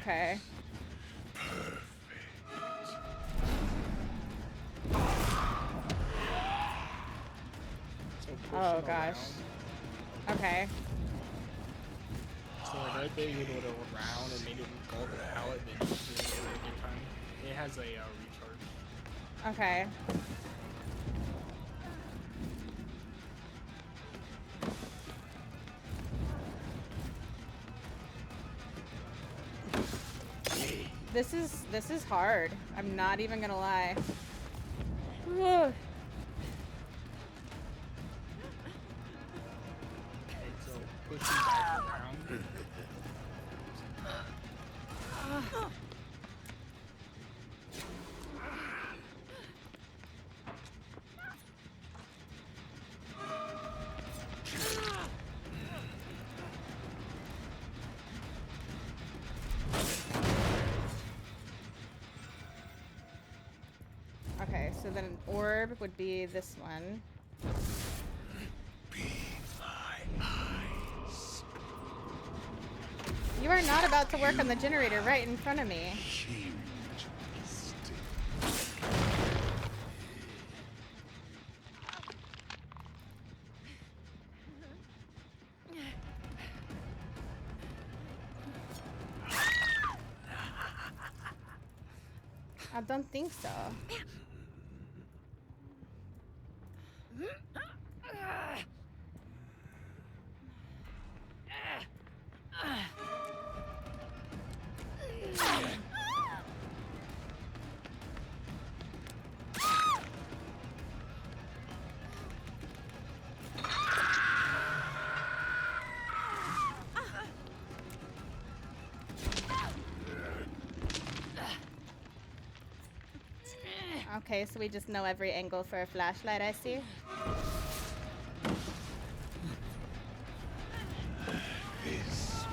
Okay. So Oh gosh. Okay. So like right there, you would go around and maybe go to the pallet, then you just do it every time. It has a recharge. Okay. This is hard. I'm not even gonna lie. Ugh. Okay, so push you back around. Okay, so then an orb would be this one. Be my eyes. You are not about to work on the generator right in front of me. Huge mistake. I don't think so. Okay, so we just know every angle for a flashlight, I see. This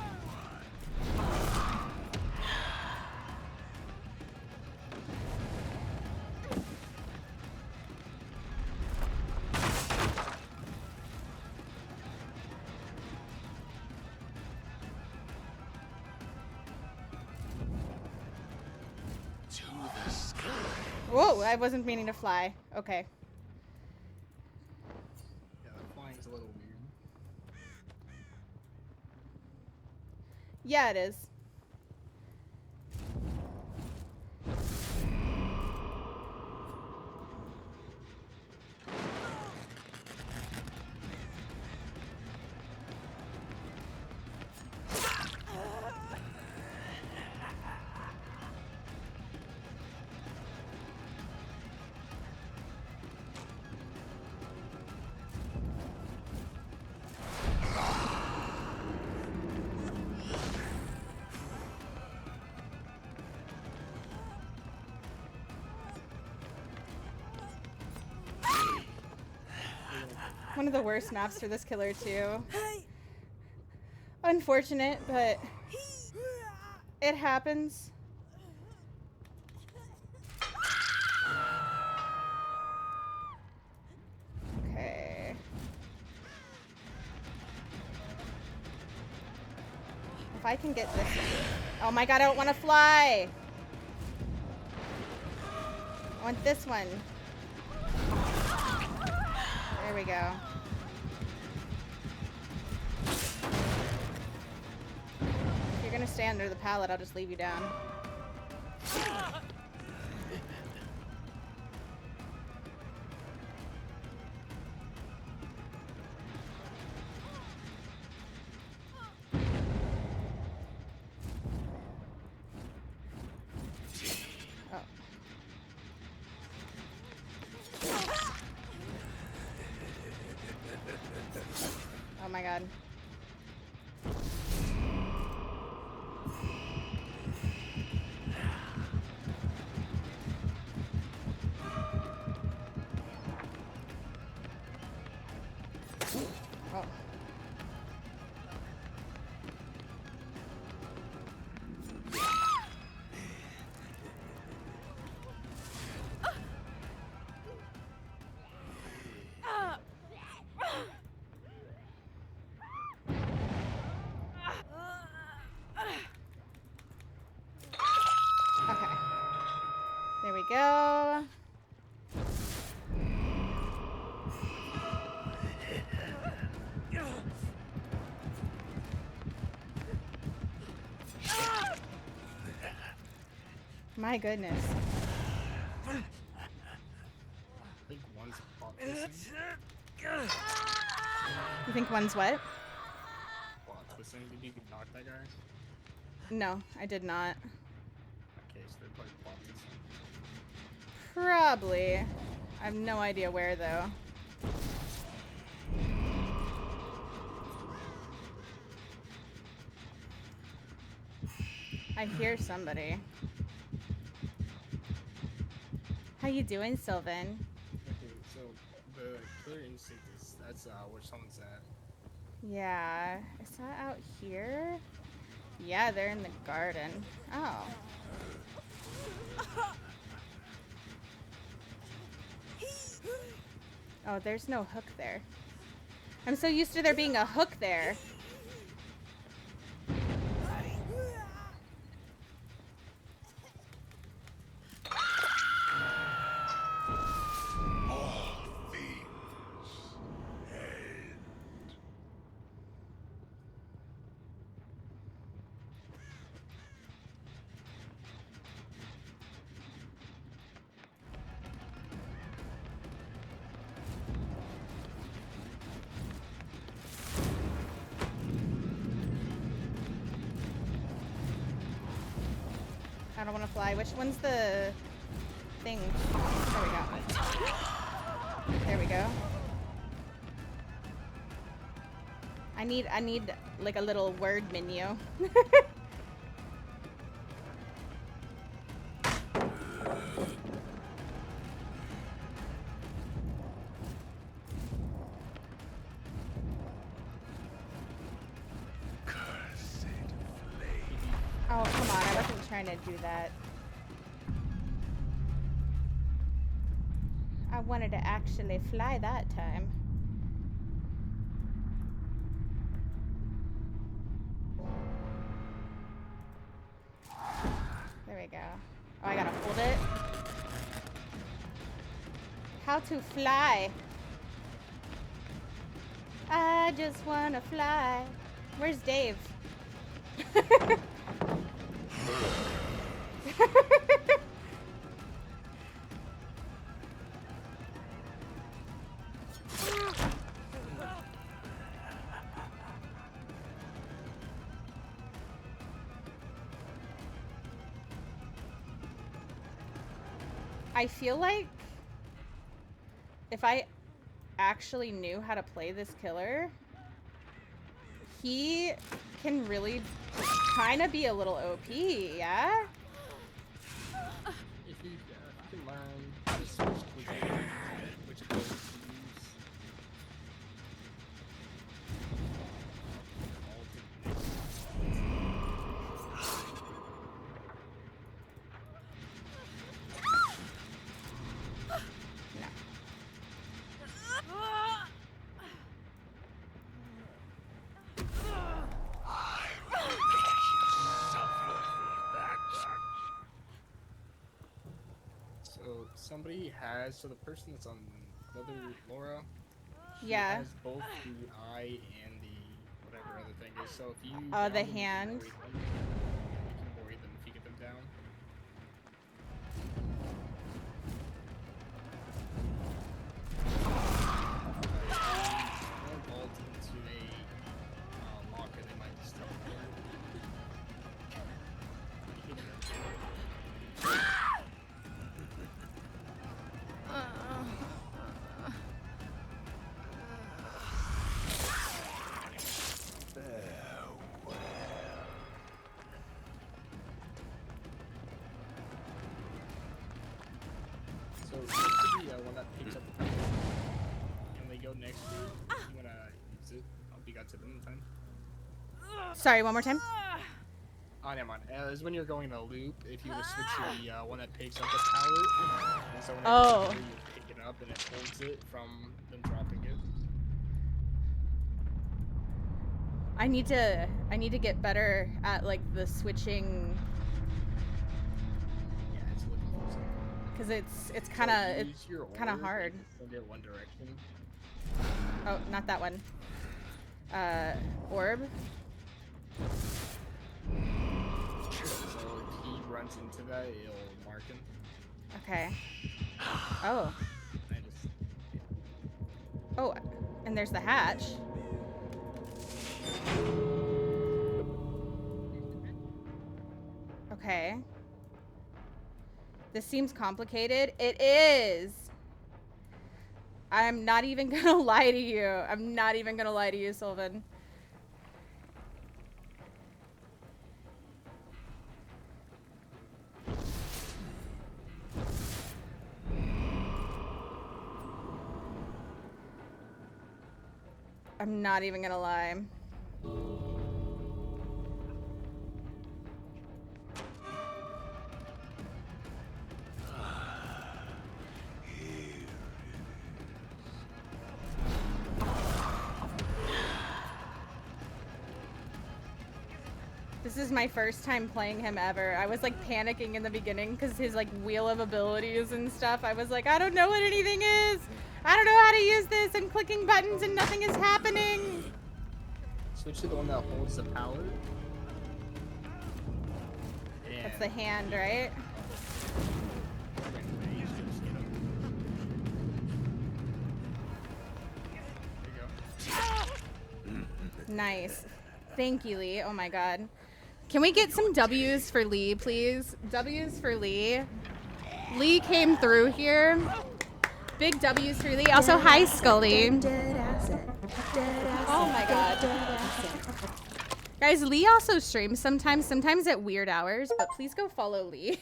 Whoa, I wasn't meaning to fly. Okay. Yeah, the flying's a little weird. Yeah, it is. One of the worst maps for this killer too. Unfortunate, but it happens. Okay. If I can get this. Oh my god, I don't want to fly. I want this one. There we go. If you're gonna stay under the pallet, I'll just leave you down. Oh my god. Oh. Okay. There we go. My goodness. I think one's plot twisting. You think one's what? Plot twisting. Did you knock that guy? No, I did not. Okay, so they're probably plot twisting. Probably. I have no idea where though. I hear somebody. How you doing, Sylvan? Okay, so the clear instinct is that's where someone's at. Yeah. Is that out here? Yeah, they're in the garden. Oh. Oh, there's no hook there. I'm so used to there being a hook there. I don't want to fly. Which one's the thing? There we go. There we go. I need like a little word menu. Oh, come on. I wasn't trying to do that. I wanted to actually fly that time. There we go. Oh, I gotta hold it. How to fly. I just wanna fly. Where's Dave? I feel like if I actually knew how to play this killer, he can really kind of be a little OP, yeah? If you can learn how to switch between which abilities to use. Somebody has, so the person that's on Mother Laura, she Yeah. has both the eye and the whatever other thing is. So if you The down them, hand. you can worry them if you get them down. Don't vault into a locker, they might just teleport. So this could be one that picks up the power. And they go next to you. You wanna use it? I'll be got to them in time. Sorry, one more time. Oh, never mind. Is when you're going in a loop, if you would switch to the one that picks up the pallet, and so when it comes through, you pick it up and it holds it from them dropping it. I need to get better at like the switching. Yeah, it's looking for something. Cause it's kind of hard. Send it one direction. Oh, not that one. Orb. So if he runs into that, it'll mark him. Okay. Oh. Oh, and there's the hatch. Okay. This seems complicated. It is. I'm not even gonna lie to you. I'm not even gonna lie to you, Sylvan. I'm not even gonna lie. This is my first time playing him ever. I was like panicking in the beginning because his like wheel of abilities and stuff. I was like, I don't know what anything is. I don't know how to use this. I'm clicking buttons and nothing is happening. Switch to the one that holds the power. That's the hand, right? Nice. Thank you, Leigh. Oh my god. Can we get some W's for Leigh, please? W's for Leigh. Leigh came through here. Big W's for Leigh. Also, hi, Scully. Oh my god. Guys, Leigh also streams sometimes at weird hours, but please go follow Leigh.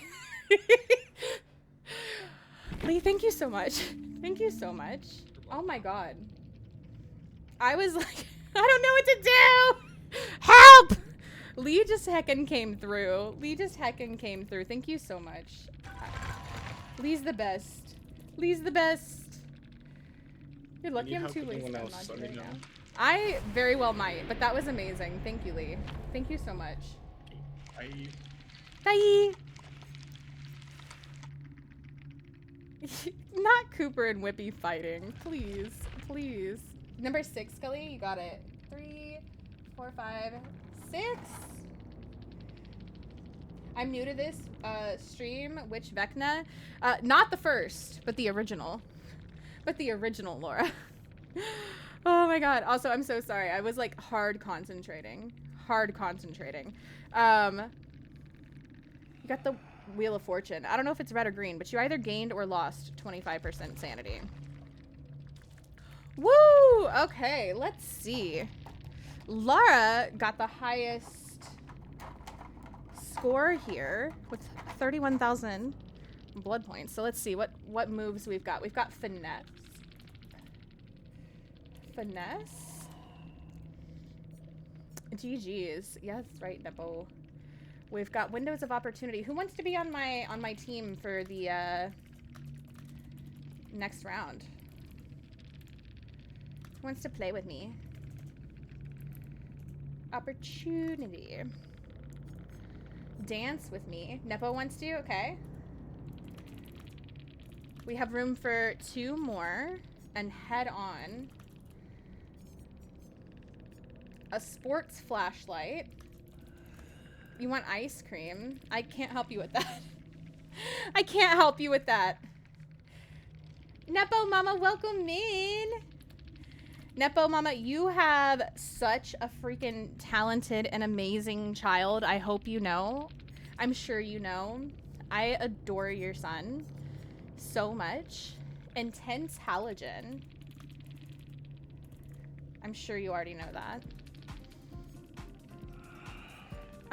Leigh, thank you so much. Thank you so much. Oh my god. I was like, I don't know what to do. Help! Leigh just heckin' came through. Leigh just heckin' came through. Thank you so much. Leigh's the best. Leigh's the best. You're lucky I'm too late. Right now. I very well might, but that was amazing. Thank you, Leigh. Thank you so much. Bye. Bye. Not Cooper and Whippy fighting. Please. Please. Number 6, Scully. You got it. 3, 4, 5, 6. I'm new to this stream. Which Vecna? Not the first, but the original. But the original Laura. Oh my god. Also, I'm so sorry. I was like hard concentrating. Hard concentrating. You got the Wheel of Fortune. I don't know if it's red or green, but you either gained or lost 25% sanity. Woo! Okay, let's see. Lara got the highest score here with 31,000 blood points. So let's see what moves we've got. We've got Finesse. Finesse. GG's. Yes, right, Nepo. We've got Windows of Opportunity. Who wants to be on my team for the next round? Who wants to play with me? Opportunity. Dance with me. Nepo wants to? Okay. We have room for 2 more. And head on. A sports flashlight. You want ice cream? I can't help you with that. I can't help you with that. Nepo Mama, welcome in. Nepo Mama, you have such a freaking talented and amazing child. I hope you know. I'm sure you know. I adore your son so much. Intense halogen. I'm sure you already know that.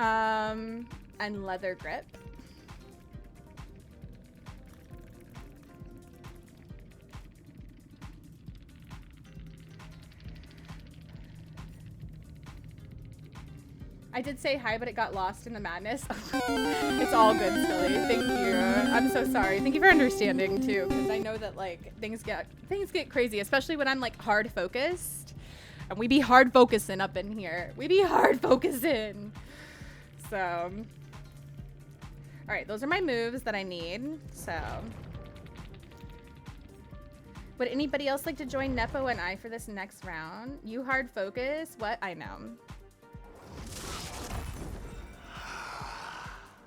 And leather grip. I did say hi, but it got lost in the madness. It's all good, Silly. Thank you. I'm so sorry. Thank you for understanding too, because I know that like things get crazy, especially when I'm like hard focused. And we be hard focusing up in here. We be hard focusing. So, all right, those are my moves that I need. So, would anybody else like to join Nepo and I for this next round? You hard focus? What? I know.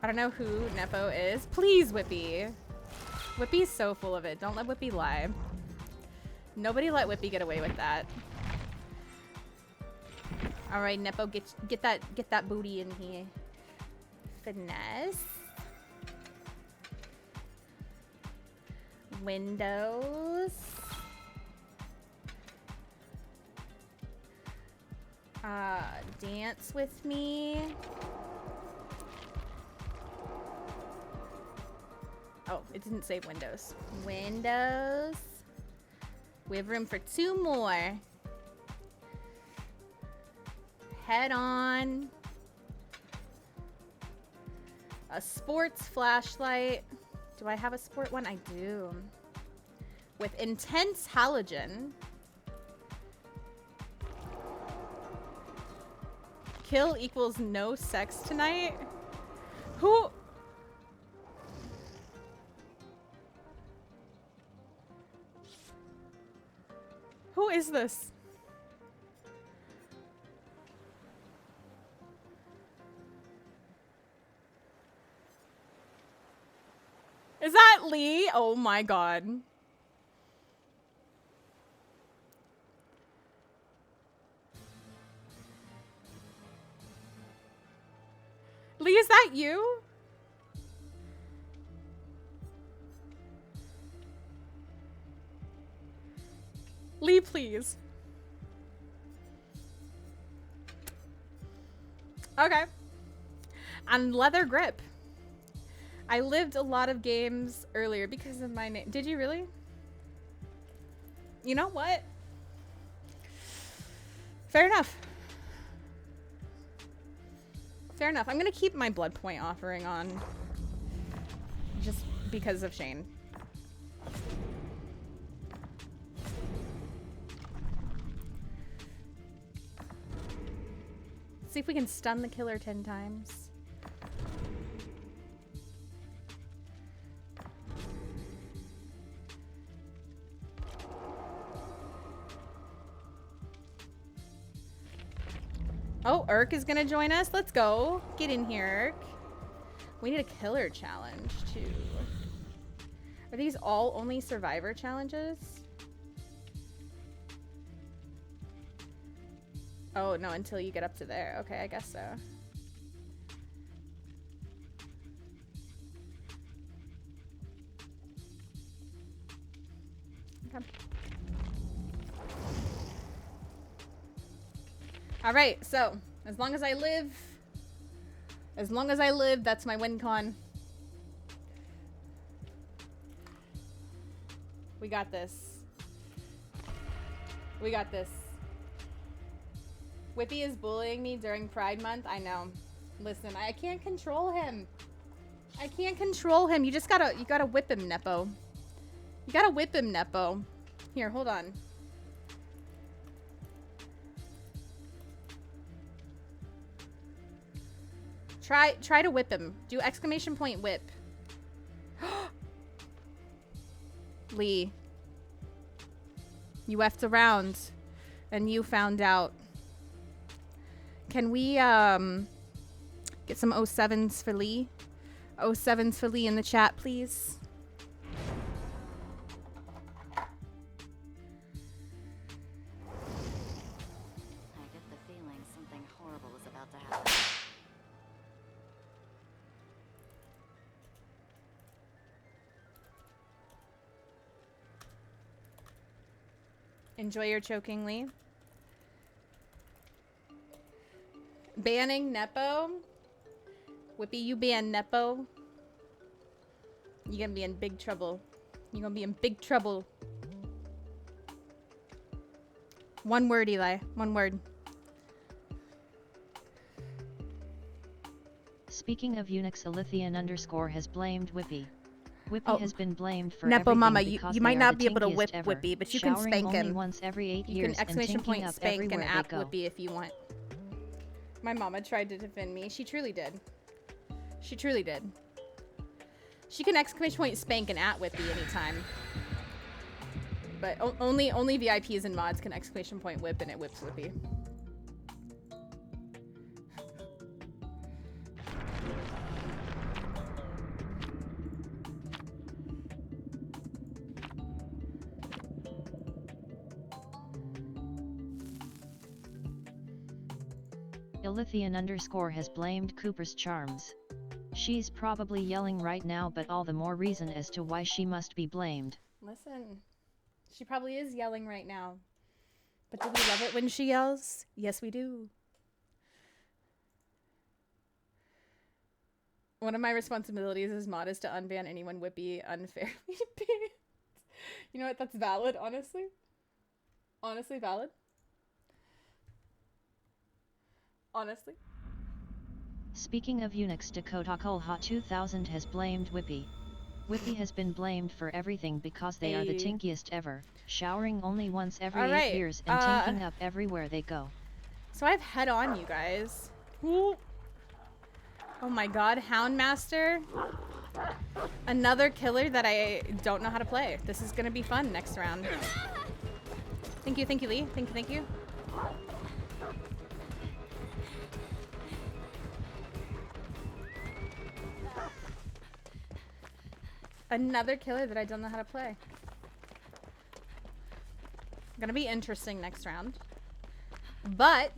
I don't know who Nepo is. Please, Whippy. Whippy's so full of it. Don't let Whippy lie. Nobody let Whippy get away with that. All right, Nepo, get that booty in here. Finesse. Windows. Dance with me. Oh, it didn't save Windows. Windows. We have room for 2 more. Head on. A sports flashlight. Do I have a sport one? I do. With intense halogen. Kill equals no sex tonight. Who? Who is this? Is that Leigh? Oh my god. Leigh, is that you? Leigh, please. Okay. And leather grip. I lived a lot of games earlier because of my name. Did you really? You know what? Fair enough. Fair enough. I'm gonna keep my blood point offering on. Just because of Shane. See if we can stun the killer 10 times. Oh, Urk is gonna join us. Let's go. Get in here, Urk. We need a killer challenge too. Are these all only survivor challenges? Oh, no, until you get up to there. Okay, I guess so. Okay. All right, so as long as I live, that's my win con. We got this. We got this. Whippy is bullying me during Pride Month. I know. Listen, I can't control him. I can't control him. You gotta whip him, Nepo. You gotta whip him, Nepo. Here, hold on. Try to whip him. Do exclamation point whip. Leigh. You effed around. And you found out. Can we, get some 07s for Leigh? 07s for Leigh in the chat, please. I get the feeling something horrible is about to happen. Enjoy your choking, Leigh. Banning Nepo? Whippy, you ban Nepo? You're gonna be in big trouble. You're gonna be in big trouble. One word, Eli. One word. Speaking of Unix, Alithian_ has blamed Whippy. Whippy Oh, has been blamed for Nepo everything Mama, because you they might are not the be able to tinkiest whip ever, Whippy, but you can showering spank only him. once every 8 You years can exclamation and point tinking up spank and everywhere app they go. Whippy if you want. My mama tried to defend me. She truly did. She truly did. She can exclamation point spank and at Whippy anytime. But only VIPs and mods can exclamation point whip and it whips Whippy. Alithian_ has blamed Cooper's charms. She's probably yelling right now, but all the more reason as to why she must be blamed. Listen, she probably is yelling right now. But do we love it when she yells? Yes, we do. One of my responsibilities as mod is to unban anyone Whippy unfairly banned. You know what? That's valid, honestly. Honestly valid. Honestly. Speaking of Unix, Dakota Colha 2000 has blamed Whippy. Whippy has been blamed for everything because they are the Hey. tinkiest ever, showering only once every All 8 right, years and tinking up everywhere they go. So I have head on, you guys. Ooh. Oh my god, Houndmaster. Another killer that I don't know how to play. This is gonna be fun next round. Thank you, Leigh. Thank you. Another killer that I don't know how to play. Gonna be interesting next round. But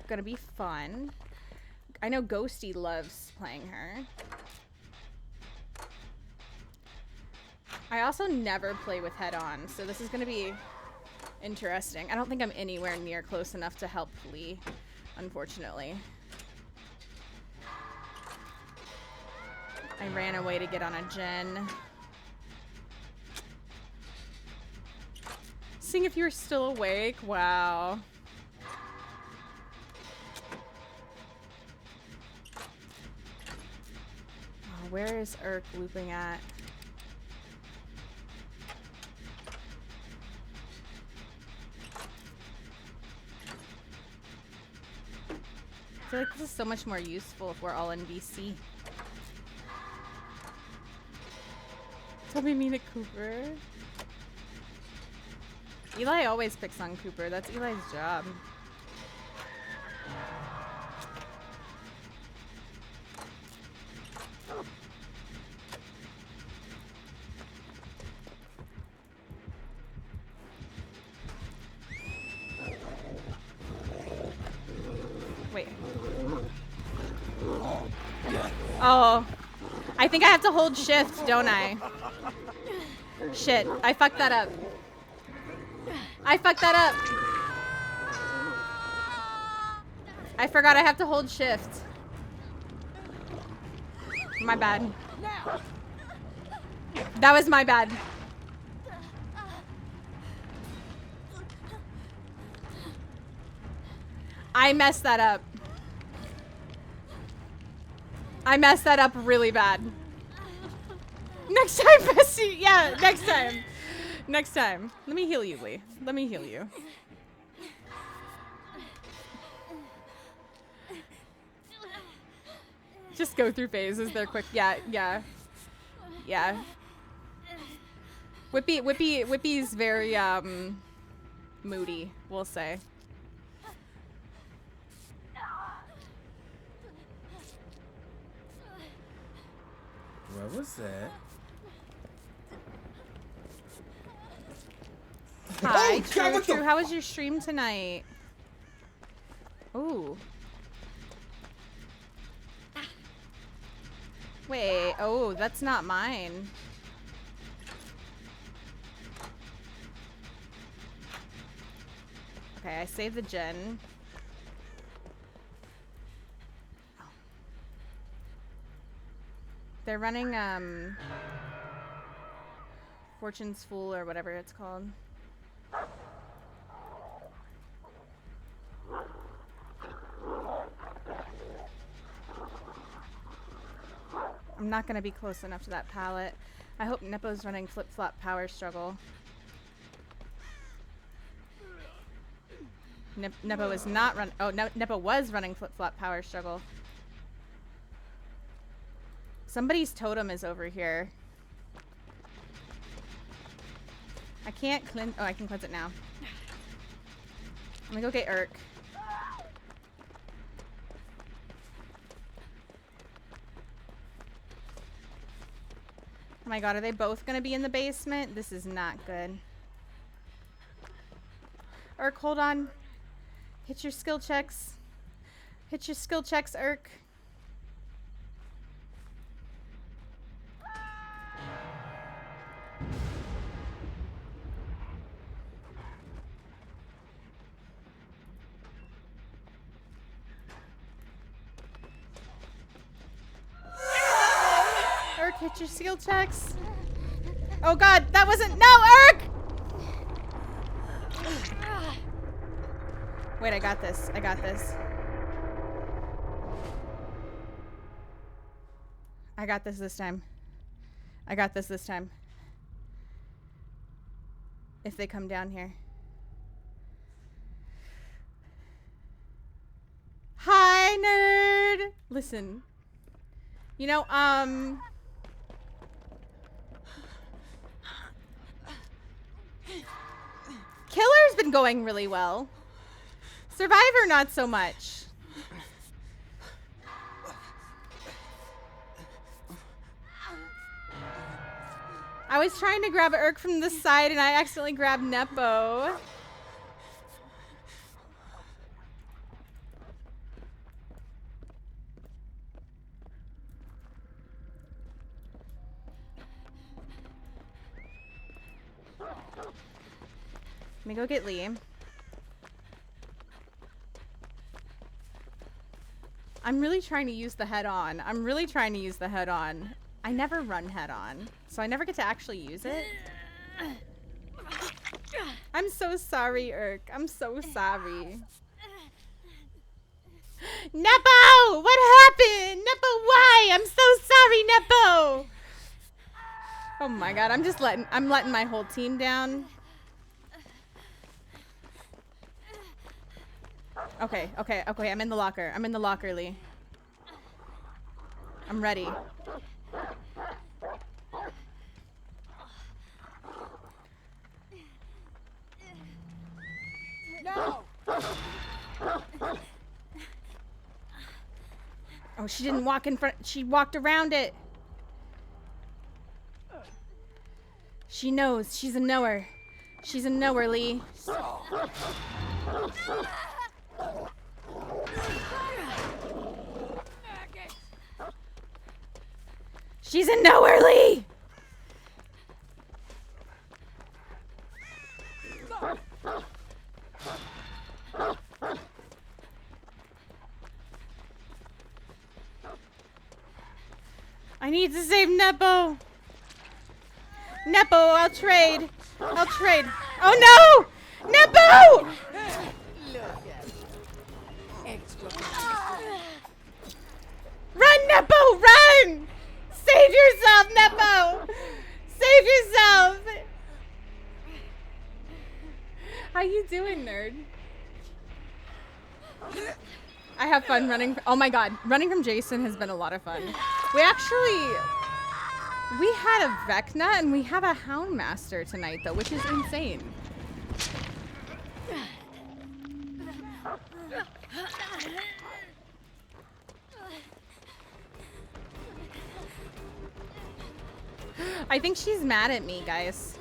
gonna be fun. I know Ghosty loves playing her. I also never play with head on, so this is gonna be interesting. I don't think I'm anywhere near close enough to help Leigh, unfortunately. I ran away to get on a gen. Seeing if you're still awake. Wow. Oh, where is Urk looping at? I feel like this is so much more useful if we're all in VC. Tell me mean at Cooper. Eli always picks on Cooper. That's Eli's job. Wait. Oh. I think I have to hold shift, don't I? Shit, I fucked that up. I fucked that up. I forgot I have to hold shift. My bad. That was my bad. I messed that up. I messed that up really bad. Next time, Bessie. Yeah, next time. Next time. Let me heal you, Leigh. Let me heal you. Just go through phases. They're quick. Yeah, yeah. Yeah. Whippy's very, moody, we'll say. What was that? Hi, Oh, True, God, what True. the- How was your stream tonight? Ooh. Wait, oh, that's not mine. Okay, I saved the gen. They're running, Fortune's Fool or whatever it's called. I'm not gonna be close enough to that pallet. I hope Nepo's running flip-flop power struggle. Nepo is not run. Oh, no, Nepo was running flip-flop power struggle. Somebody's totem is over here. I can't cleanse. Oh, I can cleanse it now. I'm gonna go get Urk. Oh my god, are they both gonna be in the basement? This is not good. Urk, hold on. Hit your skill checks. Hit your skill checks, Urk. Urk, hit your skill checks. Oh god, that wasn't. No, Urk! Wait, I got this. I got this. I got this time. I got this time. If they come down here. Hi, nerd! Listen. You know, Killer's been going really well. Survivor, not so much. I was trying to grab Urk from the side and I accidentally grabbed Nepo. Let me go get Leigh. I'm really trying to use the head-on. I'm really trying to use the head-on. I never run head-on, so I never get to actually use it. I'm so sorry, Urk. I'm so sorry. Nepo! What happened? Nepo, why? I'm so sorry, Nepo! Oh my god, I'm letting my whole team down. Okay, I'm in the locker. I'm in the locker, Leigh. I'm ready. Oh, she didn't walk in front. She walked around it. She knows. She's a knower. She's a knower, Leigh. She's a knower, Leigh! I need to save Nepo. Nepo, I'll trade. I'll trade. Oh no! Nepo! Run, Nepo, run! Save yourself, Nepo! Save yourself! How you doing, nerd? I have fun running. Oh my god, running from Jason has been a lot of fun. We had a Vecna and we have a Houndmaster tonight though, which is insane. I think she's mad at me, guys.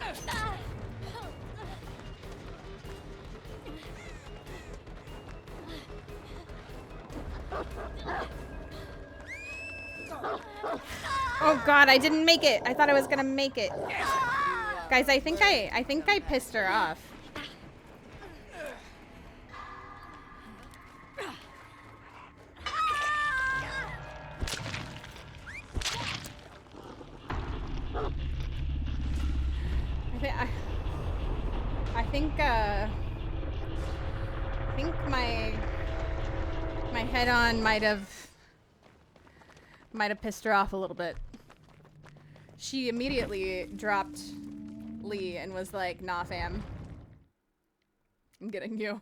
Oh god, I didn't make it. I thought I was gonna make it. Guys, I think I pissed her off. I think my head-on might have pissed her off a little bit. She immediately dropped Leigh and was like, "Nah, fam. I'm getting you."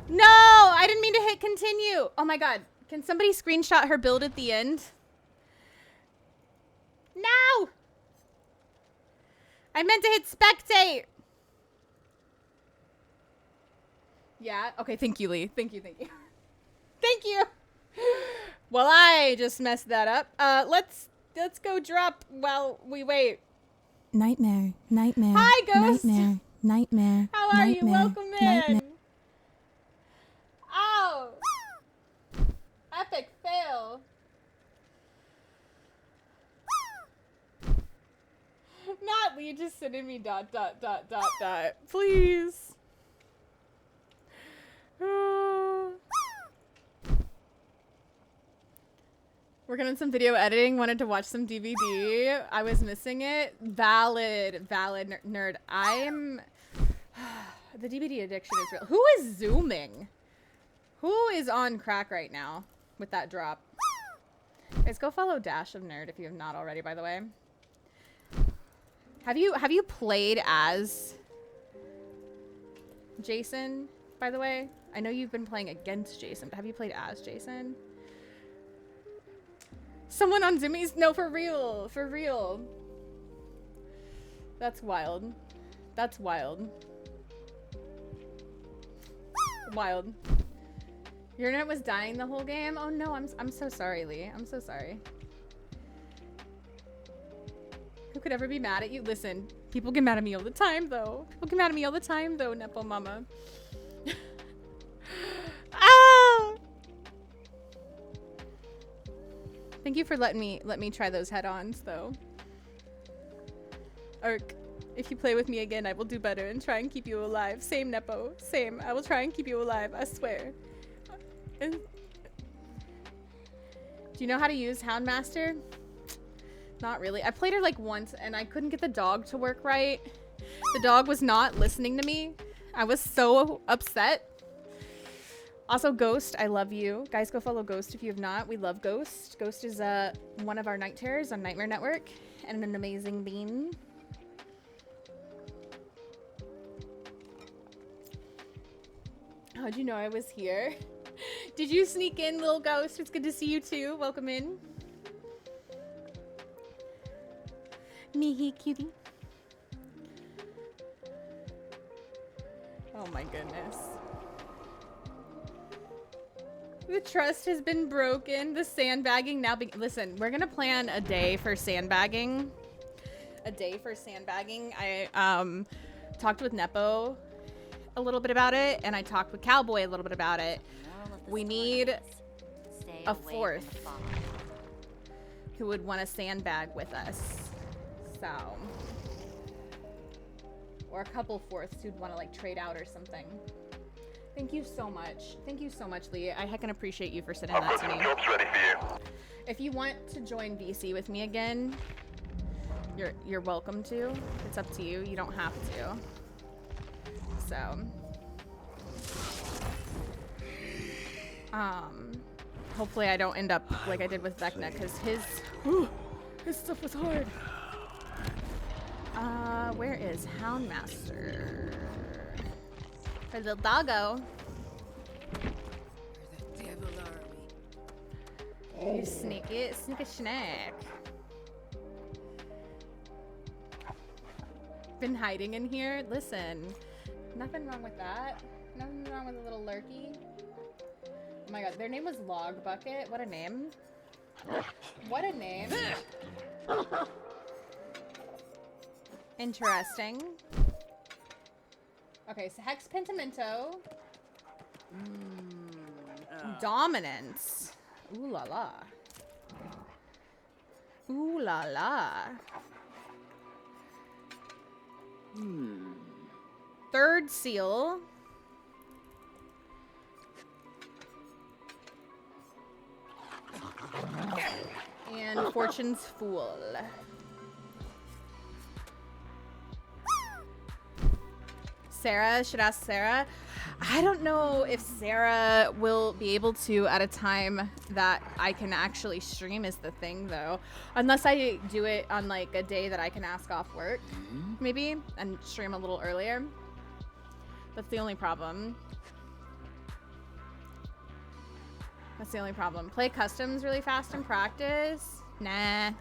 No! I didn't mean to hit continue! Oh my god. Can somebody screenshot her build at the end? No! I meant to hit spectate! Yeah? Okay, thank you, Leigh. Thank you, thank you. Thank you! Well, I just messed that up. Let's go drop while we wait. Nightmare, nightmare. Hi, Ghost! Nightmare, nightmare. How are you? Nightmare, Welcome in! nightmare. Ow! Epic fail. Not Leigh just sending me ... Please. Working on some video editing. Wanted to watch some DVD. I was missing it. Valid nerd. I'm... The DVD addiction is real. Who is zooming? Who is on crack right now with that drop? Guys, go follow Dash of Nerd if you have not already, by the way. Have you played as Jason, by the way? I know you've been playing against Jason, but have you played as Jason? Someone on Zoomies? No, for real. For real. That's wild. That's wild. Wild. Your internet was dying the whole game? Oh no, I'm so sorry, Leigh. I'm so sorry. Who could ever be mad at you? Listen, people get mad at me all the time, though. People get mad at me all the time, though, Nepo Mama. Ah! Thank you for letting me try those head-ons, though. Ark, if you play with me again, I will do better and try and keep you alive. Same, Nepo. Same. I will try and keep you alive. I swear. Do you know how to use Houndmaster? Not really. I played her like once and I couldn't get the dog to work right. The dog was not listening to me. I was so upset. Also, Ghost, I love you. Guys, go follow Ghost if you have not. We love Ghost. Ghost is one of our night terrors on Nightmare Network and an amazing bean. How'd you know I was here? Did you sneak in, little Ghost? It's good to see you too. Welcome in. Mihi cutie. Oh my goodness. The trust has been broken. The sandbagging now. Listen, we're gonna plan a day for sandbagging. A day for sandbagging. I talked with Nepo a little bit about it, and I talked with Cowboy a little bit about it. We need a fourth who would want to sandbag with us. So, or a couple fourths who'd want to like trade out or something. Thank you so much. Thank you so much, Leigh. I heckin' appreciate you for sending that to me. Job's ready for you. If you want to join VC with me again, you're welcome to. It's up to you. You don't have to. So, hopefully I don't end up like I did with Vecna, because his stuff was hard. Where is Houndmaster? For the doggo. You sneak a snack. Been hiding in here? Listen, nothing wrong with that. Nothing wrong with a little lurky. Oh my god, their name was Log Bucket. What a name. What a name. Interesting. Okay, so Hex Pentimento. Dominance. Ooh la la. Ooh la la. Third seal. And Fortune's Fool. Sarah, should ask Sarah. I don't know if Sarah will be able to at a time that I can actually stream is the thing though. Unless I do it on like a day that I can ask off work, maybe, and stream a little earlier. That's the only problem. That's the only problem. Play customs really fast in practice? Nah.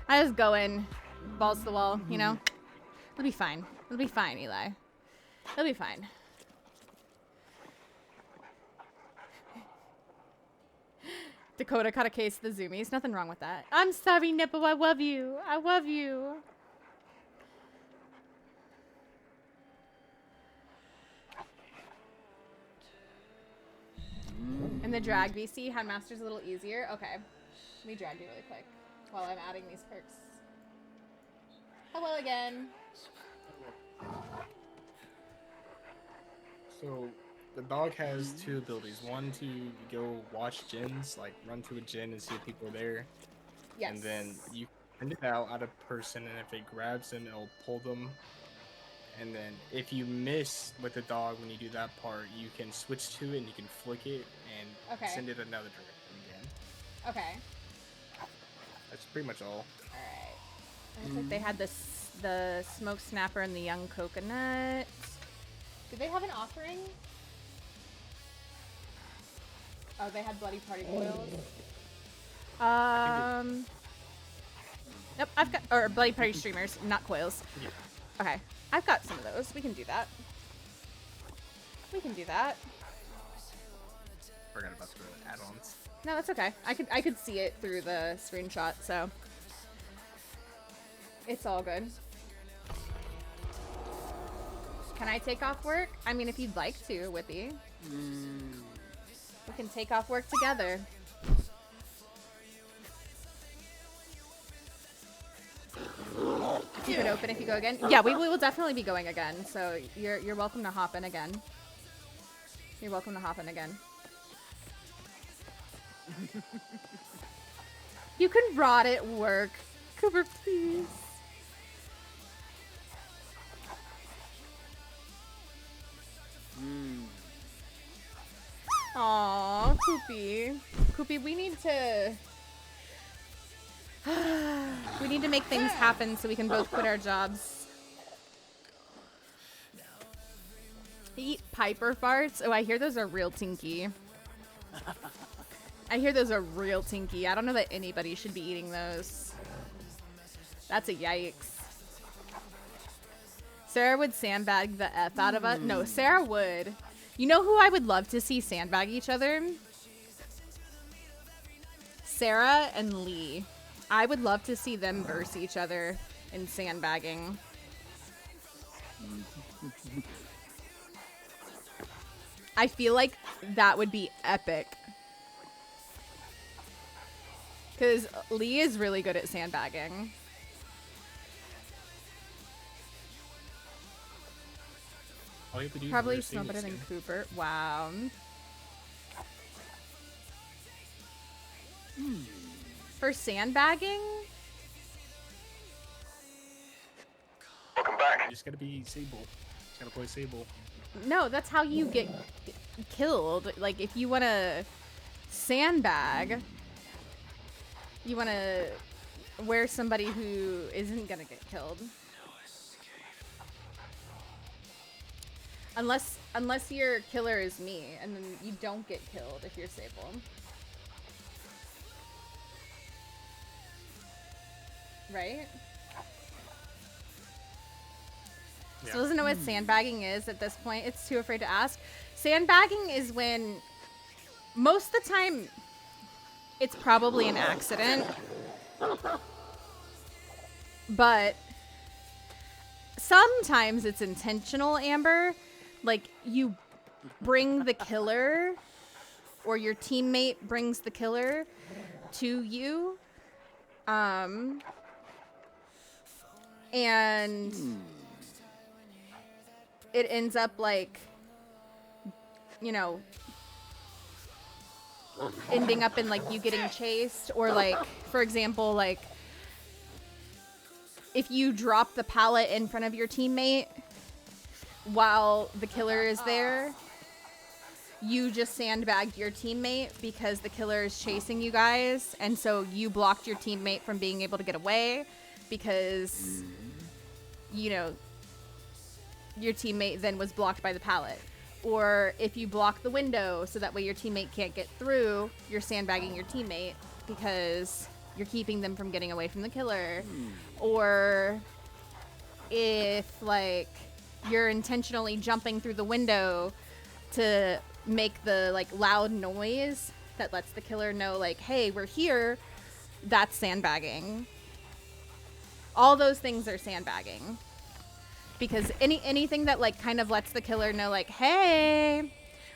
I just go in, balls to the wall, you know? It'll be fine. It'll be fine, Eli. It'll be fine. Dakota caught a case of the zoomies. Nothing wrong with that. I'm sorry, Nipple. I love you. I love you. And the drag VC Headmaster's a little easier. Okay. Let me drag you really quick while I'm adding these perks. Hello again. So the dog has two abilities. One to go watch gyms, like run to a gym and see if people are there. Yes. And then you send it out at a person, and if it grabs them, it'll pull them. And then if you miss with the dog when you do that part, you can switch to it and you can flick it and send it another direction again. Okay. That's pretty much all. Alright. Looks like they had the smoke snapper and the young coconut. Did they have an offering? Oh, they had bloody party coils. Nope, I've got, or bloody party streamers, not coils. Yeah. Okay, I've got some of those. We can do that. We can do that. Forgot about the add-ons. No, that's okay. I could see it through the screenshot, so it's all good. Can I take off work? I mean, if you'd like to, Whippy. We can take off work together. Keep it open if you go again. Yeah, we will definitely be going again. So you're welcome to hop in again. You're welcome to hop in again. You can rot at work. Cooper, please. Aww, Koopy. Koopy, we need to make things happen so we can both quit our jobs. Eat Piper farts? Oh, I hear those are real tinky. I hear those are real tinky. I don't know that anybody should be eating those. That's a yikes. Sarah would sandbag the F out of us. No, Sarah would. You know who I would love to see sandbag each other? Sarah and Leigh. I would love to see them verse each other in sandbagging. I feel like that would be epic. Because Leigh is really good at sandbagging. All you have to do Probably is wear smell a better Sable than skin. Cooper. Wow. For sandbagging? Welcome back. You just gotta be Sable. Just gotta play Sable. No, that's how you get killed. Like, if you want to sandbag, you want to wear somebody who isn't going to get killed. Unless your killer is me, and then you don't get killed if you're Sable. Right? Yeah. Still doesn't know what sandbagging is at this point. It's too afraid to ask. Sandbagging is when, most of the time, it's probably an accident. But sometimes it's intentional, Amber. Like, you bring the killer, or your teammate brings the killer to you. And it ends up like, you know, ending up in like you getting chased, or like, for example, like if you drop the pallet in front of your teammate while the killer is there, you just sandbagged your teammate because the killer is chasing you guys, and so you blocked your teammate from being able to get away because, you know, your teammate then was blocked by the pallet. Or if you block the window so that way your teammate can't get through, you're sandbagging your teammate because you're keeping them from getting away from the killer. Or if, like, you're intentionally jumping through the window to make the, like, loud noise that lets the killer know, like, hey, we're here, that's sandbagging. All those things are sandbagging. Because anything that, like, kind of lets the killer know, like, hey,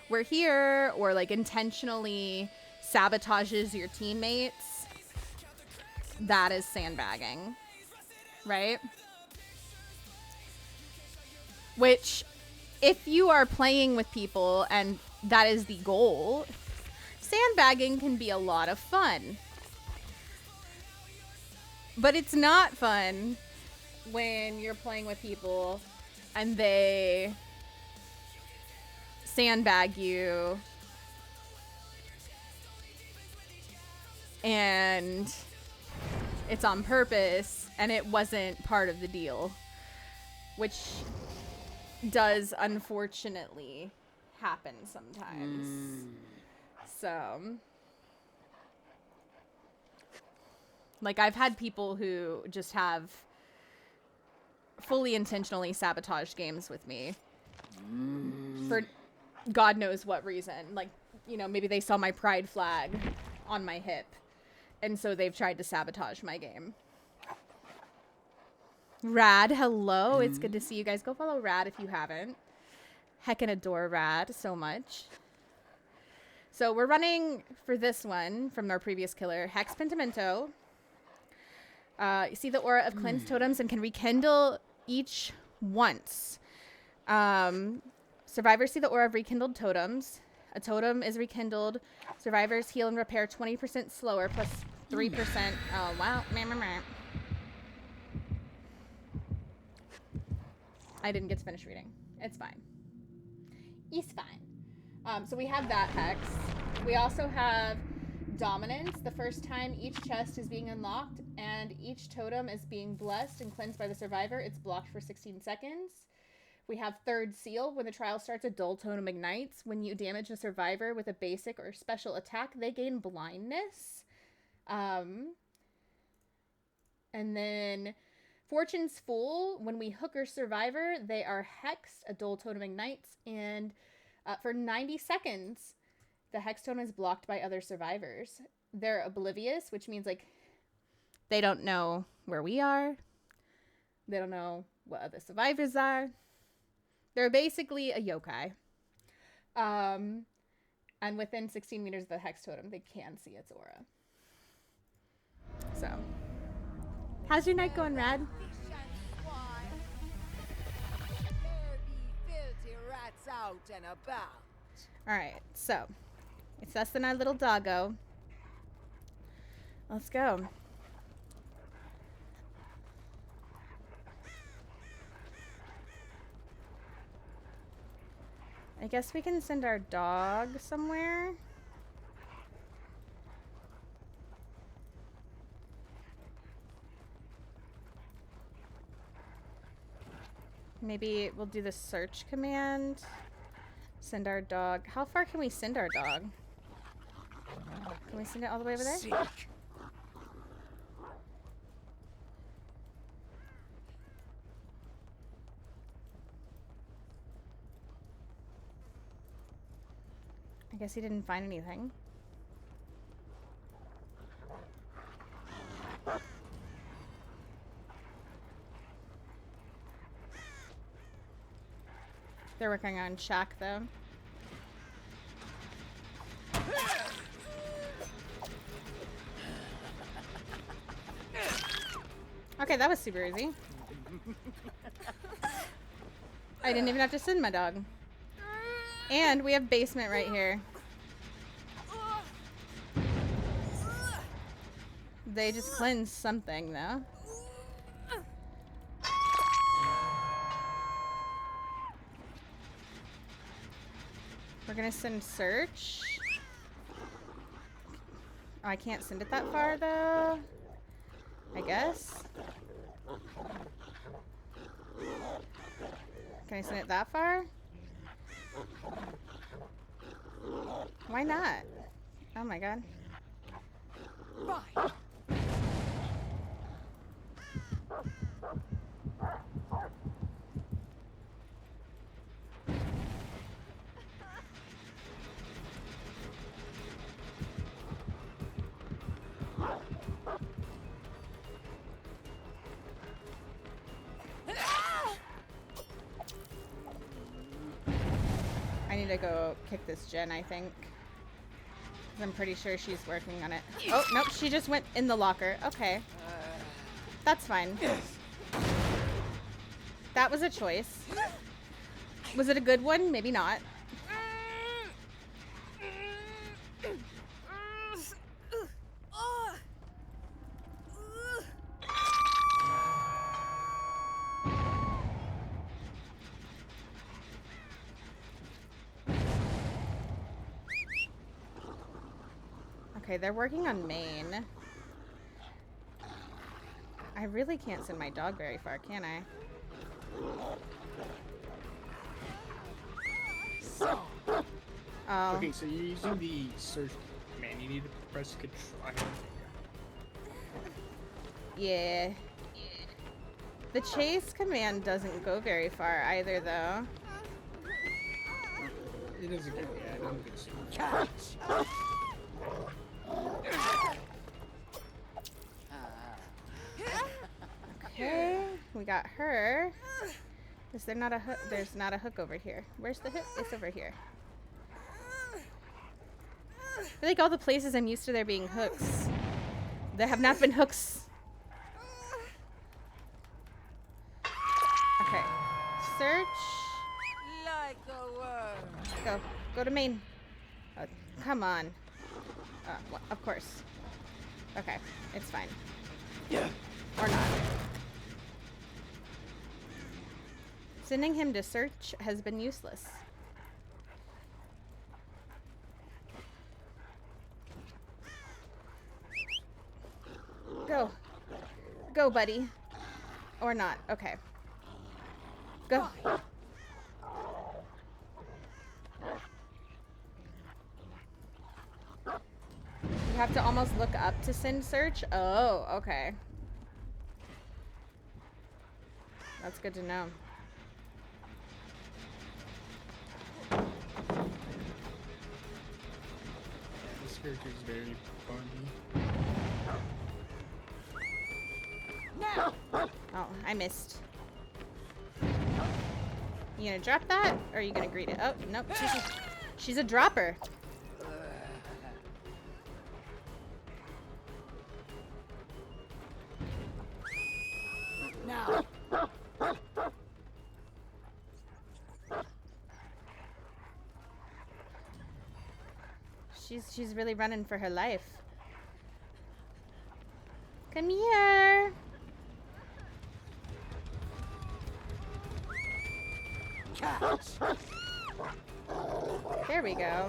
we're here, or, like, intentionally sabotages your teammates, that is sandbagging, right? Which, if you are playing with people and that is the goal, sandbagging can be a lot of fun. But it's not fun when you're playing with people and they sandbag you and it's on purpose and it wasn't part of the deal, which does unfortunately happen sometimes. So, like, I've had people who just have fully intentionally sabotaged games with me for God knows what reason. Like, you know, maybe they saw my pride flag on my hip, and so they've tried to sabotage my game. Rad, hello. It's good to see you guys. Go follow Rad if you haven't. Heckin' adore Rad so much. So we're running for this one from our previous killer, Hex Pentimento. You see the aura of cleansed totems and can rekindle each once. Survivors see the aura of rekindled totems. A totem is rekindled. Survivors heal and repair 20% slower, plus 3%. Oh, wow. I didn't get to finish reading. It's fine. It's fine. So we have that hex. We also have Dominance. The first time each chest is being unlocked and each totem is being blessed and cleansed by the survivor, it's blocked for 16 seconds. We have Third Seal. When the trial starts, a dull totem ignites. When you damage a survivor with a basic or special attack, they gain blindness. And then Fortune's Fool. When we hook our survivor, they are hexed. A dull totem ignites. And for 90 seconds, the hex totem is blocked by other survivors. they're oblivious, which means like they don't know where we are. They don't know what other survivors are. They're basically a yokai. And within 16 meters of the hex totem, they can see its aura. So, how's your night going, Rad? Alright, so it's us and our little doggo. Let's go. I guess we can send our dog somewhere. Maybe we'll do the search command. Send our dog. How far can we send our dog? Can we send it all the way over there? Seek. I guess he didn't find anything. They're working on Shack, though. Okay, that was super easy. I didn't even have to send my dog. And we have basement right here. They just cleansed something, though. We're gonna send search. Oh, I can't send it that far, though. I guess. Can I send it that far? Why not? Oh my god. Bye. I need to go kick this Jen, I think. 'Cause I'm pretty sure she's working on it. Oh, nope, she just went in the locker. Okay. That's fine. That was a choice. Was it a good one? Maybe not. Okay, they're working on main. I really can't send my dog very far, can I? Oh. Okay, so you're using the search command. You need to press control. Yeah. The chase command doesn't go very far either, though. It doesn't get, yeah, it doesn't get super. Okay, we got her. Is there not a hook? There's not a hook over here. Where's the hook? It's over here. I feel like all the places I'm used to there being hooks, there have not been hooks. Okay, search. Go to main. Come on. Well, of course. Okay, it's fine. Yeah. Or not. Sending him to search has been useless. Go. Go, buddy. Or not. Okay. Go. You have to almost look up to send search? Oh, okay. That's good to know. This character is very funny. Oh, I missed. You gonna drop that, or are you gonna greet it? Oh, nope. She's a dropper. Now. She's really running for her life. Come here. Catch. There we go.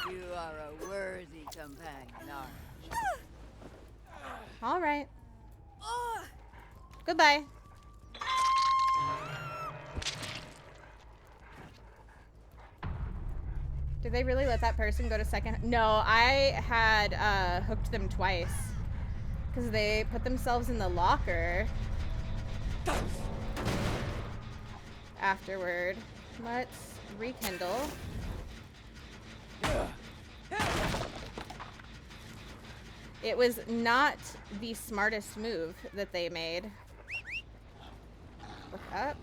You are a worthy companion, aren't you? All right. Goodbye. Did they really let that person go to second? No, I had hooked them twice because they put themselves in the locker afterward. Let's rekindle. It was not the smartest move that they made. Look up.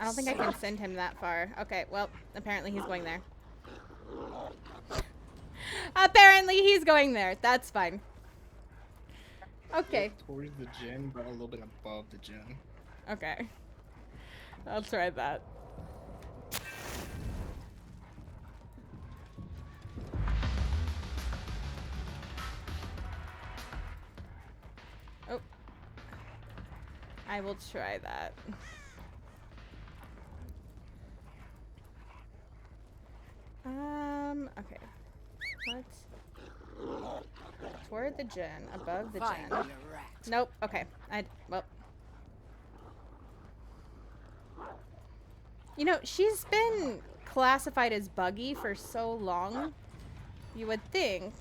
I don't think I can send him that far. Okay, well, apparently he's going there. Apparently he's going there. That's fine. Okay. Towards the gen, but a little bit above the gen. Okay. I'll try that. Oh. I will try that. Okay. What? Toward the gen, above the Find gen. your rat. Nope. Okay. Well. You know, she's been classified as buggy for so long. You would think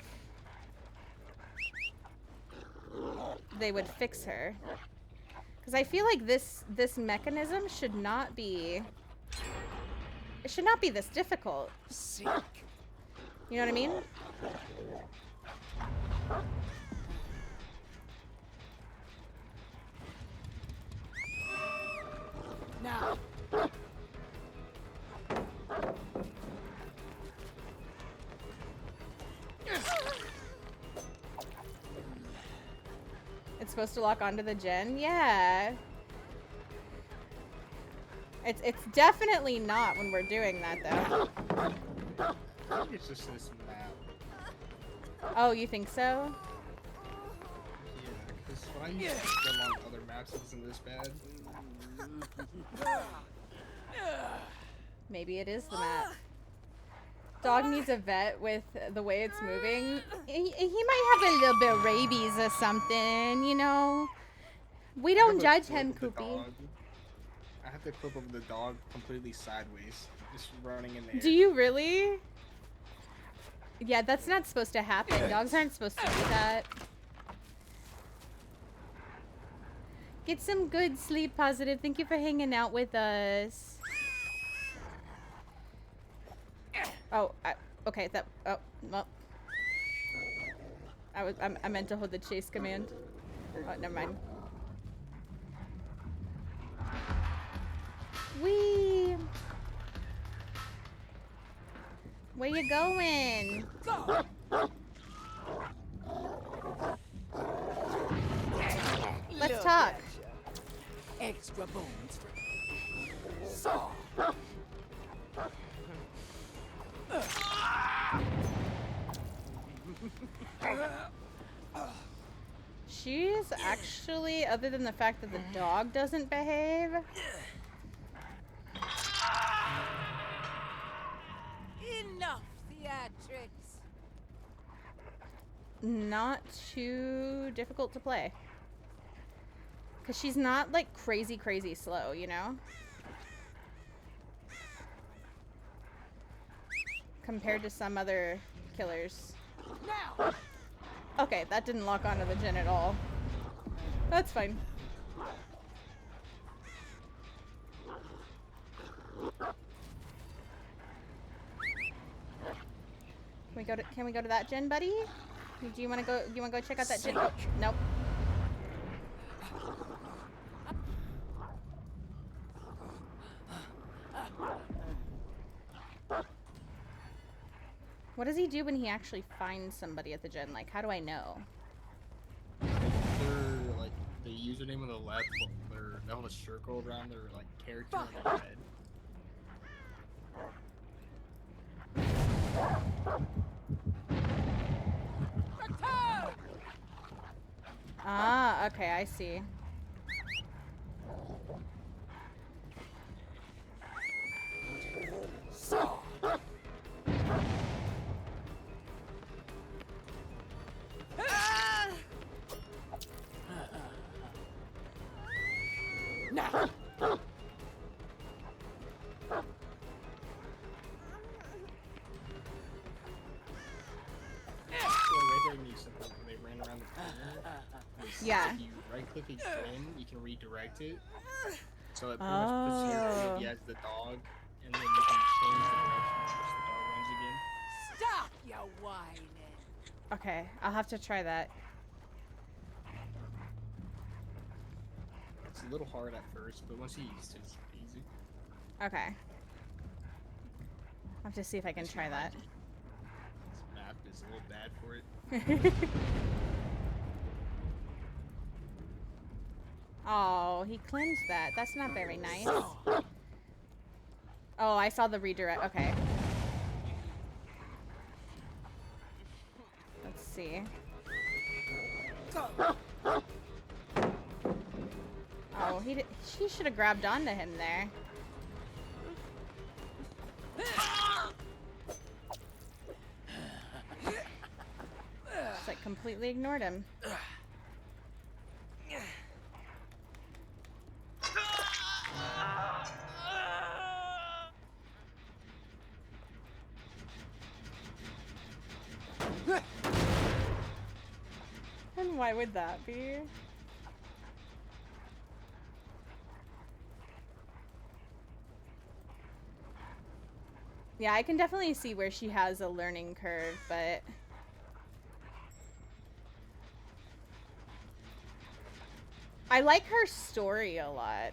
they would fix her. Because I feel like this mechanism should not be... It should not be this difficult. Sick. You know what I mean? Now. It's supposed to lock onto the gen? Yeah. It's definitely not when we're doing that, though. I think it's just this map. Oh, you think so? Yeah, because when I used to them on other maps, it wasn't this bad. Maybe it is the map. Dog needs a vet with the way it's moving. He might have a little bit of rabies or something, you know? We don't judge him, Koopy. I have the clip of the dog completely sideways, just running in there. Do you really? Yeah, that's not supposed to happen. Dogs aren't supposed to do that. Get some good sleep, Positive. Thank you for hanging out with us. Oh, okay. That. Oh, well. I meant to hold the chase command. Oh, never mind. Wee. Where you going? Go. Let's talk. Extra bones for saw. She's actually, other than the fact that the dog doesn't behave, Enough theatrics. not too difficult to play. Because she's not like crazy slow, you know? Compared to some other killers. Now. Okay, that didn't lock onto the gen at all. That's fine. Can we go to that gen, buddy? Do you want to go? You want to go check out that gen? Oh, nope. What does he do when he actually finds somebody at the gen? Like, how do I know? They're like the username on the left. They hold a circle around their like character on their head. Ah, okay, I see. Now. They ran around the corner. Yeah. If you right click again, you can redirect it. So it pretty much puts your ability as the dog, and then you can change the direction in which the dog runs again. Stop your whining. Okay, I'll have to try that. It's a little hard at first, but once you use it, it's easy. Okay. I'll have to see if I can try that. This map is a little bad for it. Oh, he cleansed that. That's not very nice. Oh, I saw the redirect. Okay. Let's see. Oh, she should have grabbed onto him there. Just like completely ignored him. And why would that be? Yeah, I can definitely see where she has a learning curve, but I like her story a lot.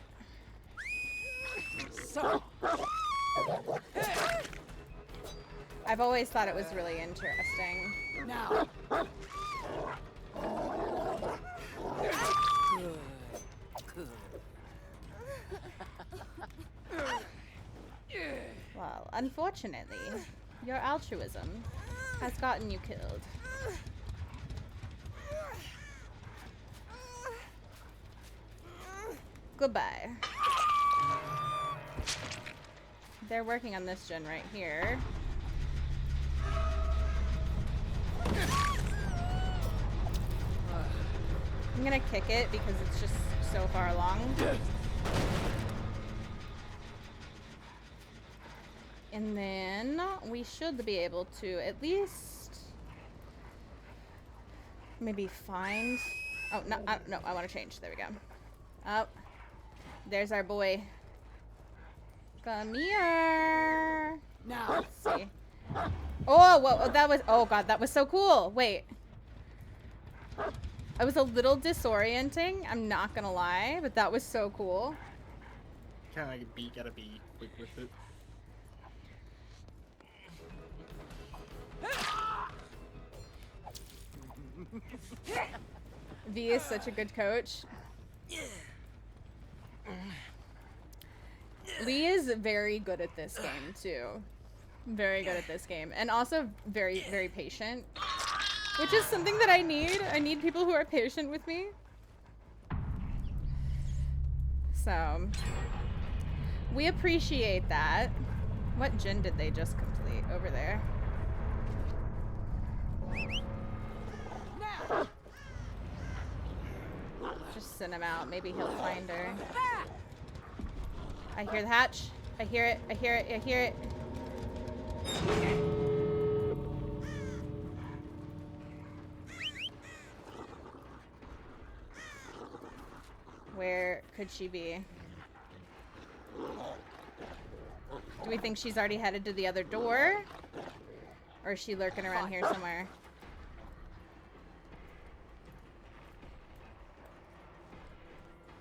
I've always thought it was really interesting. Now. Well, unfortunately, your altruism has gotten you killed. Goodbye. They're working on this gen right here. I'm gonna kick it because it's just so far along. And then we should be able to at least maybe find... Oh, no, I want to change. There we go. Oh, there's our boy. Come here. Now. Let's see. Oh, whoa, that was... Oh, God, that was so cool. Wait. It was a little disorienting, I'm not gonna lie, but that was so cool. Kinda like gotta be quick with it. V is such a good coach. Leigh is very good at this game too. Very good at this game. And also very, very patient. Which is something that I need. I need people who are patient with me. So, we appreciate that. What gen did they just complete over there? Just send him out. Maybe he'll find her. I hear the hatch. I hear it. I hear it. I hear it. Where could she be? Do we think she's already headed to the other door? Or is she lurking around here somewhere?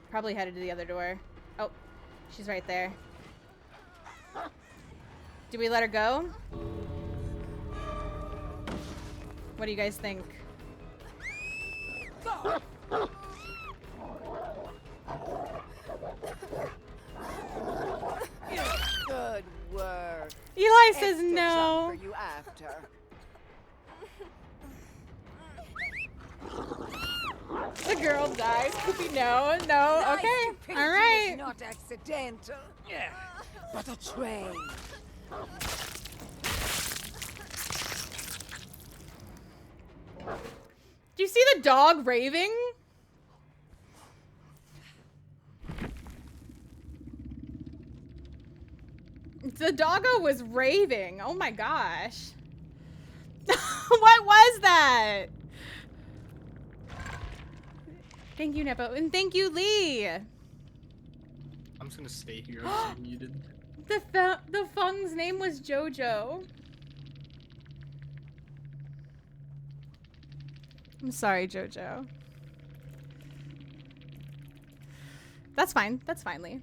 Probably headed to the other door. Oh, she's right there. Do we let her go? What do you guys think? Good work. Eli says Extra no. jump for you after. The girl dies. No, no. Nice Okay. stupidity All right. is not accidental. Yeah. But a train. Do you see the dog raving? The doggo was raving. Oh my gosh. What was that? Thank you, Nepo. And thank you, Leigh. I'm just gonna stay here and stay muted. The Fung's name was Jojo. I'm sorry, Jojo. That's fine. That's fine, Leigh.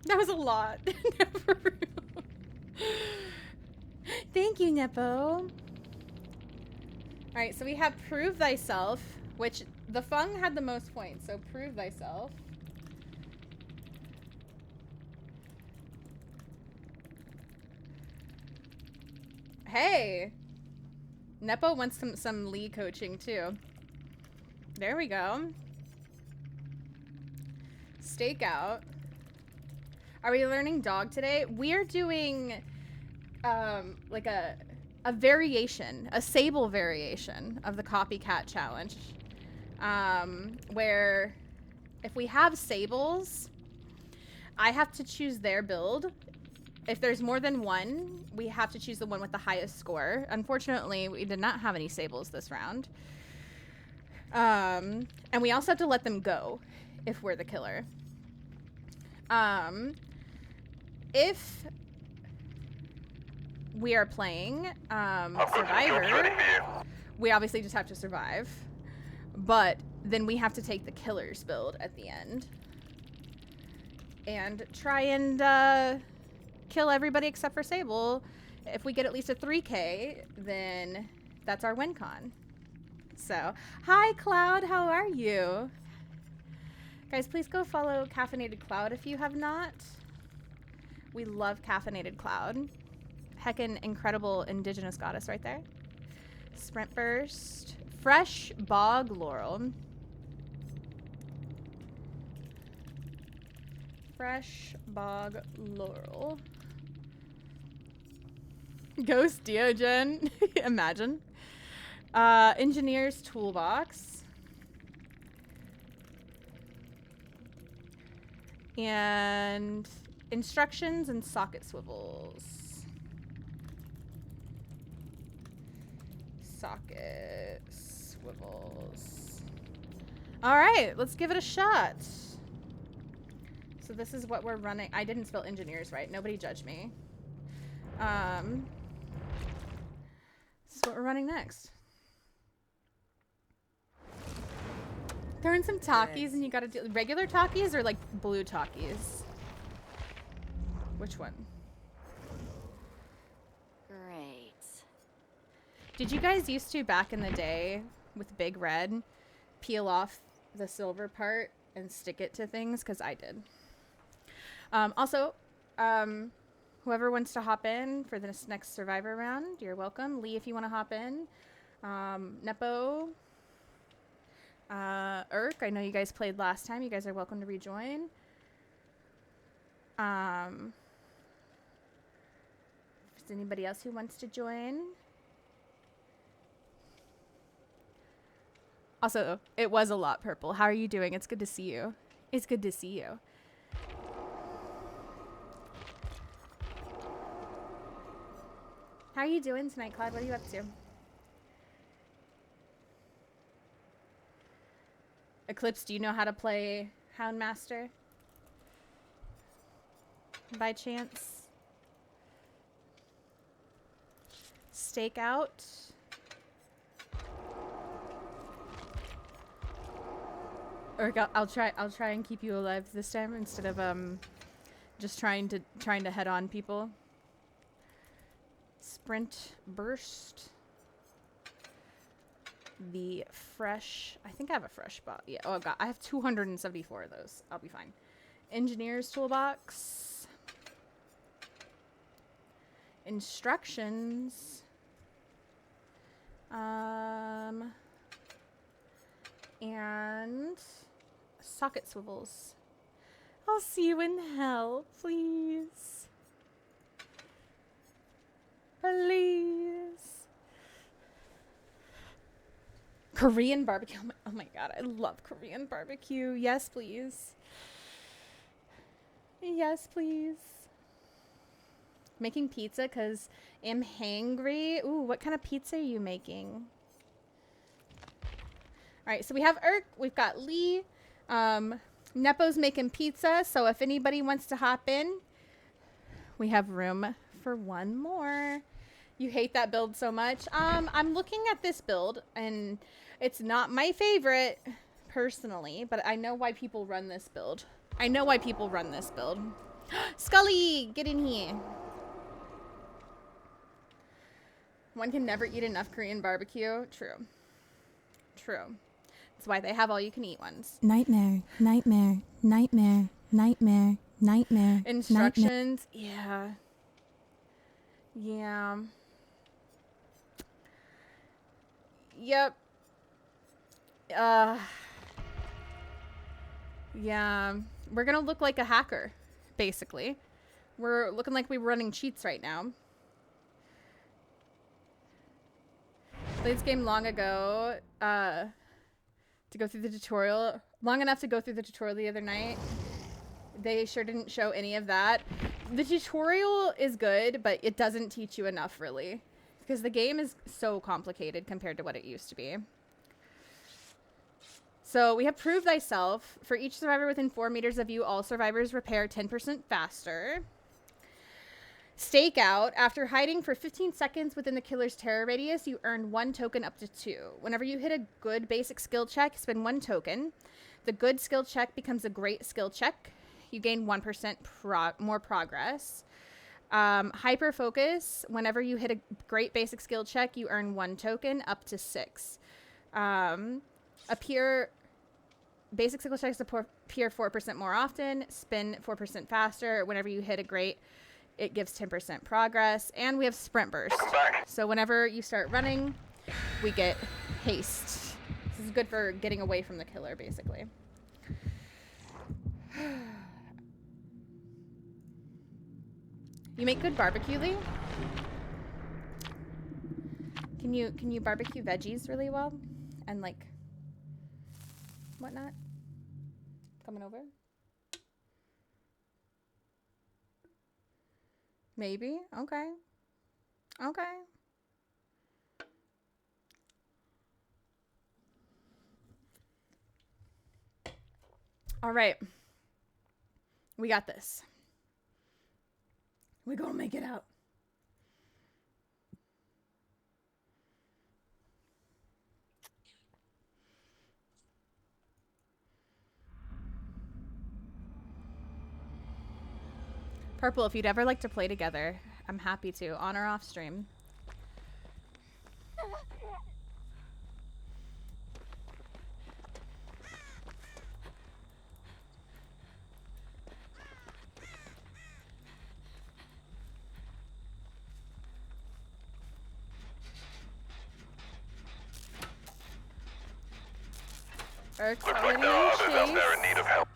That was a lot. Thank you, Nepo. Alright, so we have Prove Thyself, which the Fung had the most points, so Prove Thyself. Hey! Nepo wants some Leigh coaching, too. There we go. Stakeout. Are we learning dog today? We're doing like a variation, a Sable variation of the Copycat challenge. Where if we have Sables, I have to choose their build. If there's more than one, we have to choose the one with the highest score. Unfortunately, we did not have any Sables this round. And we also have to let them go if we're the killer. If we are playing Survivor, we obviously just have to survive. But then we have to take the killer's build at the end. And try and kill everybody except for Sable. If we get at least a 3K, then that's our win con. So, hi Cloud, how are you? Guys, please go follow Caffeinated Cloud if you have not. We love Caffeinated Cloud. Heckin' incredible indigenous goddess right there. Sprint Burst. Fresh Bog Laurel. Fresh Bog Laurel. Ghost Diogen. Imagine. Engineer's Toolbox. And instructions and socket swivels. Socket swivels. All right, let's give it a shot. So this is what we're running. I didn't spell engineers right. Nobody judge me. This is what we're running next. Throw in some Takis and you gotta do regular Takis or like blue Takis? Which one? Great. Did you guys used to, back in the day, with Big Red, peel off the silver part and stick it to things? Because I did. Also, whoever wants to hop in for this next Survivor round, you're welcome. Leigh, if you want to hop in. Nepo. Urk, I know you guys played last time. You guys are welcome to rejoin. If there's anybody else who wants to join. Also, it was a lot, Purple. How are you doing? It's good to see you. It's good to see you. How are you doing tonight, Cloud? What are you up to? Eclipse, do you know how to play Houndmaster? By chance? Stakeout. Or I'll try and keep you alive this time instead of just trying to head on people. Sprint burst. The fresh, I think I have a fresh bot. Yeah, oh god, I have 274 of those. I'll be fine. Engineer's toolbox. Instructions. And socket swivels. I'll see you in hell, please. Please. Korean barbecue. Oh my god, I love Korean barbecue. Yes, please. Yes, please. Making pizza because I'm hangry. Ooh, what kind of pizza are you making? All right, so we have Irk. We've got Leigh. Nepo's making pizza, so if anybody wants to hop in, we have room for one more. You hate that build so much. I'm looking at this build, and it's not my favorite, personally, but I know why people run this build. Scully, get in here. One can never eat enough Korean barbecue. True. True. That's why they have all-you-can-eat ones. Nightmare, nightmare, nightmare, nightmare, nightmare. Instructions. Yeah. Yeah. Yep. Yeah. We're gonna look like a hacker, basically. We're looking like we're running cheats right now. Played this game long ago, to go through the tutorial. Long enough to go through the tutorial the other night. They sure didn't show any of that. The tutorial is good, but it doesn't teach you enough, really. Because the game is so complicated compared to what it used to be. So we have Prove Thyself. For each survivor within 4 meters of you, all survivors repair 10% faster. Stakeout. After hiding for 15 seconds within the killer's terror radius, you earn 1 token up to 2. Whenever you hit a good basic skill check, spend 1 token. The good skill check becomes a great skill check. You gain 1% more progress. Hyper focus. Whenever you hit a great basic skill check, you earn 1 token up to 6. Appear basic skill checks appear 4% more often. Spin 4% faster. Whenever you hit a great, it gives 10% progress. And we have sprint burst. So whenever you start running, we get haste. This is good for getting away from the killer, basically. You make good barbecue, Leigh? Can you barbecue veggies really well? And like whatnot? Coming over? Maybe. Okay. Okay. All right. We got this. We gonna make it out. Purple, if you'd ever like to play together, I'm happy to, on or off stream. Eric's Looks like already there are in others out chase. there in need of help.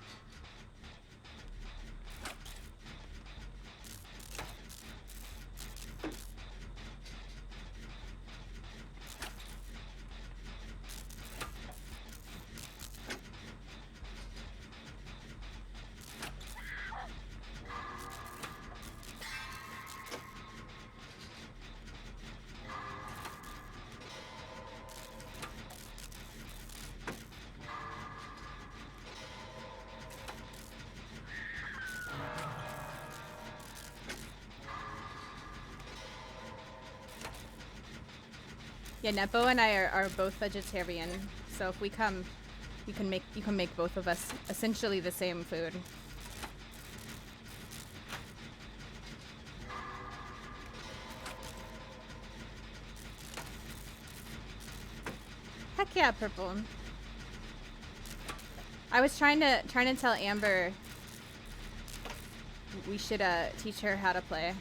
Yeah, Nepo and I are both vegetarian, so if we come, you can make both of us essentially the same food. Heck yeah, purple. I was trying to tell Amber we should teach her how to play.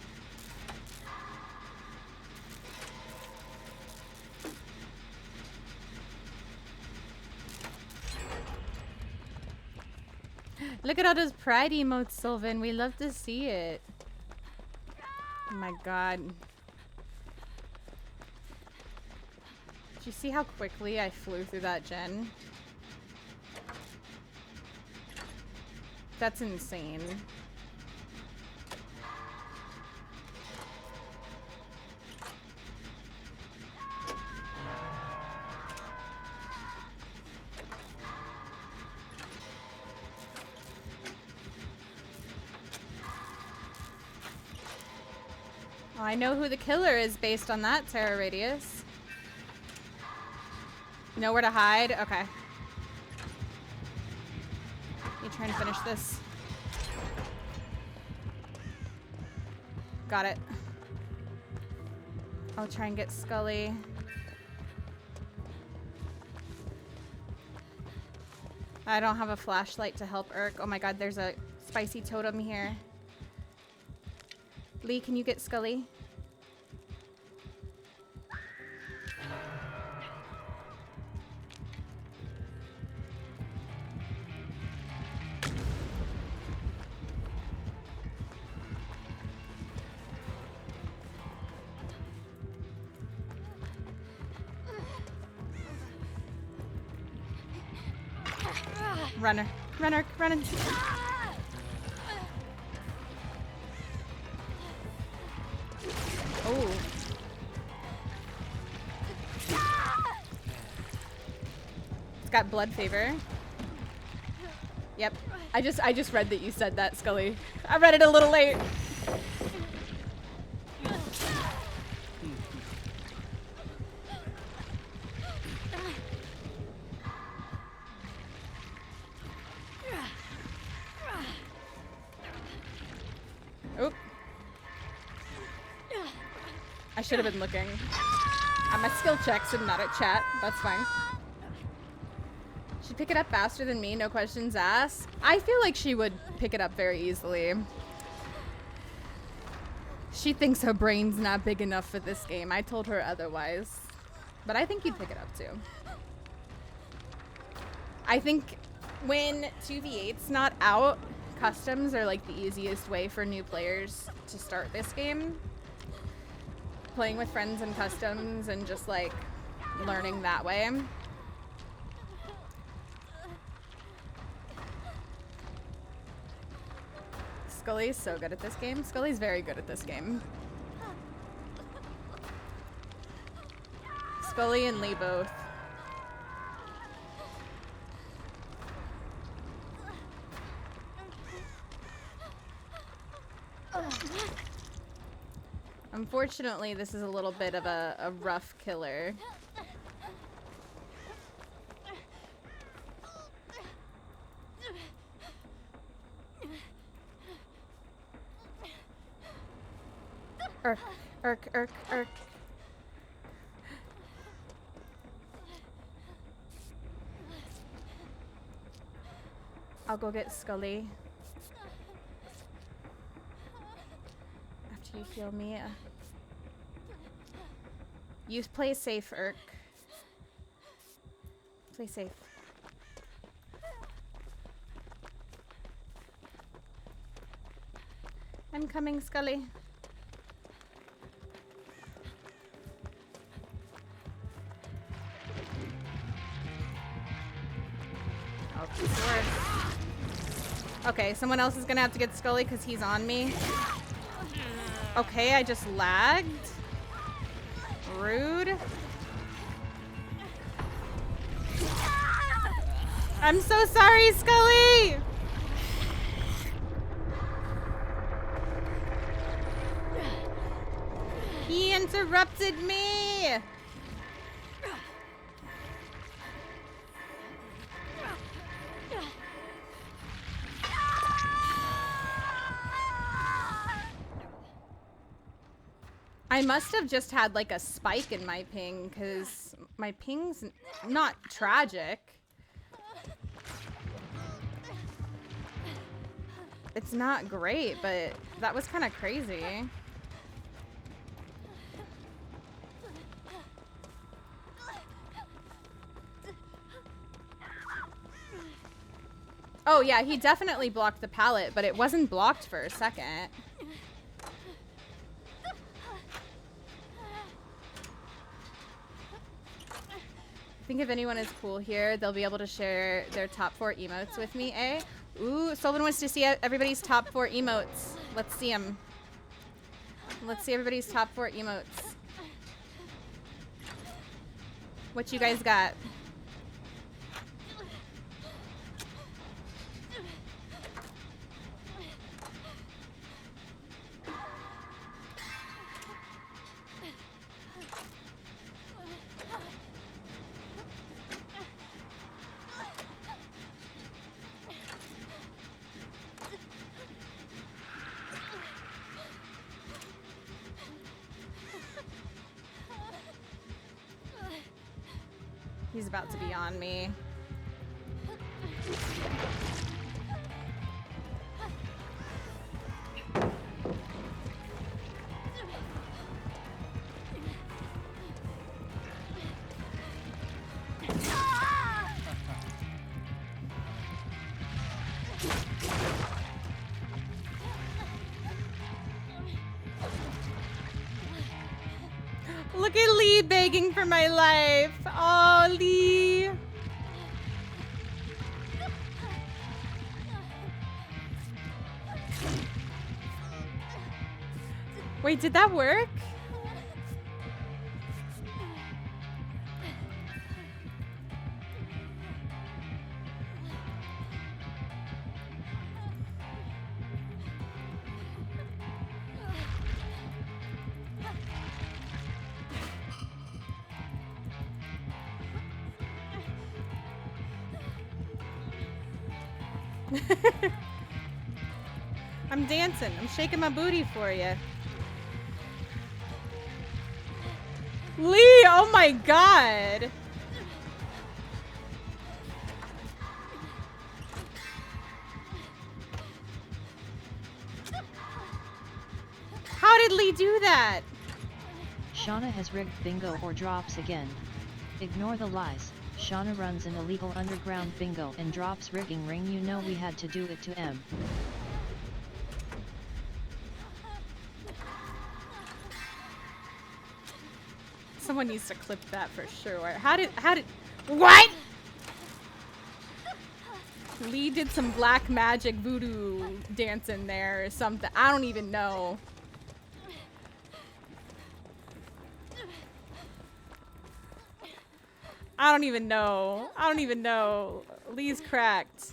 Look at all those pride emotes, Sylvan. We love to see it. Oh my god. Did you see how quickly I flew through that gen? That's insane. Oh, I know who the killer is based on that terror radius. Know where to hide? Okay. You trying to finish this? Got it. I'll try and get Scully. I don't have a flashlight to help Urk. Oh my god, there's a spicy totem here. Leigh, can you get Scully? Runner. Runner. Running. Oh. It's got blood fever. Yep. I just read that you said that, Scully. I read it a little late. Oop. I should have been looking at my skill checks and not at chat. That's fine. She'd pick it up faster than me, no questions asked. I feel like she would pick it up very easily. She thinks her brain's not big enough for this game. I told her otherwise. But I think you'd pick it up too. I think when 2v8's not out, customs are like the easiest way for new players to start this game. Playing with friends and customs and just like learning that way. Scully's so good at this game. Scully's very good at this game. Scully and Leigh both. Unfortunately, this is a little bit of a rough killer. Urk. I'll go get Scully. After you heal me. You play safe, Urk. Play safe. I'm coming, Scully. Okay, someone else is gonna have to get Scully because he's on me. Okay, I just lagged. Rude. I'm so sorry, Scully! He interrupted me! I must have just had like a spike in my ping, because my ping's not tragic. It's not great, but that was kind of crazy. Oh yeah, he definitely blocked the pallet, but it wasn't blocked for a second. I think if anyone is cool here, they'll be able to share their top 4 emotes with me, eh? Ooh, Sylvan wants to see everybody's top 4 emotes. Let's see them. Let's see everybody's top 4 emotes. What you guys got? He's about to be on me. Look at Leigh begging for my life. Oh, Leigh. Wait, did that work? I'm dancing. I'm shaking my booty for you. Leigh, oh my god. How did Leigh do that? Shana has rigged bingo or drops again. Ignore the lies. Shana runs an illegal underground bingo and drops rigging ring. You know we had to do it to M. Someone needs to clip that for sure. How did, what? Leigh did some black magic voodoo dancing there or something. I don't even know. I don't even know. I don't even know. Leigh's cracked.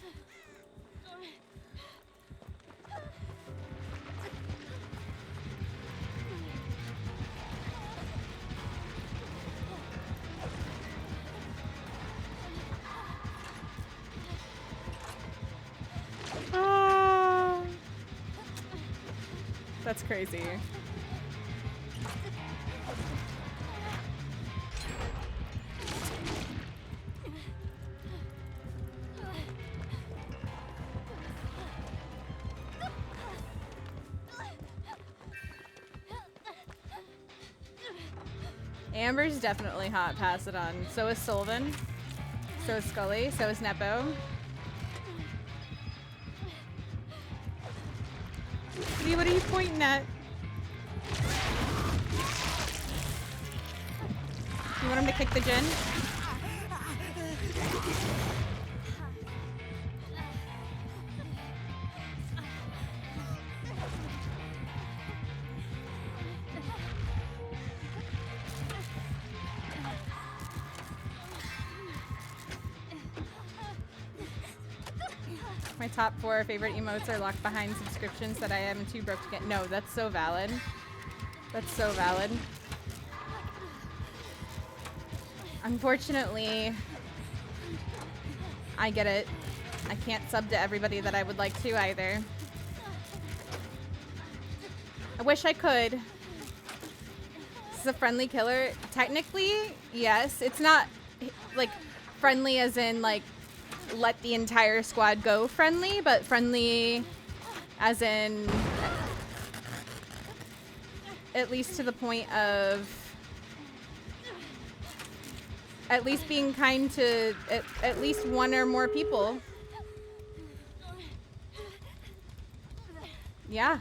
That's crazy. Amber's definitely hot. Pass it on. So is Sylvan. So is Scully. So is Nepo. Leigh, what are you pointing at? You want him to kick the gin? My top 4 favorite emotes are locked behind subscriptions that I am too broke to get. No, that's so valid. That's so valid. Unfortunately, I get it. I can't sub to everybody that I would like to either. I wish I could. It's a friendly killer. Technically, yes. It's not like friendly as in like let the entire squad go friendly, but friendly as in at least to the point of at least being kind to at least one or more people. Yeah.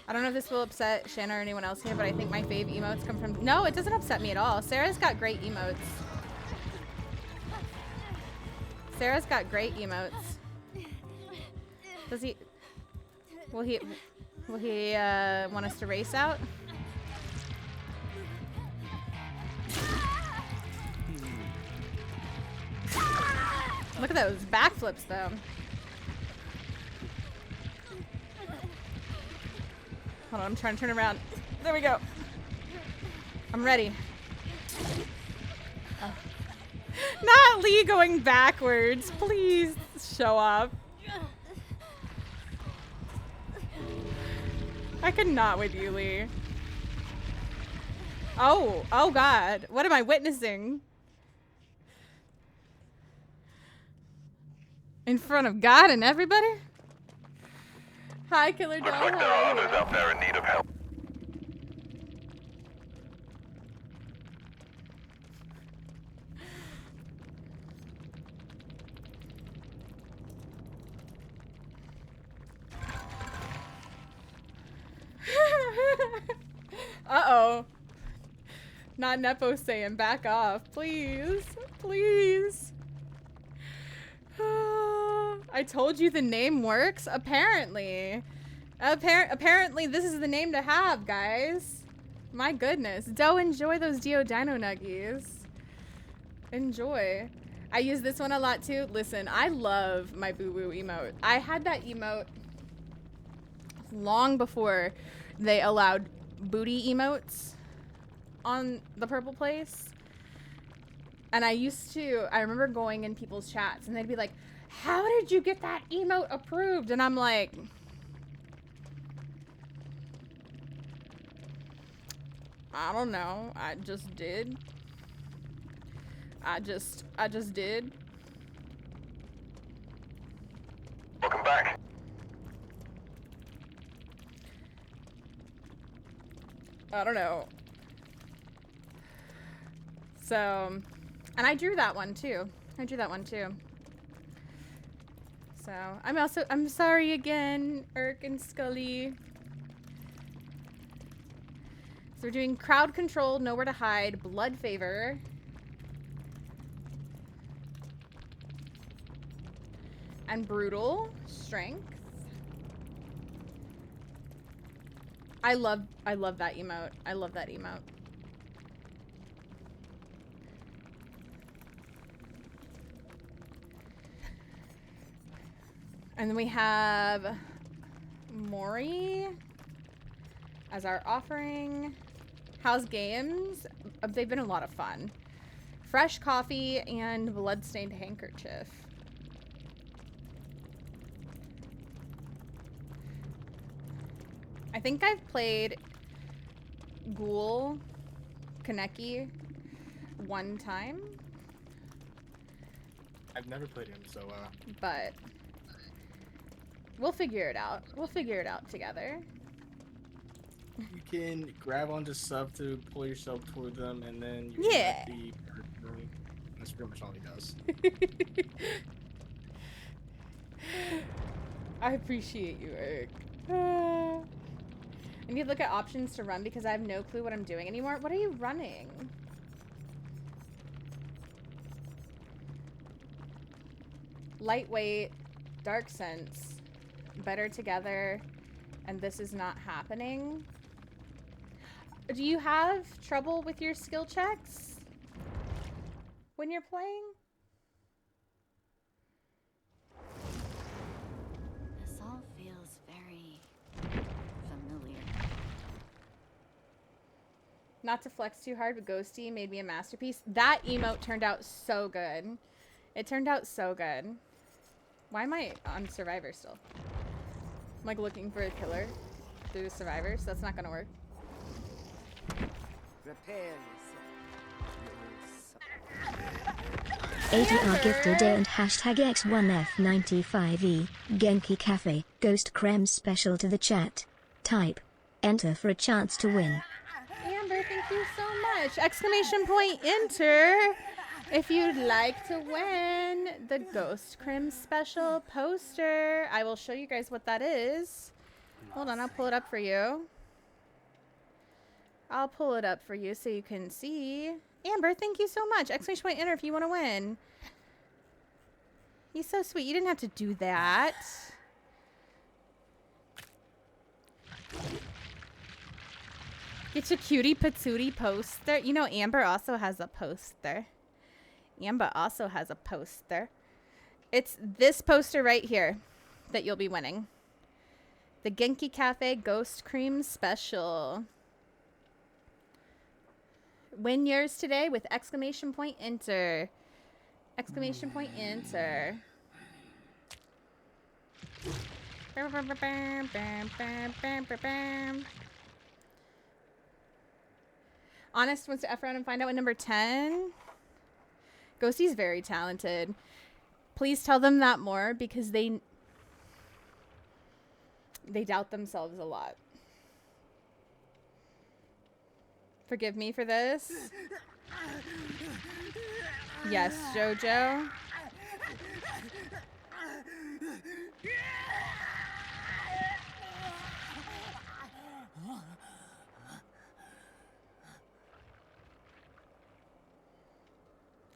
I don't know if this will upset Shana or anyone else here, but I think my fave emotes come from... No, it doesn't upset me at all. Sarah's got great emotes. Sarah's got great emotes. Does he... Will he want us to race out? Look at those backflips, though. Hold on, I'm trying to turn around. There we go. I'm ready. Oh. Not Leigh going backwards. Please show up. I could not with you, Leigh. Oh God. What am I witnessing? In front of God and everybody? Hi, Killer Doll. Looks like there are others out there in need of help. Uh-oh. Not Nepo saying back off. Please. Please. I told you the name works. Apparently. Apparently this is the name to have, guys. My goodness. Doe, enjoy those Dino Nuggies. Enjoy. I use this one a lot too. Listen, I love my boo-boo emote. I had that emote long before they allowed booty emotes on the Purple Place. And I remember going in people's chats and they'd be like, how did you get that emote approved? And I'm like, I don't know. I just did. I just did. Welcome back. I don't know. So, and I drew that one too. So, I'm sorry again, Irk and Scully. So we're doing crowd control, nowhere to hide, blood favor. And brutal, strength. I love that emote. I love that emote. And then we have Mori as our offering. House games. They've been a lot of fun. Fresh coffee and bloodstained handkerchief. I think I've played Ghoul Kaneki one time. I've never played him, so but we'll figure it out. We'll figure it out together. You can grab onto sub to pull yourself toward them, and then you yeah. That's pretty much all he does. I appreciate you, Eric. I need to look at options to run because I have no clue what I'm doing anymore. What are you running? Lightweight, dark sense, better together, and this is not happening. Do you have trouble with your skill checks when you're playing? This all feels very familiar. Not to flex too hard, but Ghosty made me a masterpiece. That emote turned out so good. It turned out so good. Why am I on Survivor still? I'm like looking for a killer through Survivor, so that's not gonna work. Prepare yourself. ADR gifted day and hashtag X1F95E, Genki Cafe, Ghost Creme special to the chat. Type. Enter for a chance to win. Amber, thank you so much. Exclamation point enter if you'd like to win the Ghost Creme special poster. I will show you guys what that is. Hold on, I'll pull it up for you. I'll pull it up for you so you can see. Amber, thank you so much. Exclamation point enter if you want to win. He's so sweet. You didn't have to do that. Get your cutie patootie poster. You know, Amber also has a poster. Amber also has a poster. It's this poster right here that you'll be winning. The Genki Cafe Ghost Cream Special. Win yours today with exclamation point enter. Exclamation point enter. Bam, bam, bam, bam, bam, bam, bam, bam. Honest wants to F around and find out what number 10. Ghosty's very talented. Please tell them that more because they doubt themselves a lot. Forgive me for this. Yes, Jojo.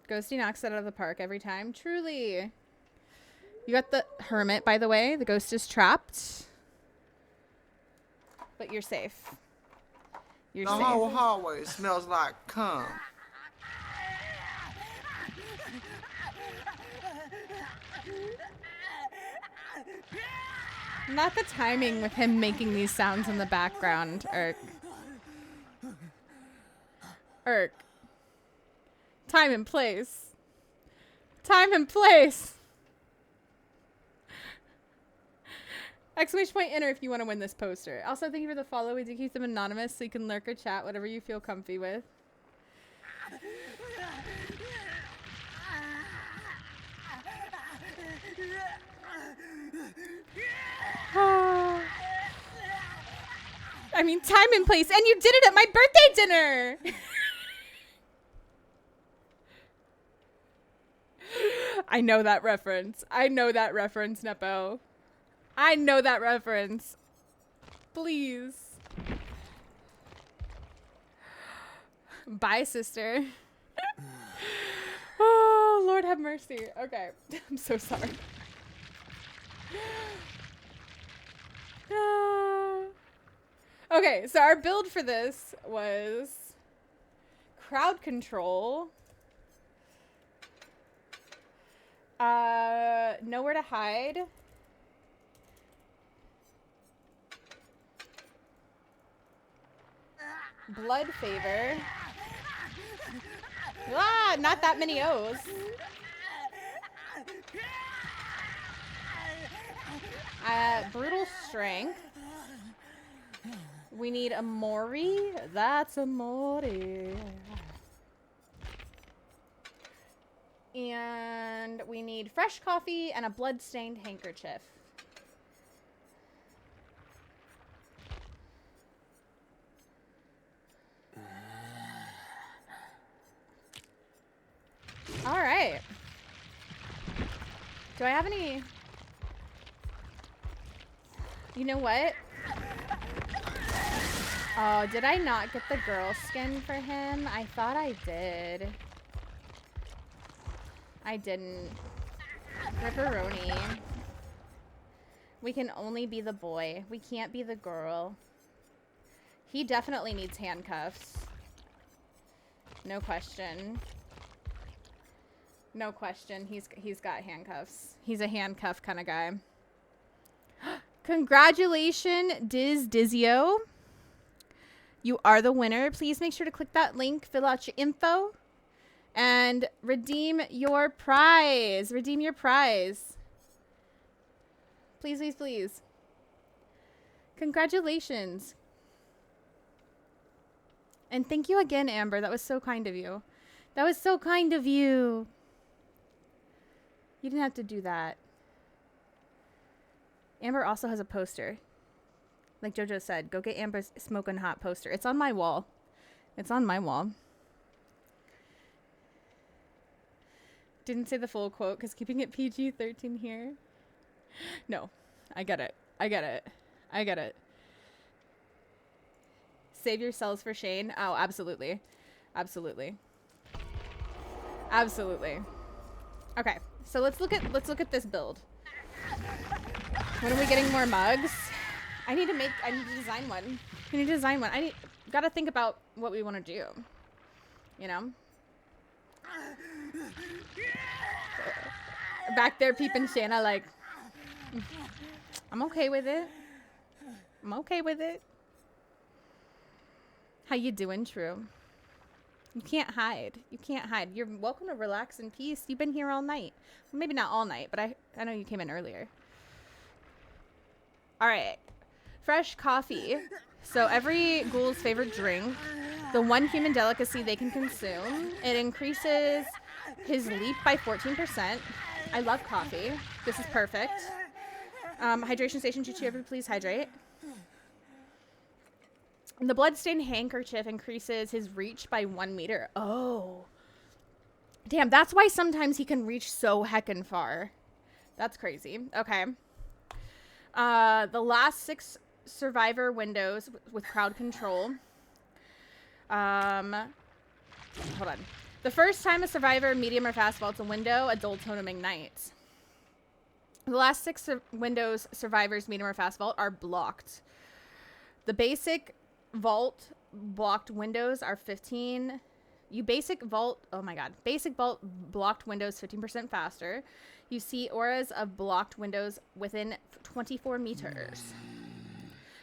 Ghosty knocks it out of the park every time. Truly. You got the hermit, by the way. The ghost is trapped. But you're safe. You're the safe. whole hallway smells like cum. Not the timing with him making these sounds in the background, Irk. Irk. Time and place. Time and place. Exclamation point enter if you want to win this poster. Also, thank you for the follow. We do keep them anonymous so you can lurk or chat, whatever you feel comfy with. I mean, time and place. And you did it at my birthday dinner. I know that reference. I know that reference, Nepo. I know that reference. Please. Bye, sister. Oh, Lord have mercy. Okay. I'm so sorry. Okay, so our build for this was crowd control. Nowhere to hide. Blood favor. Ah, not that many O's. Brutal strength. We need a Mori. That's a Mori. And we need fresh coffee and a blood-stained handkerchief. All right. Do I have any? You know what? Oh, did I not get the girl skin for him? I thought I did. I didn't. Ripperoni. We can only be the boy. We can't be the girl. He definitely needs handcuffs. No question. No question. He's got handcuffs. He's a handcuff kind of guy. Congratulations, Dizio. You are the winner. Please make sure to click that link, fill out your info, and redeem your prize. Redeem your prize. Please, please, please. Congratulations. And thank you again, Amber. That was so kind of you. That was so kind of you. You didn't have to do that. Amber also has a poster. Like JoJo said, go get Amber's smoking hot poster. It's on my wall. It's on my wall. Didn't say the full quote because keeping it PG-13 here. No, I get it. I get it. I get it. Save your cells for Shane. Oh, absolutely. Absolutely. Absolutely. Okay, so let's look at this build. When are we getting more mugs? I need to design one. Gotta think about what we want to do. You know? Back there peeping Shana like, I'm okay with it. I'm okay with it. How you doing, True? You can't hide. You can't hide. You're welcome to relax in peace. You've been here all night. Well, maybe not all night, but I know you came in earlier. All right. Fresh coffee. So every ghoul's favorite drink, the one human delicacy they can consume, it increases his leap by 14%. I love coffee. This is perfect. Hydration station, Chichi, please hydrate. The bloodstained handkerchief increases his reach by 1 meter. Oh. Damn, that's why sometimes he can reach so heckin' far. That's crazy. Okay. The last 6 survivor windows with crowd control. Hold on. The first time a survivor, medium or fast vaults a window, a dull totem ignites. The last 6 windows survivors, medium or fast vault, are blocked. The basic vault blocked windows are 15. Basic vault blocked windows 15% faster. You see auras of blocked windows within 24 meters.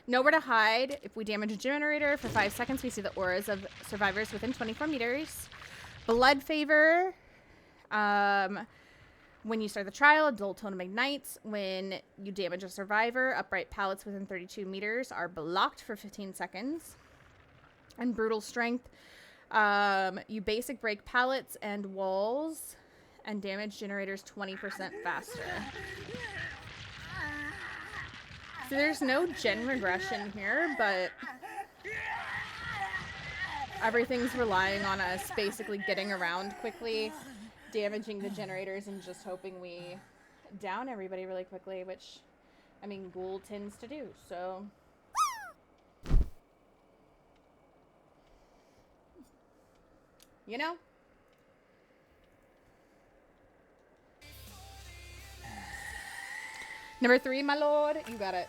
Nowhere to hide. If we damage a generator for 5 seconds, we see the auras of survivors within 24 meters. Blood favor. When you start the trial, a dull totem ignites. When you damage a survivor, upright pallets within 32 meters are blocked for 15 seconds. And brutal strength. You basic break pallets and walls and damage generators 20% faster. So there's no gen regression here, but everything's relying on us basically getting around quickly, damaging the generators, and just hoping we down everybody really quickly, which, I mean, Ghoul tends to do, so. You know? Number 3, my lord. You got it.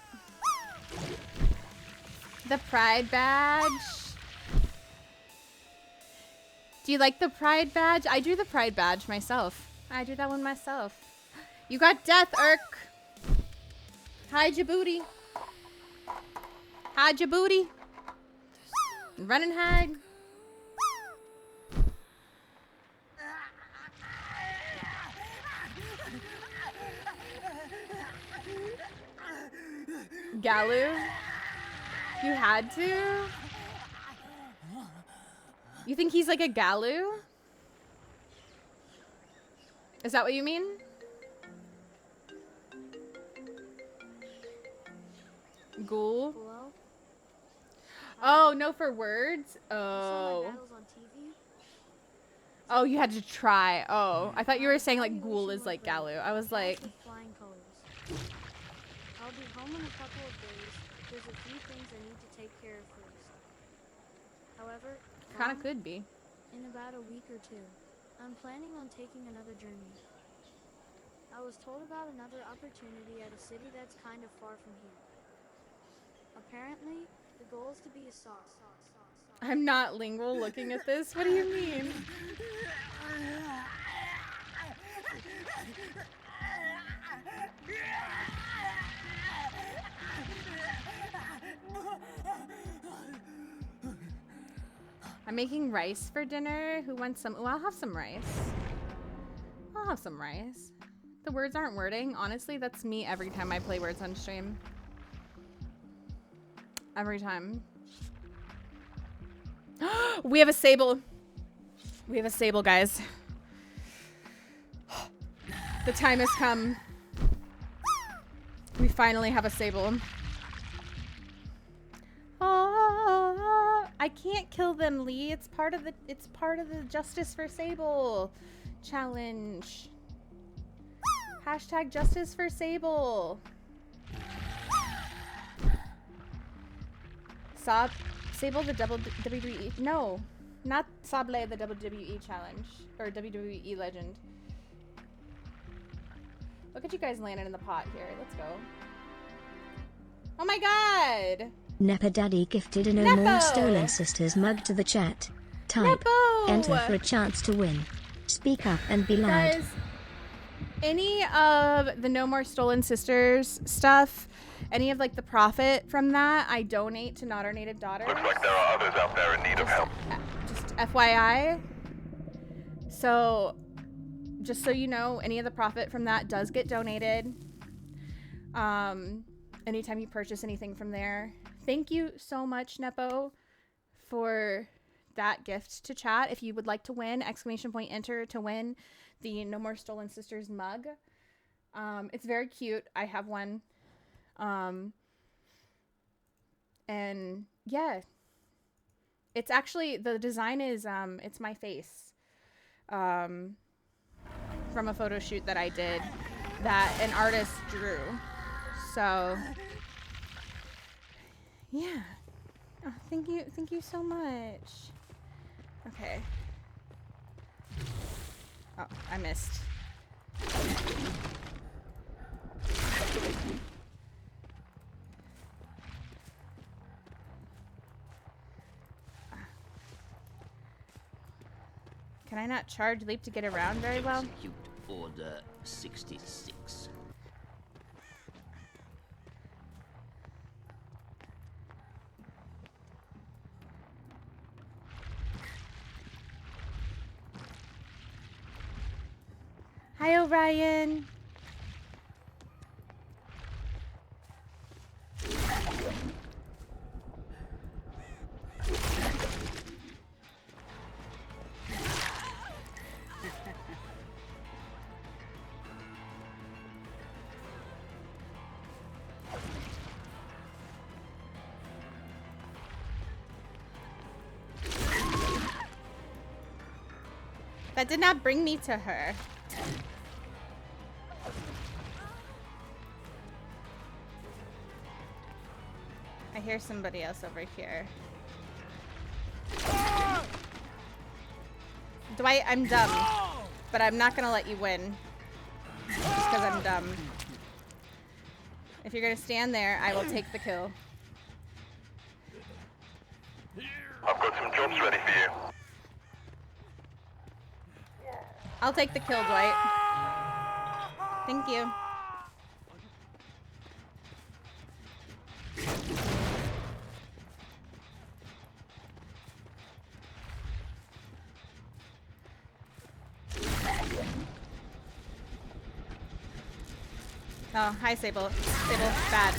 The Pride Badge. Do you like the Pride Badge? I do the Pride Badge myself. I do that one myself. You got death, Urk. Hide your booty. Hide your booty. Run and hide. Galu? You had to? You think he's like a Galu? Is that what you mean? Ghoul? Oh, no, for words? Oh. Oh, you had to try. Oh, I thought you were saying like Ghoul is like Galu. I was like... I'll be home in a couple of days. There's a few things I need to take care of first. However, kind of could be. In about a week or 2, I'm planning on taking another journey. I was told about another opportunity at a city that's kind of far from here. Apparently, the goal is to be a sauce. I'm not lingual looking at this. What do you mean? I'm making rice for dinner. Who wants some? Oh, I'll have some rice. I'll have some rice. The words aren't wording. Honestly, that's me every time I play words on stream. Every time. We have a Sable. We have a Sable, guys. The time has come. We finally have a Sable. I can't kill them, Leigh. It's part of the Justice for Sable challenge. Hashtag Justice for Sable. Sable the WWE. No, not Sable the WWE challenge or WWE legend. Look at you guys landing in the pot here. Let's go. Oh my god! Nepa Daddy gifted a No More Stolen Sisters mug to the chat. Type enter for a chance to win. Speak up and be loud. Guys, any of the No More Stolen Sisters stuff, any of like the profit from that, I donate to Not Our Native Daughters. Looks like there are others out there in need of help. Just FYI. So, just so you know, any of the profit from that does get donated. Anytime you purchase anything from there. Thank you so much, Nepo, for that gift to chat. If you would like to win, ! Enter to win the No More Stolen Sisters mug. It's very cute. I have one. And yeah, it's actually, the design is, it's my face, from a photo shoot that I did that an artist drew. So yeah. Oh, thank you so much. Okay. Oh, I missed. Can I not charge leap to get around very well? Execute Order 66. Hi, Orion. That did not bring me to her. I hear somebody else over here. Dwight, I'm dumb. But I'm not gonna let you win. Just because I'm dumb. If you're gonna stand there, I will take the kill. I've got some jobs ready for you. I'll take the kill, Dwight. Thank you. Oh, hi, Sable. Sable, bad.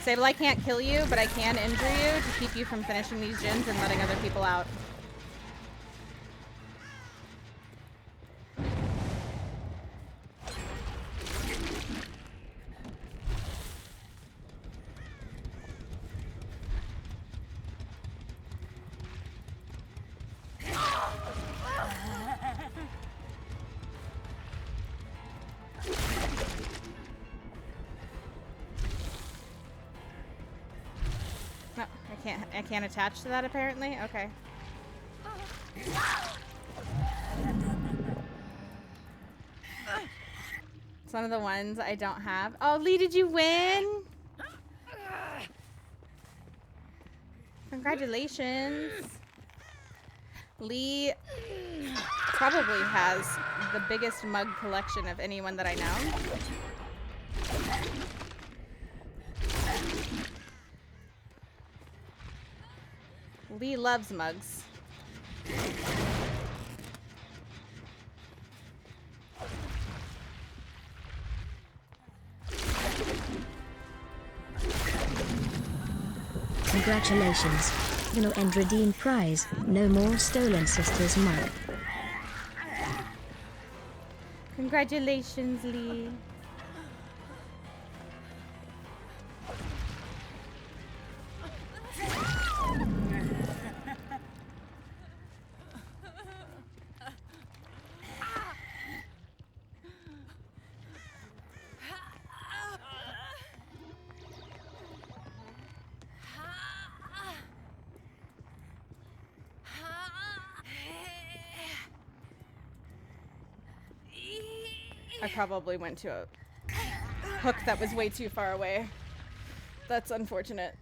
Sable, I can't kill you, but I can injure you to keep you from finishing these gens and letting other people out. I can't attach to that apparently? Okay. It's one of the ones I don't have. Oh, Leigh, did you win? Congratulations. Leigh probably has the biggest mug collection of anyone that I know. Leigh loves mugs. Congratulations. Vinyl and redeem prize. No more stolen sisters mug. Congratulations, Leigh. I probably went to a hook that was way too far away. That's unfortunate.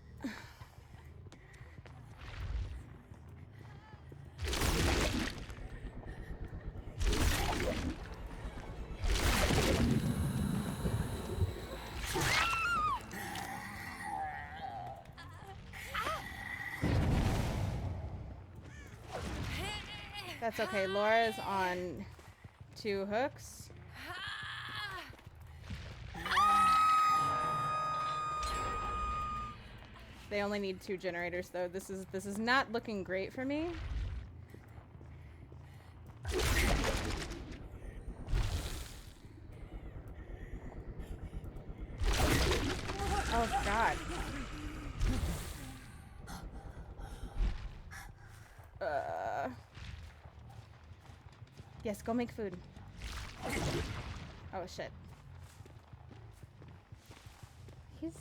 That's okay. Laura's on 2 hooks. They only need 2 generators though. This is not looking great for me. Oh god. Yes, go make food. Oh shit. He's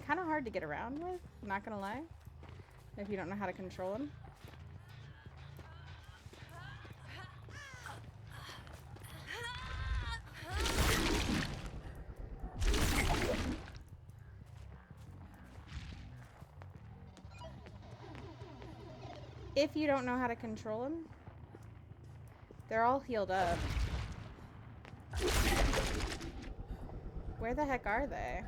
kind of hard to get around with, not gonna lie, if you don't know how to control him. If you don't know how to control him, they're all healed up. Where the heck are they?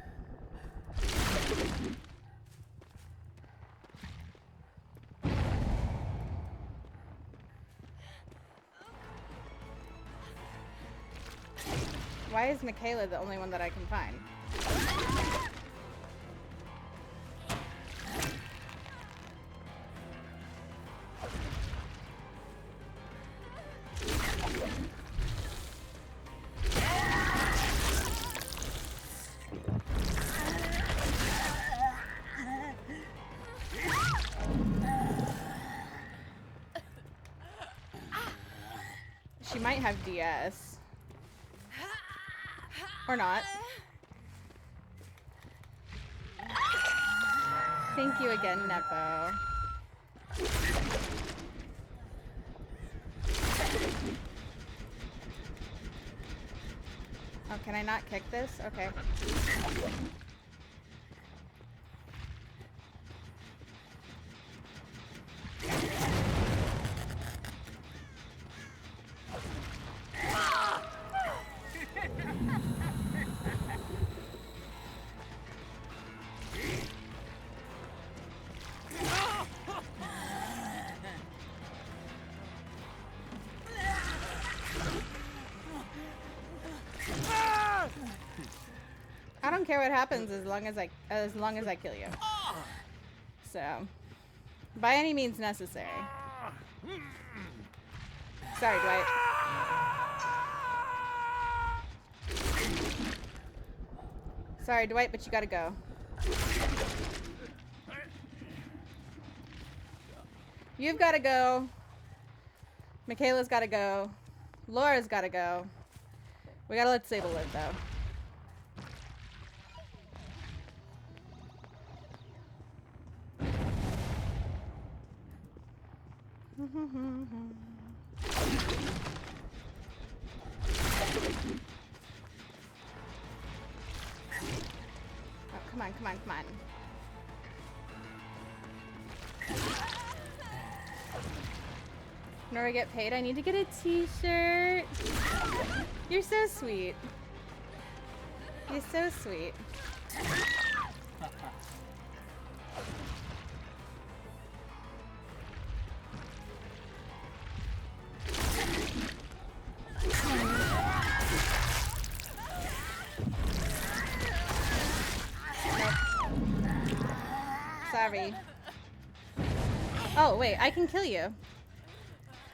Why is Michaela the only one that I can find? She might have DS. Or not. Thank you again, Nepo. Oh, can I not kick this? Okay. I don't care what happens as long as I kill you. So, by any means necessary. Sorry, Dwight. Sorry, Dwight, but you gotta go. You've gotta go. Michaela's gotta go. Laura's gotta go. We gotta let Sable live, though. Oh, come on, come on, come on. When do I get paid? I need to get a t-shirt. You're so sweet. You're so sweet. Sorry. Oh, wait, I can kill you.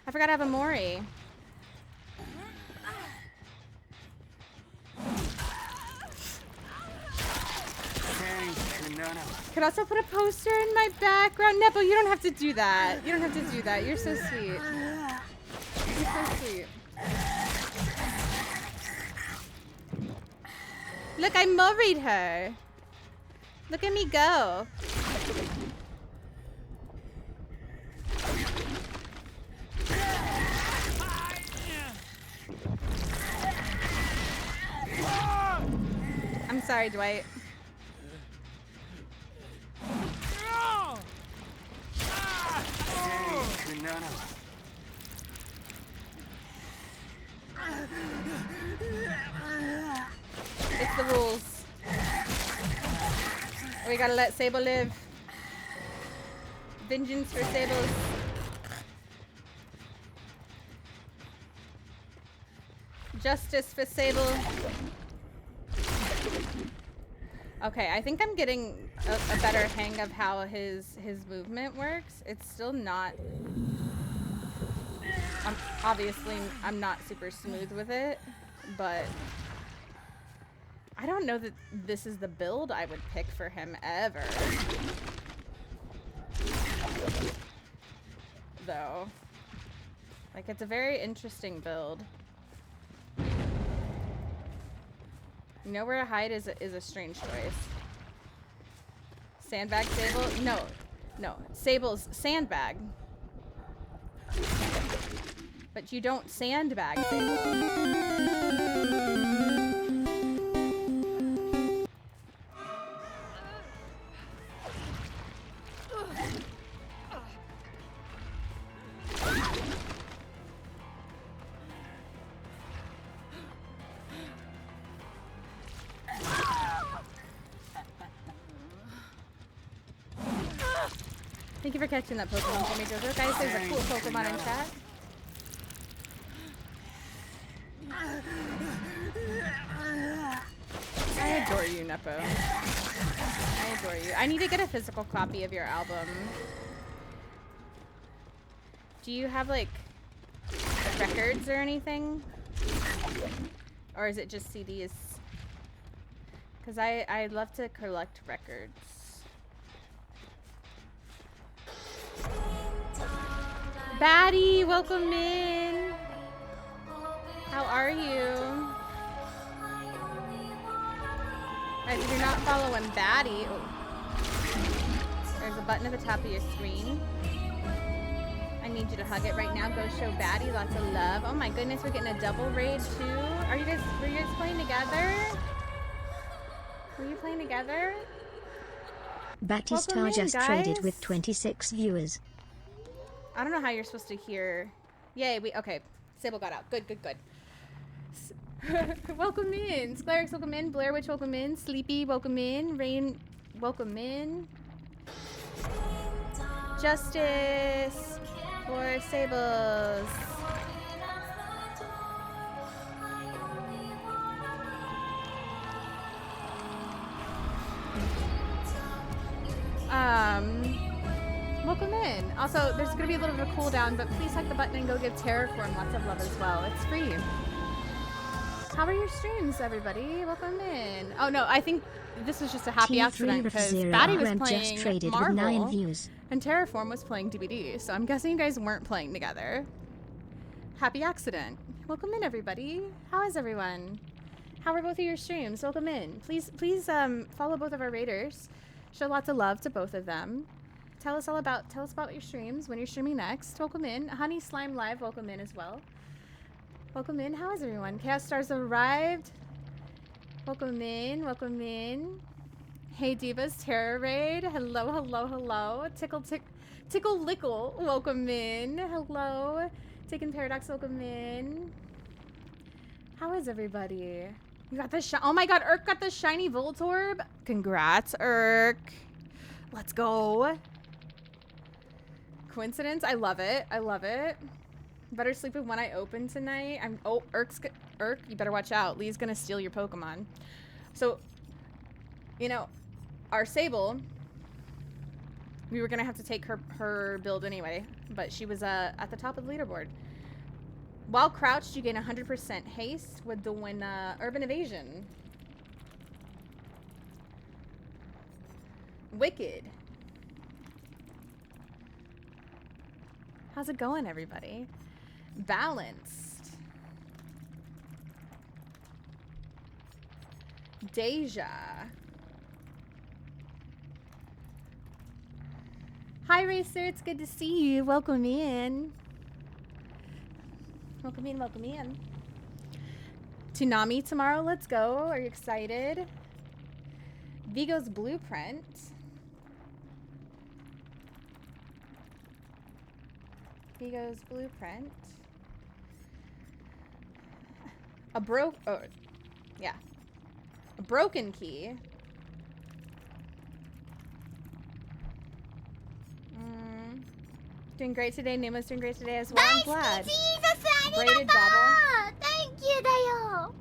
I forgot I have a Mori. Could also put a poster in my background. Nepo, you don't have to do that. You don't have to do that. You're so sweet. You're so sweet. Look, I Mori'd her. Look at me go. I'm sorry, Dwight. It's the rules. We gotta let Sable live. Vengeance for Sable. Justice for Sable. Okay, I think I'm getting a better hang of how his movement works. It's still not... obviously, I'm not super smooth with it, but... I don't know that this is the build I would pick for him ever. Though. Like, it's a very interesting build. Nowhere to hide is a strange choice. Sandbag Sable? No. No. Sable's sandbag. But you don't sandbag Sable. Thank you for catching that Pokemon for me, Jojo. Guys, there's a cool Pokemon in chat. I adore you, Nepo. I adore you. I need to get a physical copy of your album. Do you have, like, records or anything? Or is it just CDs? Because I'd love to collect records. Batty, welcome in. How are you? Guys, if you're not following Batty, there's a button at the top of your screen. I need you to hug it right now. Go show Batty lots of love. Oh my goodness, we're getting a double raid too. Were you guys playing together? Were you playing together? Batista just traded with 26 viewers. I don't know how you're supposed to hear. Yay, okay. Sable got out. Good, good, good. Welcome in. Sclerix, welcome in. Blair Witch, welcome in. Sleepy, welcome in. Rain, welcome in. Justice for Sables. Welcome in. Also, there's going to be a little bit of a cooldown, but please hit the button and go give Terraform lots of love as well. It's free. How are your streams, everybody? Welcome in. Oh, no, I think this was just a happy accident because Batty was playing Marvel 9 views. and Terraform was playing DBD, so I'm guessing you guys weren't playing together. Happy accident. Welcome in, everybody. How is everyone? How are both of your streams? Welcome in. Please follow both of our raiders. Show lots of love to both of them. Tell us about your streams, when you're streaming next. Welcome in. Honey Slime Live, welcome in as well. Welcome in. How is everyone? Chaos Stars arrived. Welcome in. Welcome in. Hey Divas, Terror Raid. Hello, hello, hello. Tickle Lickle, welcome in. Hello. Taken Paradox, welcome in. How is everybody? You got the oh my god, Urk got the shiny Voltorb. Congrats, Urk. Let's go. Coincidence? I love it. I love it. Better sleep with when I open tonight. Urk, you better watch out. Leigh's gonna steal your Pokemon. So, you know, our Sable We were gonna have to take her build anyway, but she was at the top of the leaderboard. While crouched, you gain 100% haste with the urban evasion. Wicked. How's it going, everybody? Balanced. Deja. Hi, Racer. It's good to see you. Welcome in. Welcome in, welcome in. Toonami tomorrow. Let's go. Are you excited? Vigo's Blueprint. Vigo's Blueprint. A broken key. Doing great today. Numa's doing great today as well. I'm glad. Braided bobble. Thank you, Dale.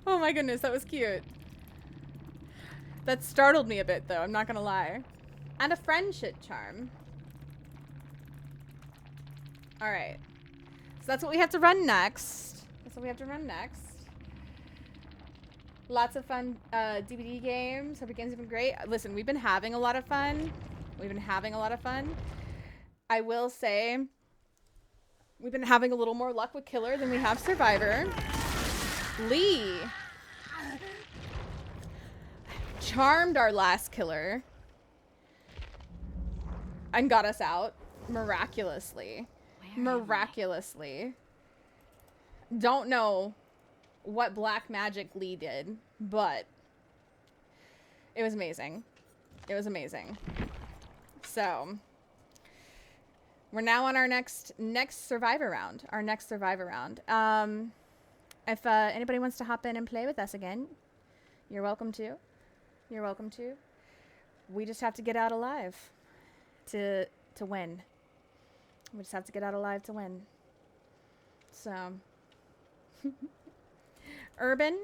Oh my goodness, that was cute. That startled me a bit, though. I'm not gonna lie. And a friendship charm. All right. So that's what we have to run next. Lots of fun DVD games. Hope your games have been great. Listen, we've been having a lot of fun. I will say we've been having a little more luck with Killer than we have Survivor. Leigh charmed our last Killer and got us out miraculously. Don't know what black magic Leigh did, but it was amazing. So we're now on our next Survivor round. If anybody wants to hop in and play with us again, you're welcome to. We just have to get out alive to win. So urban.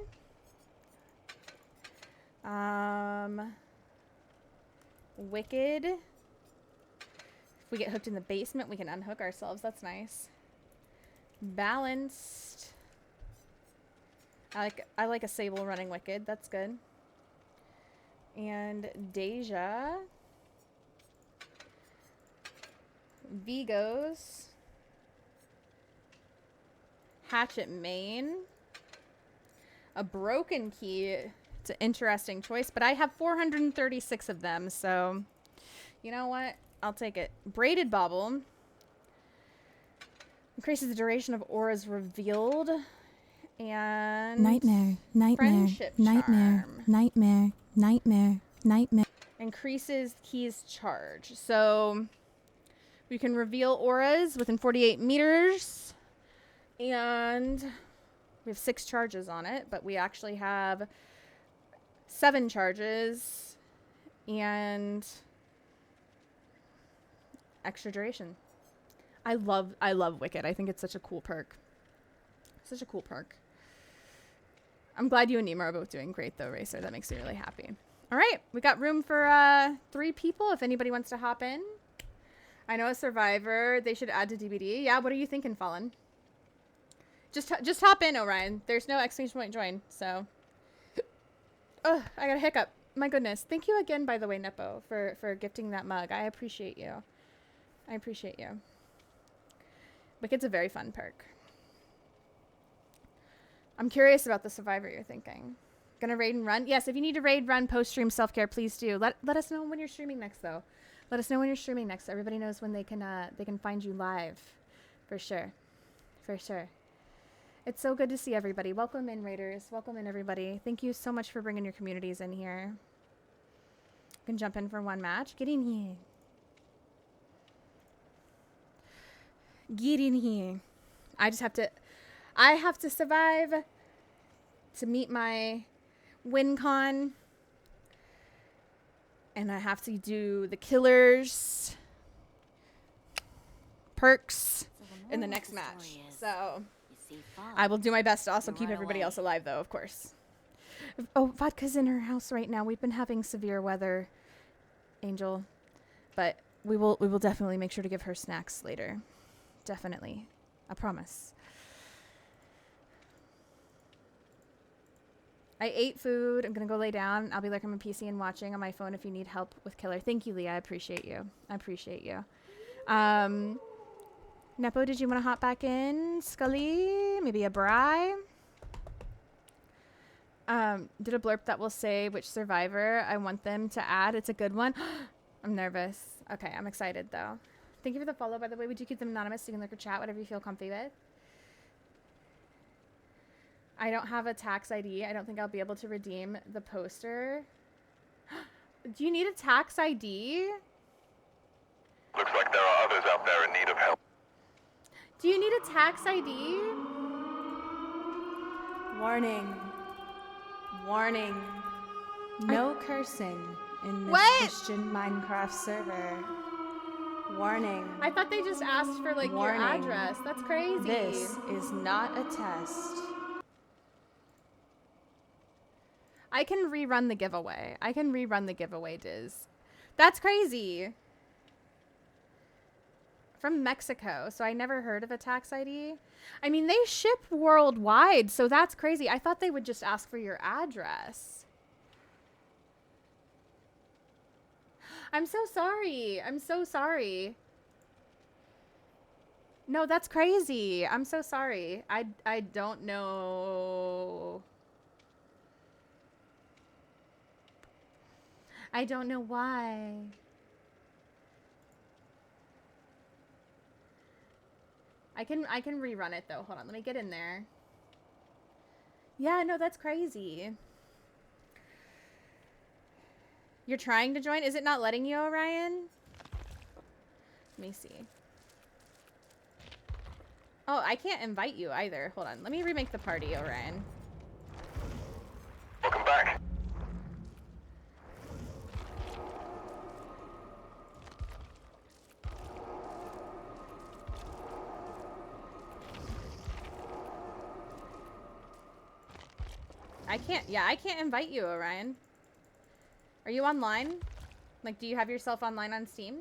Wicked. If we get hooked in the basement, we can unhook ourselves. That's nice. Balanced. I like a Sable running Wicked. That's good. And Deja. Vigos. Hatchet main. A broken key. It's an interesting choice, but I have 436 of them, so you know what? I'll take it. Braided bauble. Increases the duration of auras revealed. And Nightmare. Friendship charm. Increases keys charge. So we can reveal auras within 48 meters. And we have 6 charges on it, but we actually have 7 charges and extra duration. I love Wicked. I think it's such a cool perk. I'm glad you and Nemo are both doing great though, Racer. That makes me really happy. All right, we got room for 3 people if anybody wants to hop in. I know a Survivor. They should add to DVD. Yeah, what are you thinking, Fallen? Just hop in, Orion. There's no exclamation point join, so. Oh, I got a hiccup. My goodness. Thank you again, by the way, Nepo, for gifting that mug. I appreciate you. Wicked's a very fun perk. I'm curious about the Survivor you're thinking. Gonna raid and run? Yes, if you need to raid, run, post-stream, self-care, please do. Let us know when you're streaming next, though. So everybody knows when they can find you live. For sure. It's so good to see everybody. Welcome in, Raiders. Welcome in, everybody. Thank you so much for bringing your communities in here. You can jump in for one match. Get in here. I have to survive to meet my win con. And I have to do the killers perks in the next match. So I will do my best to also keep everybody else alive, though, of course. Oh, Vodka's in her house right now. We've been having severe weather Angel. But we will definitely make sure to give her snacks later. Definitely. I promise. I ate food. I'm going to go lay down. I'll be lurking on my PC and watching on my phone if you need help with Killer. Thank you, Leigh. I appreciate you. I appreciate you. Nepo, did you want to hop back in? Scully? Maybe a Bri? Did a blurb that will say which survivor I want them to add. It's a good one. I'm nervous. Okay, I'm excited, though. Thank you for the follow, by the way. Would you keep them anonymous so you can lurk or chat, whatever you feel comfy with? I don't have a tax ID. I don't think I'll be able to redeem the poster. Do you need a tax ID? Looks like there are others out there in need of help. Do you need a tax ID? Warning. Warning. No cursing in this What? Christian Minecraft server. Warning. I thought they just asked for, like, Warning. your address. That's crazy. This is not a test. I can rerun the giveaway. I can rerun the giveaway, Diz. That's crazy. From Mexico, so I never heard of a tax ID. I mean, they ship worldwide, so that's crazy. I thought they would just ask for your address. I'm so sorry. I'm so sorry. No, that's crazy. I'm so sorry. I don't know. I don't know why. I can rerun it though. Hold on, let me get in there. Yeah, no, that's crazy. You're trying to join? Is it not letting you, Orion? Let me see. Oh, I can't invite you either. Hold on, let me remake the party, Orion. Welcome back. I can't invite you, Orion. Are you online? Like, do you have yourself online on Steam?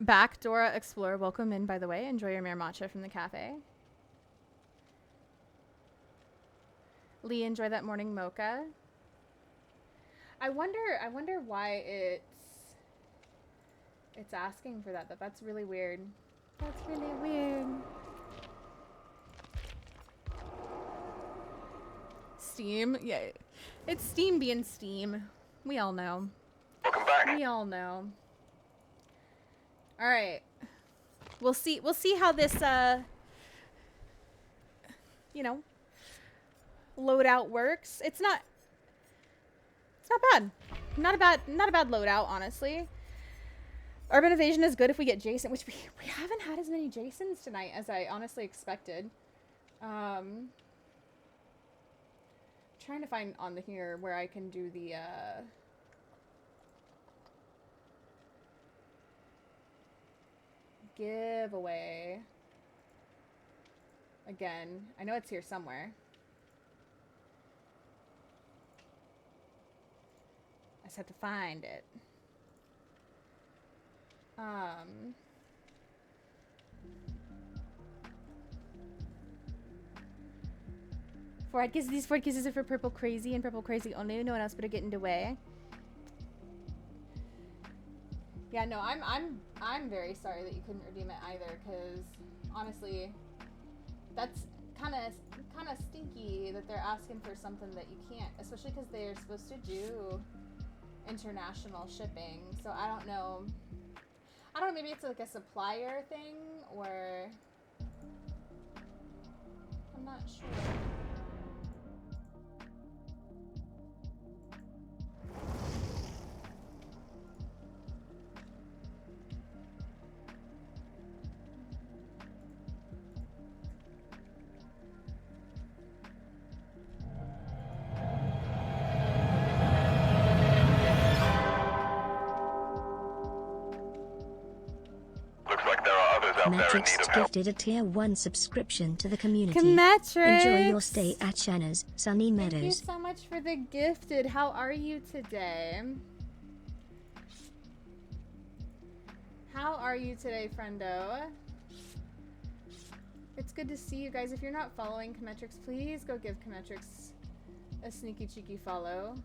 Back, Dora Explorer, welcome in, by the way. Enjoy your mere matcha from the cafe. Leigh, enjoy that morning mocha. I wonder why it's asking for that. That's really weird. That's really weird. Steam? Yeah. It's Steam being Steam. We all know. Welcome back. We all know. All right. We'll see how this you know, loadout works. It's not bad. Not a bad loadout, honestly. Urban Evasion is good if we get Jason, which we haven't had as many Jasons tonight as I honestly expected. Trying to find on here where I can do the giveaway. Again, I know it's here somewhere. I just have to find it. Forward kisses. These forward kisses are for Purple Crazy and Purple Crazy only. No one else better get in the way. Yeah, no, I'm very sorry that you couldn't redeem it either, because honestly, that's kind of stinky that they're asking for something that you can't, especially because they're supposed to do international shipping. So I don't know, maybe it's like a supplier thing, or I'm not sure. out there in need Kmetrix of help. gifted a tier 1 subscription to the community. Kmetrix! Enjoy your stay at Shana's Sunny Thank you Meadows. so much for the gifted. How are you today? How are you today, friendo? It's good to see you guys. If you're not following Kmetrix, please go give Kmetrix a sneaky cheeky follow.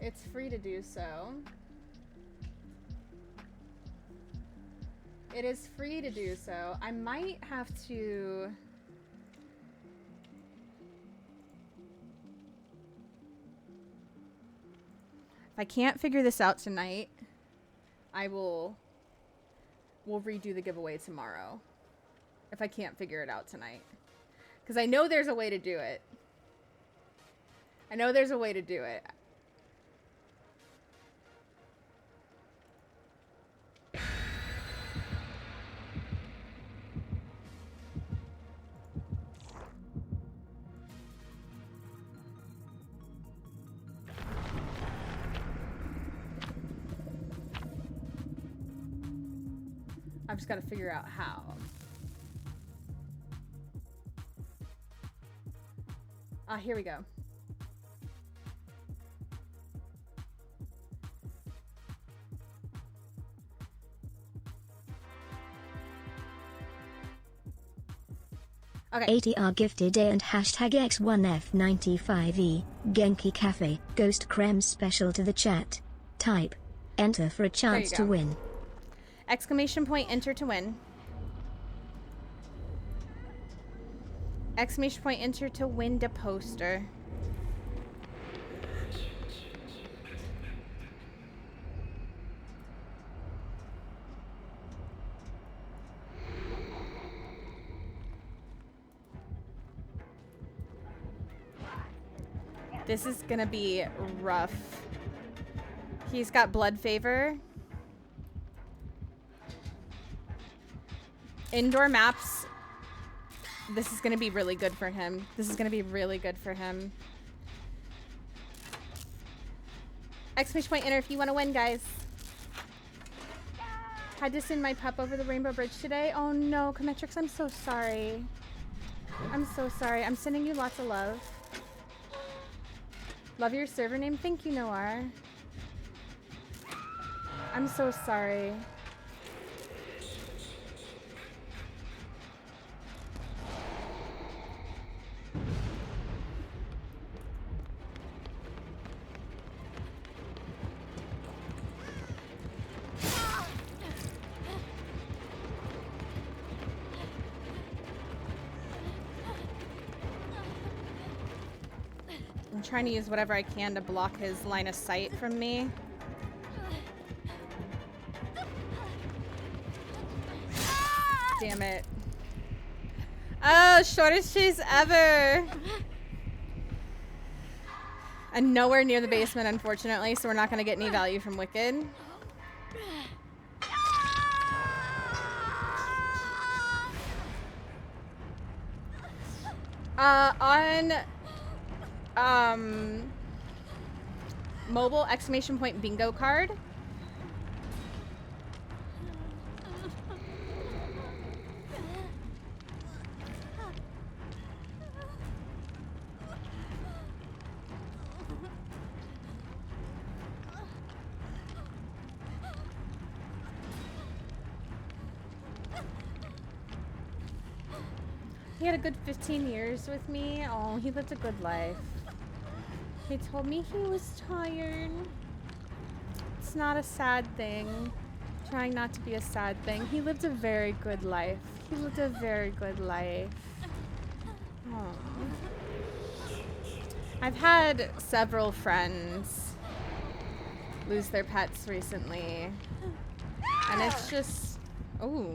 It's free to do so. It is free to do so. I might have to... If I can't figure this out tonight, we'll redo the giveaway tomorrow. If I can't figure it out tonight. Because I know there's a way to do it. I know there's a way to do it. I've just got to figure out how. Here we go. Okay. ATR gifted A and hashtag X1F95E, Genki Cafe, Ghost Creme special to the chat. Type. Enter for a chance to win. Exclamation point, enter to win. Exclamation point, enter to win the poster. This is gonna be rough. He's got blood favor. Indoor maps. This is gonna be really good for him. This is gonna be really good for him. Exclamation point enter if you want to win, guys. Had to send my pup over the Rainbow Bridge today. Oh no, Kmetrix, I'm so sorry. I'm so sorry. I'm sending you lots of love. Love your server name. Thank you, Noir. I'm so sorry. I'm trying to use whatever I can to block his line of sight from me. Damn it. Oh, shortest chase ever. And nowhere near the basement, unfortunately, so we're not going to get any value from Wicked. On mobile exclamation point bingo card. He had a good 15 years with me. Oh, he lived a good life. He told me he was tired. It's not a sad thing. Trying not to be a sad thing. He lived a very good life. He lived a very good life. Oh. I've had several friends lose their pets recently. And it's just... Ooh.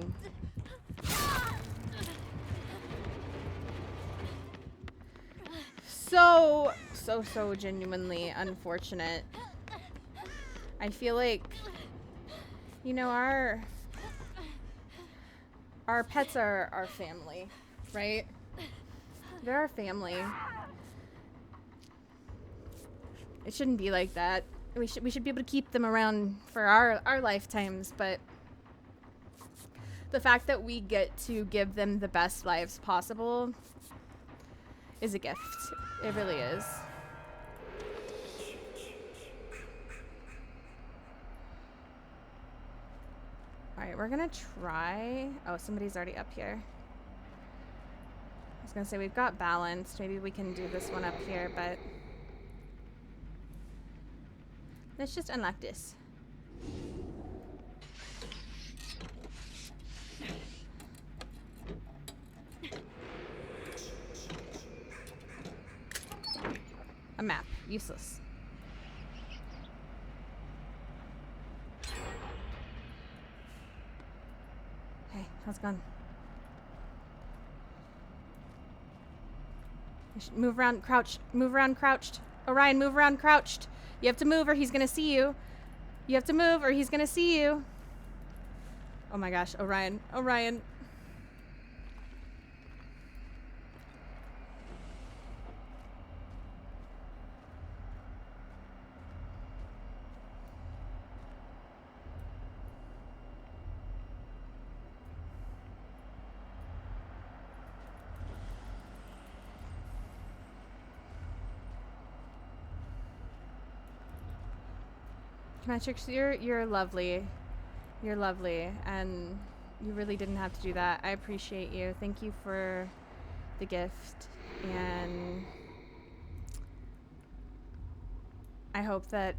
So genuinely unfortunate. I feel like, you know, our pets are our family, right? They're our family. It shouldn't be like that. We should be able to keep them around for our lifetimes, but The fact that we get to give them the best lives possible is a gift. It really is. Alright, we're gonna try... Oh, somebody's already up here. I was gonna say, we've got balance. Maybe we can do this one up here, but... Let's just unlock this. A map. Useless. Hey, how's it going? You should move around crouched. Move around crouched. Orion, move around crouched. You have to move or he's gonna see you. You have to move or he's gonna see you. Oh my gosh, Orion. Orion. Matrix, you're lovely. You're lovely, and you really didn't have to do that. I appreciate you. Thank you for the gift, and I hope that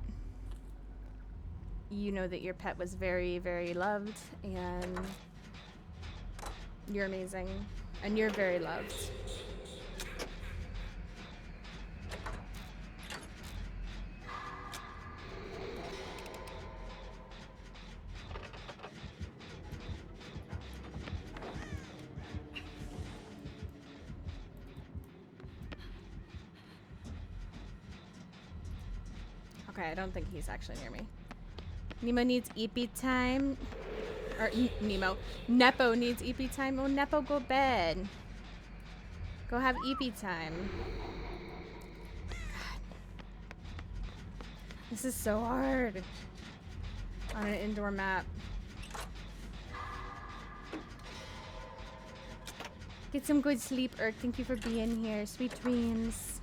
you know that your pet was very, very loved, and you're amazing, and you're very loved. Okay, I don't think he's actually near me. Nemo needs EP time. Or Nemo. Nepo needs EP time. Oh, Nepo, go bed. Go have EP time. God. This is so hard. On an indoor map. Get some good sleep, Urk. Thank you for being here. Sweet dreams.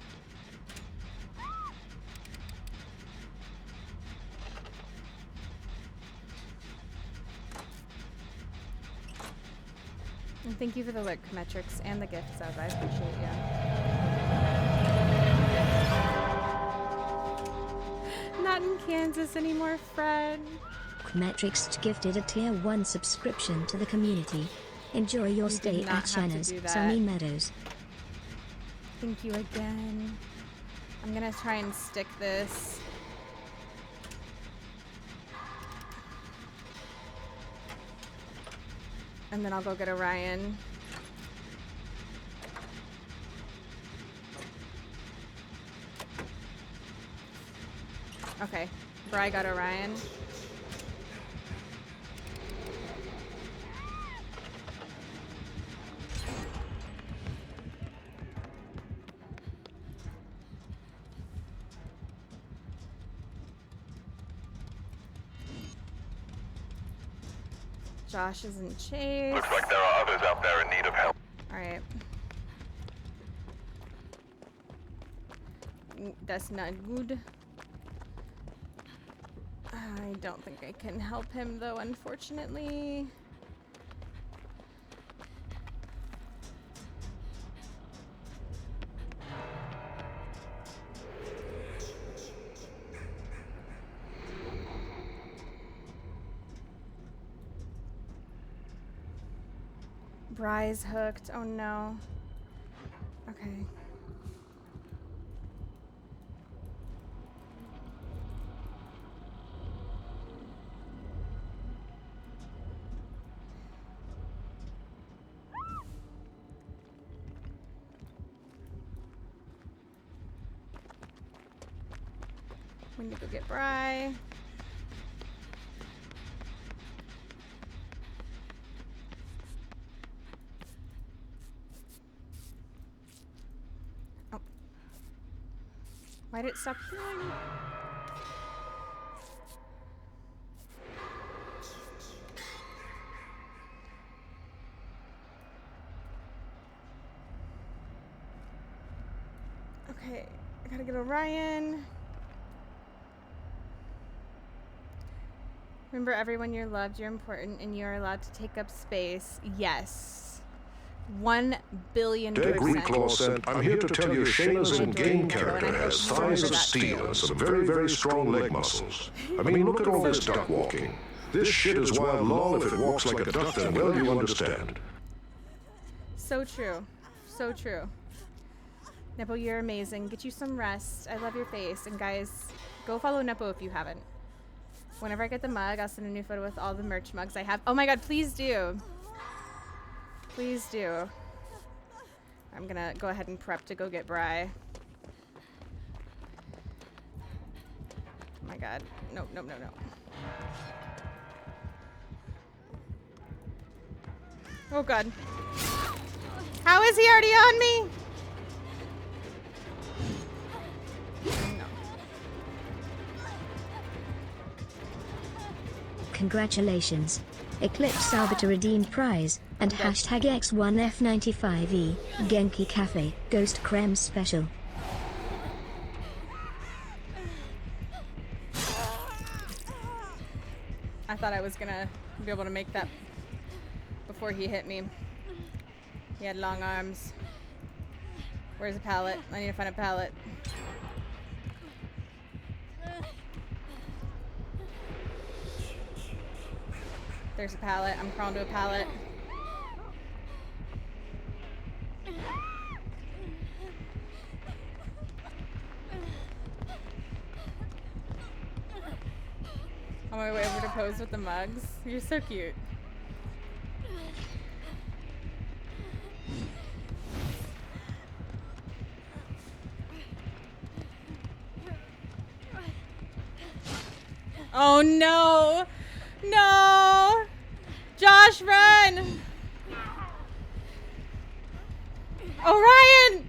And thank you for the lurk metrics and the gifts, Sub. I appreciate you. Not in Kansas anymore, Fred. Metrics gifted a tier 1 subscription to the community. Enjoy your stay at Shana's Sunny Meadows. Thank you again. I'm gonna try and stick this. And then I'll go get Orion. Okay, Bri got Orion. Josh is in chase. Looks like there are others out there in need of help. Alright. That's not good. I don't think I can help him though, unfortunately. Bry's hooked. Oh no. Okay. We need to go get Bry. Oh. Why did it stop healing? Okay, I gotta get Orion. Remember, everyone, you're loved, you're important, and you're allowed to take up space. Yes. 1 billion Dead percent. Reclaw said, I'm here to tell you Shayna's in-game character has thighs of steel and some very, very strong leg muscles. I mean, look at all this duck walking. This shit is wild lol. If it walks like a duck, then well, you understand. So true. So true. Nepo, you're amazing. Get you some rest. I love your face. And guys, go follow Nepo if you haven't. Whenever I get the mug, I'll send a new photo with all the merch mugs I have. Oh my god, please do. Please do. I'm gonna go ahead and prep to go get Bri. Oh my god. No, no, no, no. Oh god. How is he already on me? No. Congratulations. Eclipse Arbiter redeemed prize, and hashtag X1F95E, Genki Cafe, Ghost Creme Special. I thought I was gonna be able to make that before he hit me. He had long arms. Where's a pallet? I need to find a pallet. There's a pallet. I'm crawling to a pallet. On my way over to pose with the mugs. You're so cute. Oh no! No! Josh, run! Orion!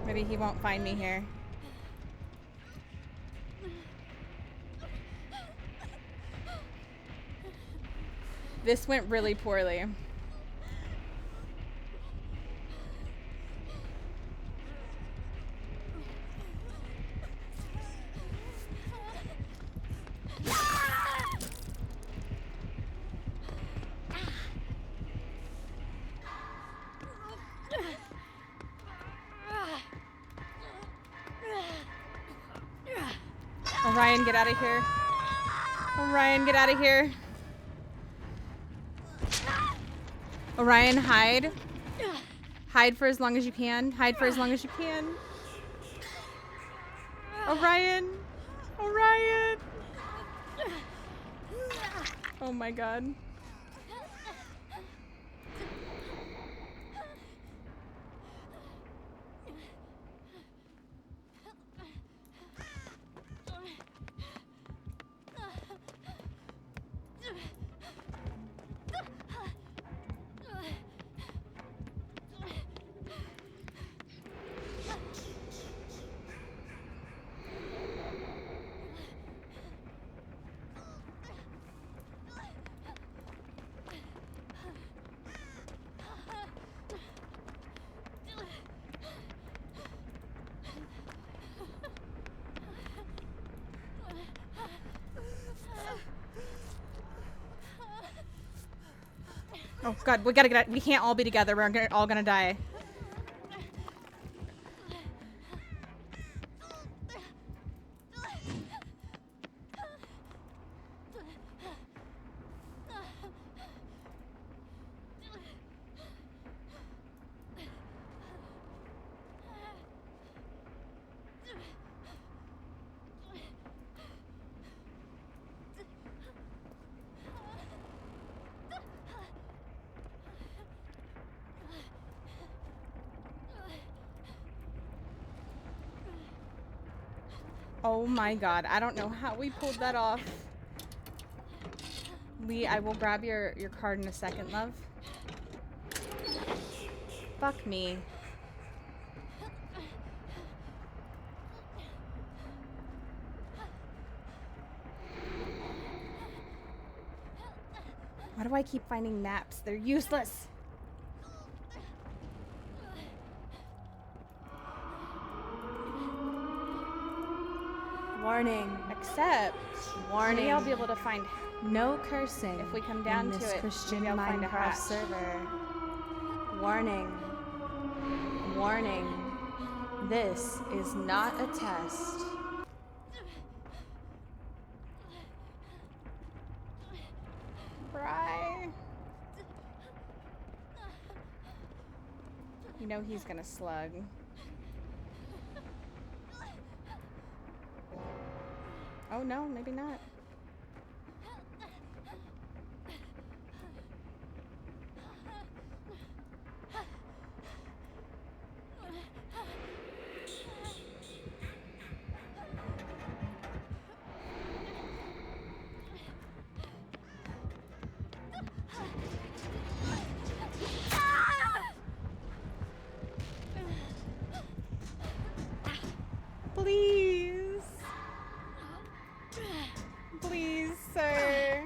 Maybe he won't find me here. This went really poorly. Orion, get out of here. Orion, get out of here. Orion, hide. Hide for as long as you can. Hide for as long as you can. Orion. Orion. Oh my god. Oh god, we gotta get out. We can't all be together. We're all gonna die. Oh my god, I don't know how we pulled that off. Leigh, I will grab your card in a second, love. Fuck me. Why do I keep finding naps? They're useless. Warning. Except, Warning. maybe I'll be able to find. No cursing. If we come down in to this it, Christian maybe I'll find a Minecraft hatch. server. Warning. Warning. This is not a test. Bry. You know he's gonna slug. Oh no, maybe not. Please. Please, sir.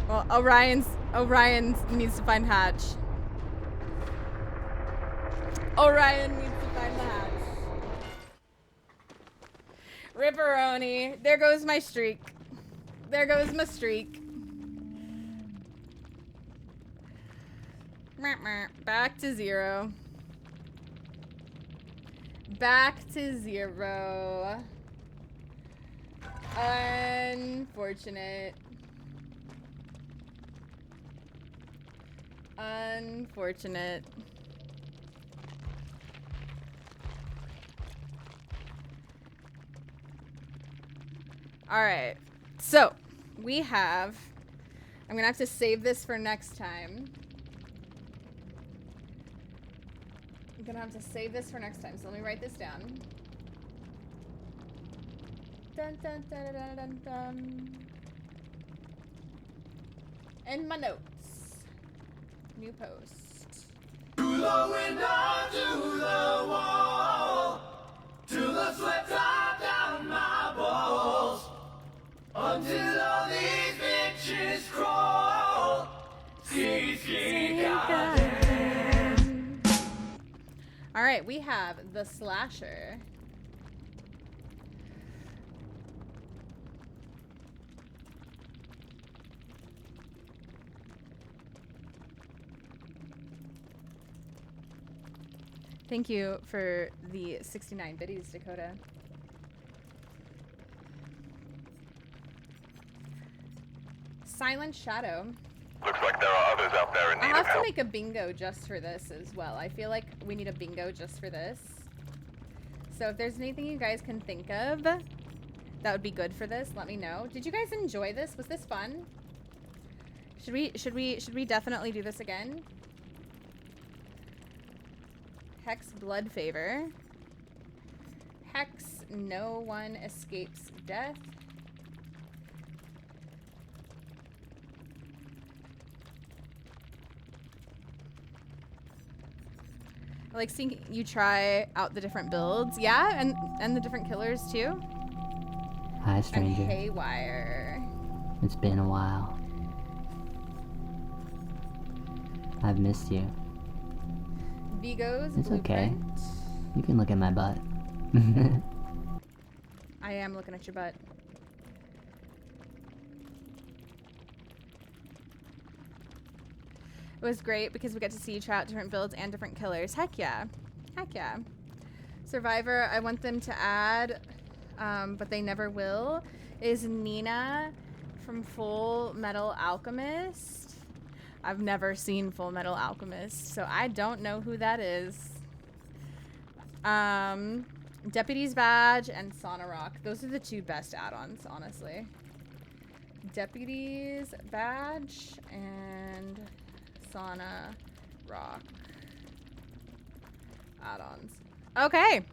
Well, Orion needs to find Hatch. Orion needs to find the hatch. Ripperoni. There goes my streak. There goes my streak. Back to 0. Back to 0. Unfortunate. Unfortunate. All right. So, we have... I'm going to have to save this for next time. I'm going to have to save this for next time. So, let me write this down. Dun, dun, dun, dun, dun, dun. And my notes. New post. To the window, to the wall, to the sweat top down my balls, until all these bitches crawl. See, goddamn. All right, we have the slasher. Thank you for the 69 biddies, Dakota. Silent Shadow. Looks like there are others out there in need I'll of have to help. make a bingo just for this as well. I feel like we need a bingo just for this. So if there's anything you guys can think of that would be good for this, let me know. Did you guys enjoy this? Was this fun? Should we definitely do this again? Hex blood favor. Hex no one escapes death. I like seeing you try out the different builds. Yeah, and the different killers too. Hi, stranger. And haywire. It's been a while. I've missed you. Vigo's It's okay. blueprint. You can look at my butt. I am looking at your butt. It was great because we get to see you try out different builds and different killers. Heck yeah. Heck yeah. Survivor, I want them to add, but they never will, is Nina from Full Metal Alchemist. I've never seen Full Metal Alchemist, so I don't know who that is. Deputy's Badge and Sonarock. Those are the two best add-ons, honestly. Deputy's Badge and sauna, rock, add-ons. Okay,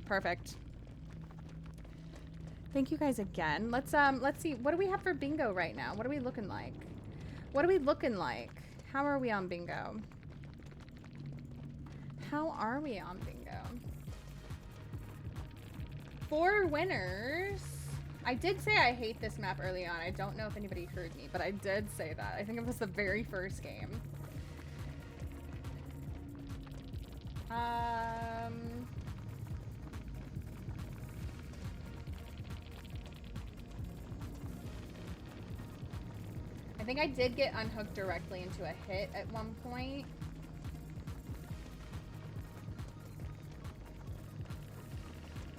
perfect. Thank you guys again. Let's see. What do we have for bingo right now? What are we looking like? What are we looking like? How are we on bingo? How are we on bingo? 4 winners. I did say I hate this map early on. I don't know if anybody heard me, but I did say that. I think it was the very first game. I think I did get unhooked directly into a hit at one point.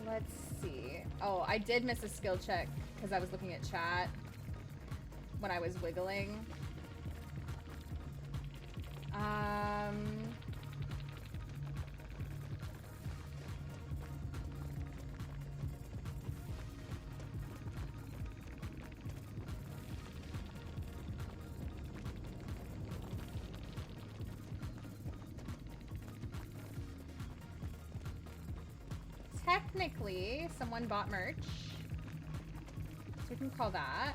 Let's see. Oh, I did miss a skill check because I was looking at chat when I was wiggling. Technically, someone bought merch, so we can call that.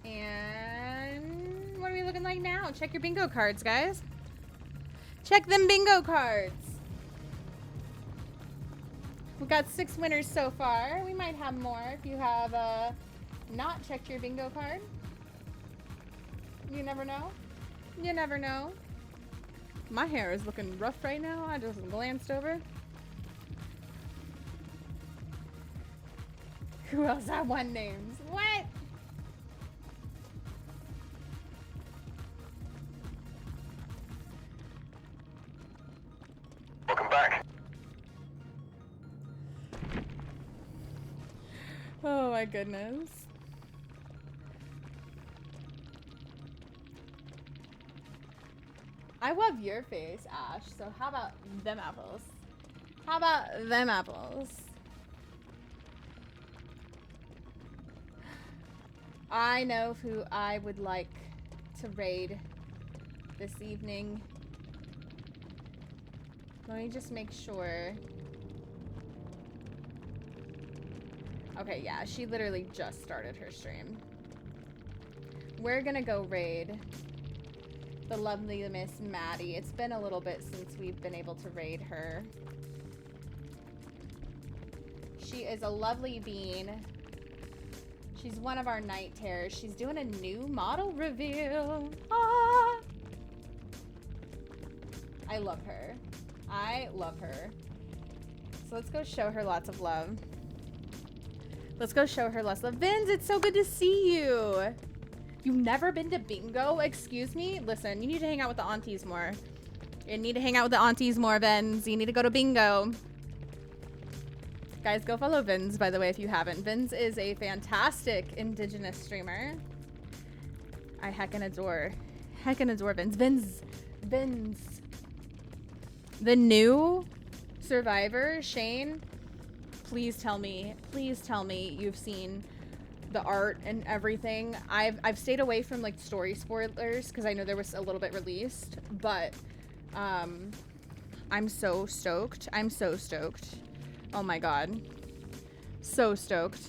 And what are we looking like now? Check your bingo cards, guys. Check them bingo cards. We got 6 winners so far. We might have more if you have not checked your bingo card. You never know. You never know. My hair is looking rough right now. I just glanced over. Who else I won names? What? Welcome back. Oh my goodness. I love your face, Ash, so how about them apples? How about them apples? I know who I would like to raid this evening. Let me just make sure. Okay, yeah, she literally just started her stream. We're gonna go raid the lovely Miss Maddie. It's been a little bit since we've been able to raid her. She is a lovely bean. She's one of our night terrors. She's doing a new model reveal. Ah! I love her. I love her. So let's go show her lots of love. Let's go show her lots of love. Vince, it's so good to see you. You've never been to bingo? Excuse me? Listen, you need to hang out with the aunties more. You need to hang out with the aunties more, Vince. You need to go to bingo. Guys, go follow Vince, by the way, if you haven't. Vince is a fantastic indigenous streamer. I heckin' adore Vince. Vince. The new survivor, Shane, please tell me you've seen the art and everything. I've stayed away from like story spoilers because I know there was a little bit released, but I'm so stoked. I'm so stoked. Oh my god. So stoked.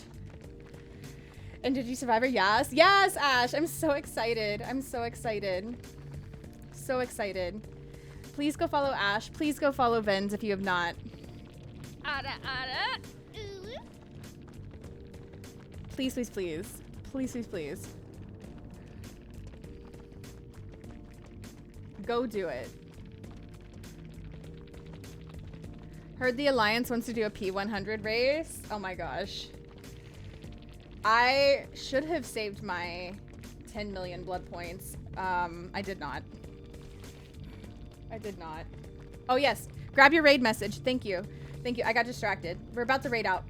And did you survivor? Yes. Yes, Ash. I'm so excited. I'm so excited. So excited. Please go follow Ash. Please go follow Vince if you have not. Please, please, please. Please, please, please. Go do it. Heard the Alliance wants to do a P100 race. Oh my gosh. I should have saved my 10 million blood points. I did not. I did not. Oh yes. Grab your raid message. Thank you. Thank you. I got distracted. We're about to raid out.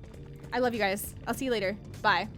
I love you guys. I'll see you later. Bye.